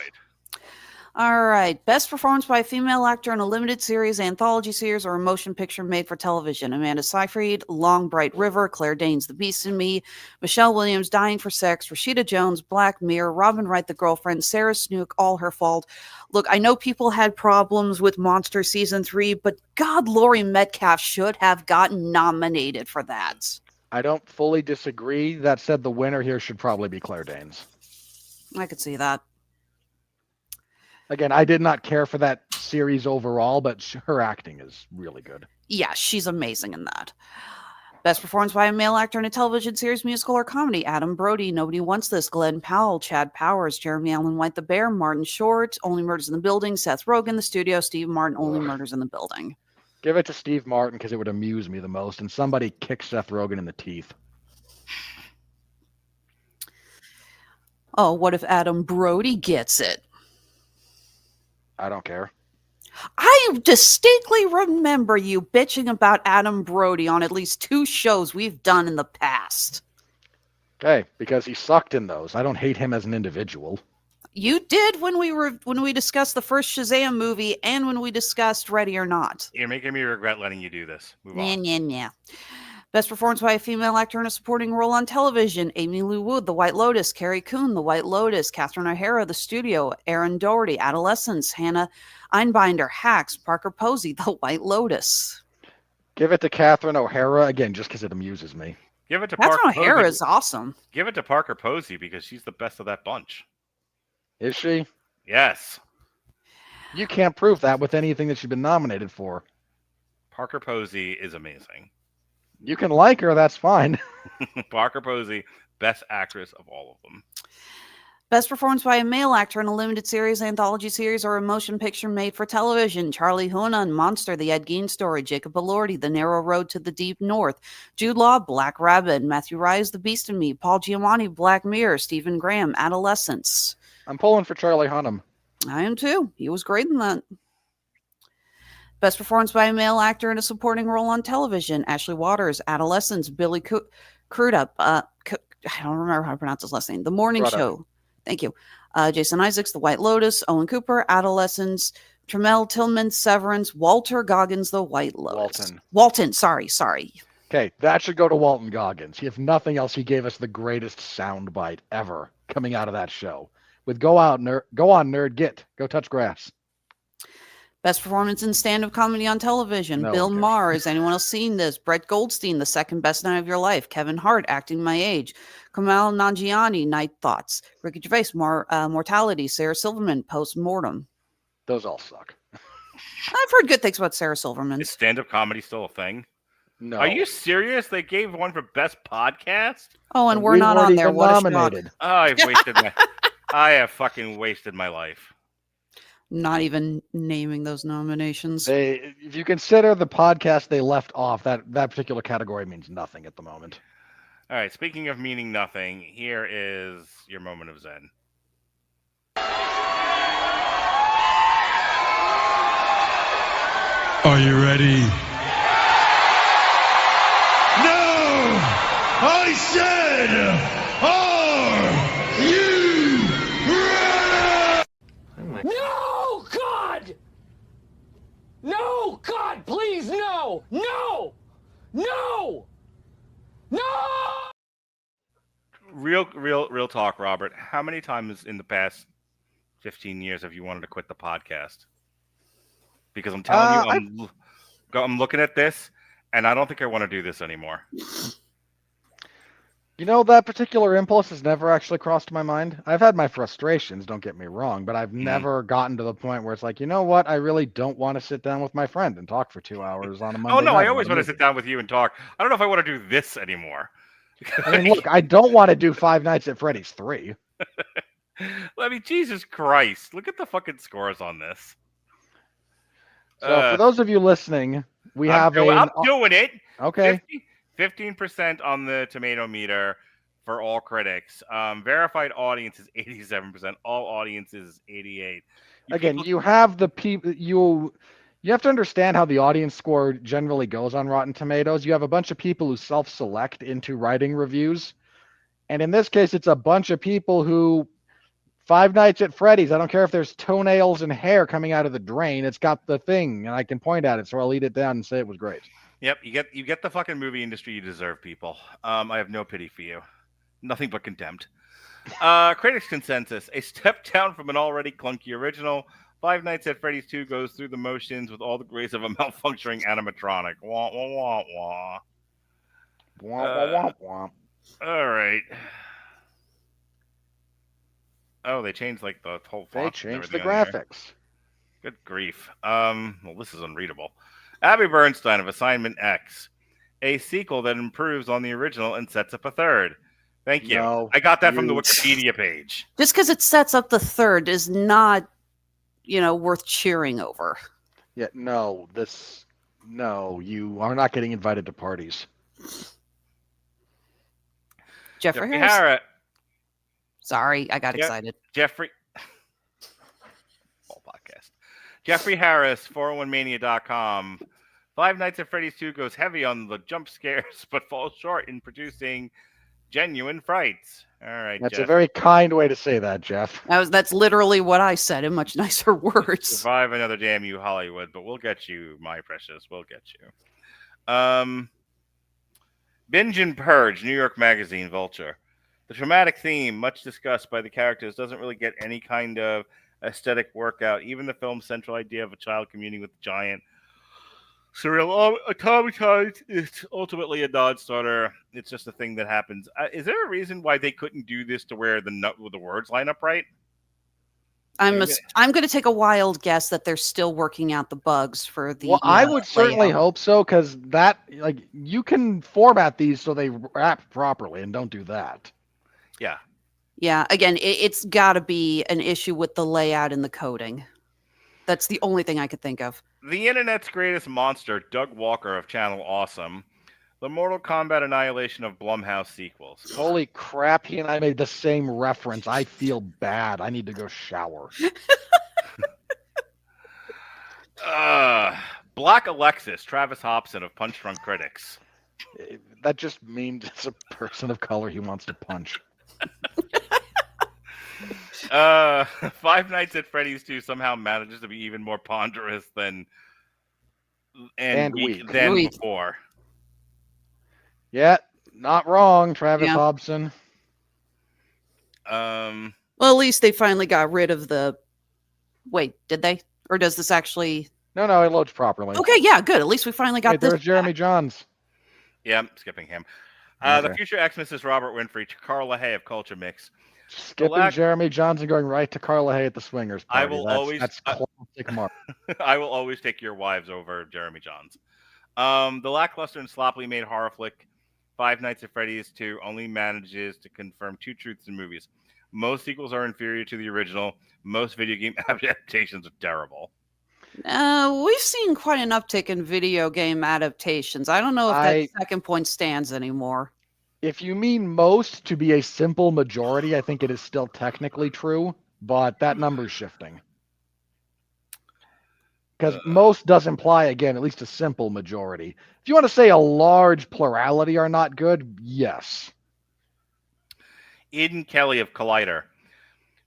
All right. Best performance by a female actor in a limited series, anthology series, or a motion picture made for television. Amanda Seyfried, Long Bright River, Claire Danes, The Beast in Me, Michelle Williams, Dying for Sex, Rashida Jones, Black Mirror, Robin Wright, The Girlfriend, Sarah Snook, All Her Fault. Look, I know people had problems with Monster Season 3, but God, Laurie Metcalf should have gotten nominated for that. I don't fully disagree. That said, the winner here should probably be Claire Danes. I could see that. Again, I did not care for that series overall, but her acting is really good. Yeah, she's amazing in that. Best performance by a male actor in a television series, musical, or comedy. Adam Brody, Nobody Wants This, Glenn Powell, Chad Powers, Jeremy Allen White, The Bear, Martin Short, Only Murders in the Building, Seth Rogen, The Studio, Steve Martin, Only Murders in the Building. Give it to Steve Martin because it would amuse me the most, and somebody kick Seth Rogen in the teeth. Oh, what if Adam Brody gets it? I don't care. I distinctly remember you bitching about Adam Brody on at least 2 shows we've done in the past. Okay, because he sucked in those. I don't hate him as an individual. You did when we discussed the first Shazam movie and when we discussed Ready or Not. You're making me regret letting you do this. Move on. Yeah. Best performance by a female actor in a supporting role on television. Amy Lou Wood, The White Lotus. Carrie Coon, The White Lotus. Catherine O'Hara, The Studio. Erin Doherty, Adolescence. Hannah Einbinder, Hacks. Parker Posey, The White Lotus. Give it to Catherine O'Hara, again, just because it amuses me. Give it to Catherine Parker O'Hara Posey. is awesome. Give it to Parker Posey because she's the best of that bunch. Is she? Yes. You can't prove that with anything that she's been nominated for. Parker Posey is amazing. You can like her, that's fine. Parker Posey, best actress of all of them. Best performance by a male actor in a limited series, anthology series, or a motion picture made for television. Charlie Hunnam, Monster, The Ed Gein Story. Jacob Elordi, The Narrow Road to the Deep North. Jude Law, Black Rabbit. Matthew Rise, The Beast in Me. Paul Giamatti, Black Mirror. Stephen Graham, Adolescence. I'm pulling for Charlie Hunnam. I am too. He was great in that. Best performance by a male actor in a supporting role on television. Ashley Waters, Adolescence. Billy Crudup. I don't remember how to pronounce his last name. The Morning Show. Thank you. Jason Isaacs, The White Lotus. Owen Cooper, Adolescence. Tremel Tillman, Severance. Walter Goggins, The White Lotus. Walton. Sorry. Okay, that should go to Walton Goggins. If nothing else, he gave us the greatest soundbite ever coming out of that show. With go on, nerd, get. Go touch grass. Best performance in stand-up comedy on television. No, Bill okay. Maher. Has anyone else seen this? Brett Goldstein, The Second Best Night of Your Life. Kevin Hart, Acting My Age. Kamal Nanjiani, Night Thoughts. Ricky Gervais, Mortality. Sarah Silverman, Post Mortem. Those all suck. I've heard good things about Sarah Silverman. Is stand-up comedy still a thing? No. Are you serious? They gave one for best podcast? Oh, and we're We not weren't on there. even What a shock. nominated. Oh, I've wasted my I have fucking wasted my life. Not even naming those nominations. If you consider the podcast they left off, that particular category means nothing at the moment. All right, speaking of meaning nothing, here is your moment of zen. Are you ready? No! I said, are you ready? No, God! No, God, please, no! No! No! No! Real talk, Robert. How many times in the past 15 years have you wanted to quit the podcast? Because I'm telling you, I'm looking at this, and I don't think I want to do this anymore. You know, that particular impulse has never actually crossed my mind. I've had my frustrations, don't get me wrong, but I've never gotten to the point where it's like, you know what? I really don't want to sit down with my friend and talk for 2 hours on a Monday Oh, no, night I always about a want to sit movie. down with you and talk. I don't know if I want to do this anymore. I mean, look, I don't want to do Five Nights at Freddy's 3. I mean, Jesus Christ. Look at the fucking scores on this. So for those of you listening, we I'm have doing it. Okay. 15% on the tomato meter for all critics. Verified audience is 87%. All audiences is 88%. You have the people you have to understand how the audience score generally goes on Rotten Tomatoes. You have a bunch of people who self-select into writing reviews. And in this case, it's a bunch of people who Five Nights at Freddy's. I don't care if there's toenails and hair coming out of the drain. It's got the thing, and I can point at it, so I'll eat it down and say it was great. Yep, you get the fucking movie industry you deserve, people. I have no pity for you. Nothing but contempt. Critics consensus: a step down from an already clunky original. Five Nights at Freddy's 2 goes through the motions with all the grace of a malfunctioning animatronic. Wah wah wah wah. Womp, womp, womp. All right. Oh, they changed like the whole font. They changed the and everything on here. graphics. Good grief. Well, this is unreadable. Abby Bernstein of Assignment X. A sequel that improves on the original and sets up a third. Thank you. No, I got that from the Wikipedia page. Just because it sets up the third is not, worth cheering over. Yeah, no, you are not getting invited to parties. Jeffrey Jeffrey Harris. Harris. Sorry, I got excited. Jeffrey. Whole podcast. Jeffrey Harris, 401mania.com. Five Nights at Freddy's 2 goes heavy on the jump scares, but falls short in producing genuine frights. All right, That's Jeff. a very kind way to say that, Jeff. That's literally what I said in much nicer words. Survive another damn you, Hollywood, but we'll get you, my precious. We'll get you. Binge and Purge, New York Magazine, Vulture. The traumatic theme, much discussed by the characters, doesn't really get any kind of aesthetic workout. Even the film's central idea of a child communing with the giant surreal automatons is ultimately a non-starter. It's just a thing that happens. Is there a reason why they couldn't do this to where the words line up right? I'm going to take a wild guess that they're still working out the bugs for the. Well, I would certainly hope so, because you can format these so they wrap properly, and don't do that. Yeah. Yeah. Again, it's got to be an issue with the layout and the coding. That's the only thing I could think of. The internet's greatest monster, Doug Walker of Channel Awesome. The Mortal Kombat Annihilation of Blumhouse sequels. Holy crap, he and I made the same reference. I feel bad. I need to go shower. Black Alexis, Travis Hobson of Punch Drunk Critics. That just means it's a person of color he wants to punch. Five Nights at Freddy's 2 somehow manages to be even more ponderous than weak than before. Yeah, not wrong, Travis Hobson. Well, at least they finally got rid of the. Wait, did they? Or does this actually? No, it loads properly. Okay, yeah, good. At least we finally got this. There's Jeremy Johns. Yeah, I'm skipping him. Okay. The future Xmas Robert Winfrey, Carla Hay of Culture Mix. Skipping Jeremy Johns and going right to Carla Hay at the Swingers Party. That's classic Mark. I will always take your wives over Jeremy Johns. The lackluster and sloppily made horror flick Five Nights at Freddy's 2 only manages to confirm two truths in movies. Most sequels are inferior to the original. Most video game adaptations are terrible. We've seen quite an uptick in video game adaptations. I don't know if that second point stands anymore. If you mean most to be a simple majority, I think it is still technically true, but that number's shifting. Because most does imply, again, at least a simple majority. If you want to say a large plurality are not good, yes. Eden Kelly of Collider.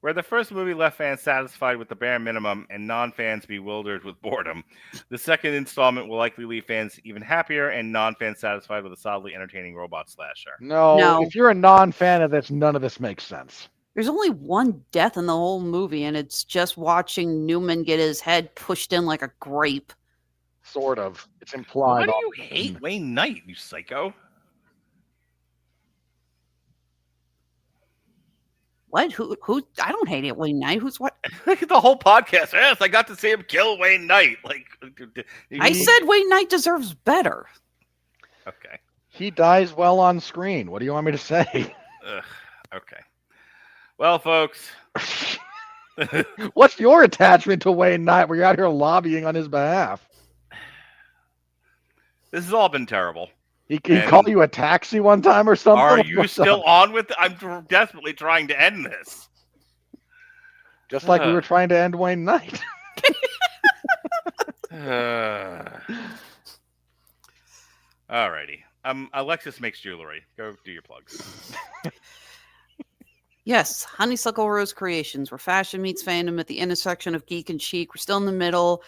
Where the first movie left fans satisfied with the bare minimum and non-fans bewildered with boredom, the second installment will likely leave fans even happier and non-fans satisfied with a solidly entertaining robot slasher. No, if you're a non-fan of this, none of this makes sense. There's only one death in the whole movie, and it's just watching Newman get his head pushed in like a grape. Sort of. It's implied. Why do you hate Wayne Knight, you psycho? What? Who? I don't hate it, Wayne Knight. Who's what? The whole podcast. Yes, I got to see him kill Wayne Knight. I said Wayne Knight deserves better. Okay. He dies well on screen. What do you want me to say? Okay. Well, folks. What's your attachment to Wayne Knight? We're out here lobbying on his behalf. This has all been terrible. He called you a taxi one time or something? Are you still on with it? I'm desperately trying to end this. Just like we were trying to end Wayne Knight. Alrighty. Alexis makes jewelry. Go do your plugs. Yes, Honeysuckle Rose Creations, where fashion meets fandom at the intersection of geek and chic. We're still in the middle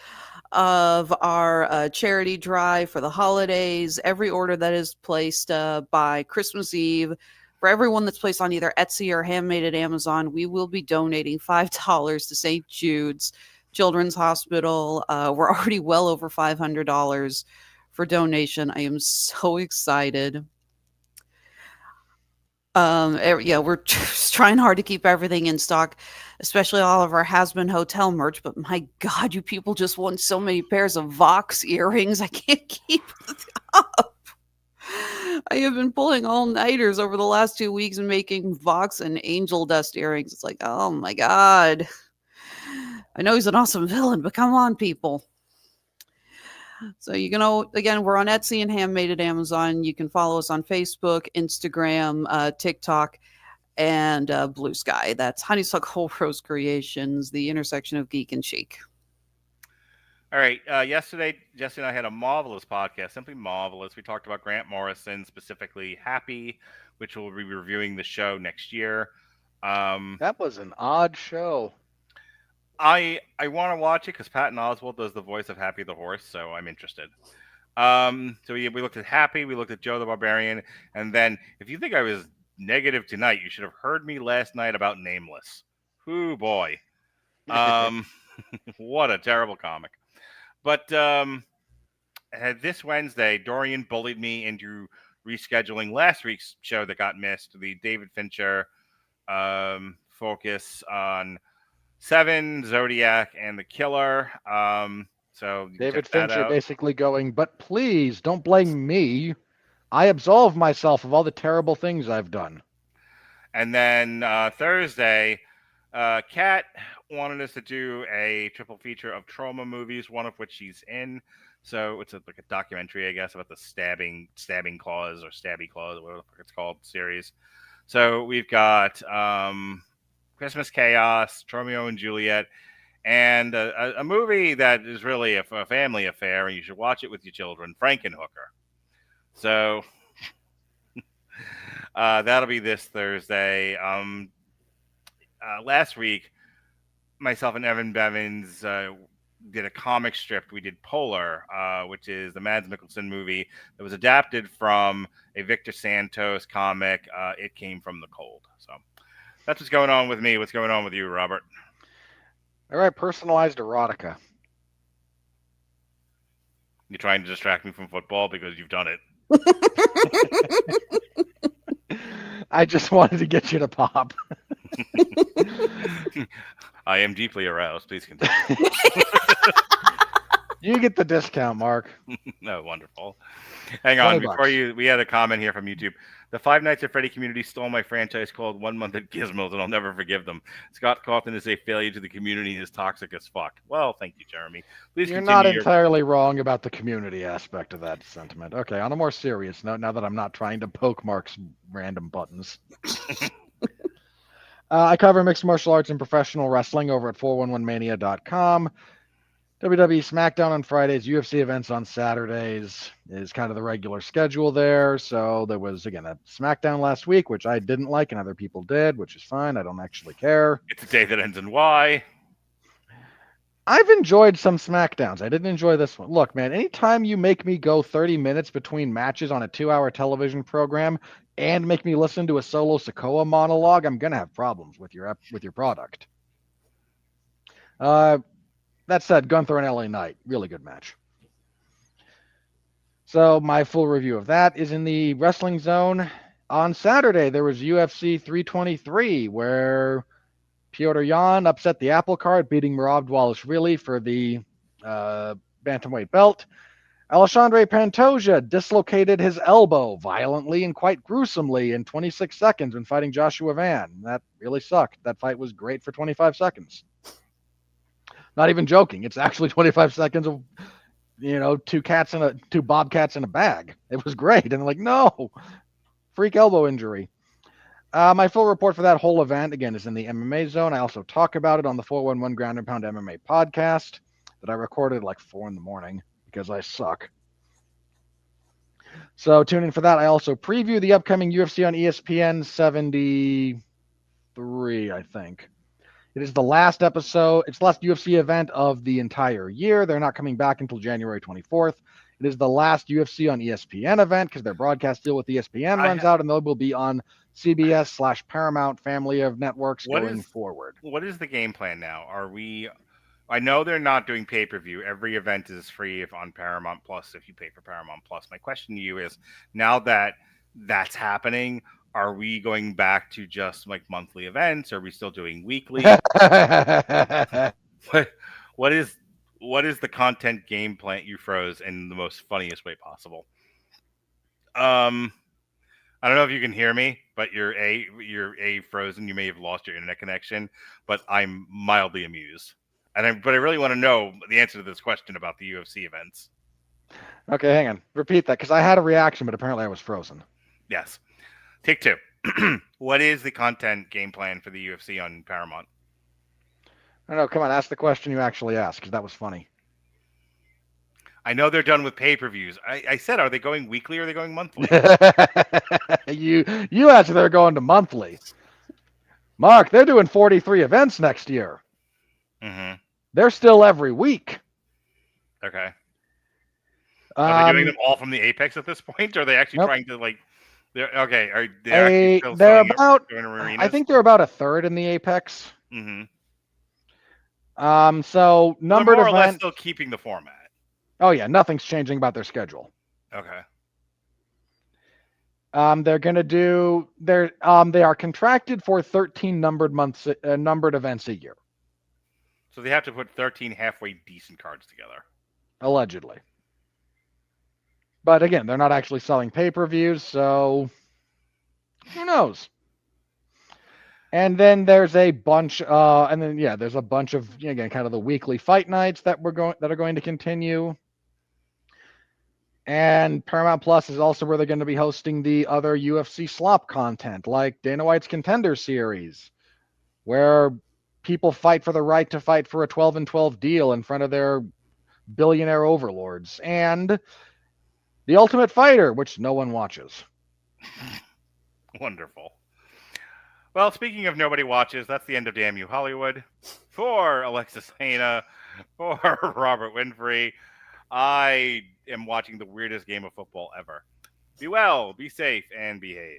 of our charity drive for the holidays. Every order that is placed by Christmas Eve, for everyone that's placed on either Etsy or handmade at Amazon, we will be donating $5 to St. Jude's Children's Hospital. We're already well over $500 for donation. I am so excited. We're just trying hard to keep everything in stock, especially all of our Has-Been Hotel merch. But my God, you people just want so many pairs of Vox earrings. I can't keep it up. I have been pulling all-nighters over the last 2 weeks and making Vox and angel dust earrings. It's like, oh my God. I know he's an awesome villain, but come on, people. So you can, again, we're on Etsy and handmade at Amazon. You can follow us on Facebook, Instagram, TikTok, and Blue Sky. That's Honeysuckle Rose Creations, the intersection of geek and chic. All right. Yesterday, Jesse and I had a marvelous podcast, simply marvelous. We talked about Grant Morrison, specifically Happy, which we'll be reviewing the show next year. That was an odd show. I want to watch it because Patton Oswalt does the voice of Happy the Horse, so I'm interested. So we looked at Happy, we looked at Joe the Barbarian, and then if you think I was negative tonight, you should have heard me last night about Nameless. Ooh, boy. What a terrible comic. But this Wednesday, Dorian bullied me into rescheduling last week's show that got missed, the David Fincher focus on Seven, Zodiac, and The Killer. So David Fincher basically going, but please don't blame me. I absolve myself of all the terrible things I've done. And then Thursday, Kat wanted us to do a triple feature of trauma movies, one of which she's in. So it's like a documentary, I guess, about the stabbing claws or stabby claws, whatever the fuck it's called, series. So we've got Christmas Chaos, Romeo and Juliet, and a movie that is really a family affair, and you should watch it with your children, Frankenhooker. So that'll be this Thursday. Last week, myself and Evan Bevins did a comic strip. We did Polar, which is the Mads Mikkelsen movie that was adapted from a Victor Santos comic. It Came from the Cold. So that's what's going on with me. What's going on with you, Robert? All right, personalized erotica. You trying to distract me from football because you've done it? I just wanted to get you to pop. I am deeply aroused. Please continue. You get the discount, Mark. No, wonderful. Hang on, $20. we had a comment here from YouTube. The Five Nights at Freddy community stole my franchise called 1 Month at Gizmos, and I'll never forgive them. Scott Cawthon is a failure to the community and is toxic as fuck. Well, thank you, Jeremy. Please You're continue not entirely wrong about the community aspect of that sentiment. Okay, on a more serious note, now that I'm not trying to poke Mark's random buttons. I cover mixed martial arts and professional wrestling over at 411mania.com. WWE SmackDown on Fridays, UFC events on Saturdays is kind of the regular schedule there. So there was, again, a SmackDown last week, which I didn't like and other people did, which is fine. I don't actually care. It's a day that ends in Y. I've enjoyed some SmackDowns. I didn't enjoy this one. Look, man, anytime you make me go 30 minutes between matches on a 2-hour television program and make me listen to a solo Sokoa monologue, I'm going to have problems with your product. That said, Gunther and LA Knight, really good match. So my full review of that is in the Wrestling Zone. On Saturday, there was UFC 323, where Piotr Jan upset the apple cart, beating Merab Dvalishvili for the bantamweight belt. Alexandre Pantoja dislocated his elbow violently and quite gruesomely in 26 seconds when fighting Joshua Van. That really sucked. That fight was great for 25 seconds. Not even joking. It's actually 25 seconds of, two bobcats in a bag. It was great. And like, no, freak elbow injury. My full report for that whole event, again, is in the MMA Zone. I also talk about it on the 411 Ground and Pound MMA podcast that I recorded like 4 a.m. because I suck. So tune in for that. I also preview the upcoming UFC on ESPN 73, I think. It is the last episode. It's the last UFC event of the entire year. They're not coming back until January 24th. It is the last UFC on ESPN event because their broadcast deal with ESPN runs out, and they will be on CBS/Paramount family of networks going forward. What is the game plan now? I know they're not doing pay-per-view. Every event is free on Paramount Plus if you pay for Paramount Plus. My question to you is, now that that's happening, are we going back to just like monthly events? Are we still doing weekly? What is the content game plan you froze in the most funniest way possible? I don't know if you can hear me, but you're frozen. You may have lost your internet connection, but I'm mildly amused. But I really want to know the answer to this question about the UFC events. Okay, hang on. Repeat that because I had a reaction, but apparently I was frozen. Yes. Take 2. What is the content game plan for the UFC on Paramount? I don't know. Come on, ask the question you actually asked because that was funny. I know they're done with pay-per-views. I said, are they going weekly or are they going monthly? You answered they're going to monthly. Mark, they're doing 43 events next year. Mm-hmm. They're still every week. Okay. Are they doing them all from the Apex at this point? Or are they actually trying to like? They're okay. Are they actually still they're about? arenas? I think they're about a third in the Apex. Mm-hmm. So numbered more or less event. still keeping the format. Oh yeah, nothing's changing about their schedule. Okay. They're gonna do. They are contracted for 13 numbered events a year. So they have to put 13 halfway decent cards together. Allegedly. But again, they're not actually selling pay-per-views, so who knows? And then there's a bunch, there's a bunch of, again, kind of the weekly fight nights that are going to continue. And Paramount Plus is also where they're going to be hosting the other UFC slop content, like Dana White's Contender Series, where people fight for the right to fight for a 12-12 deal in front of their billionaire overlords, and The Ultimate Fighter, which no one watches. Wonderful. Well, speaking of nobody watches, that's the end of Damn You Hollywood. For Alexis Hana, for Robert Winfrey, I am watching the weirdest game of football ever. Be well, be safe, and behave.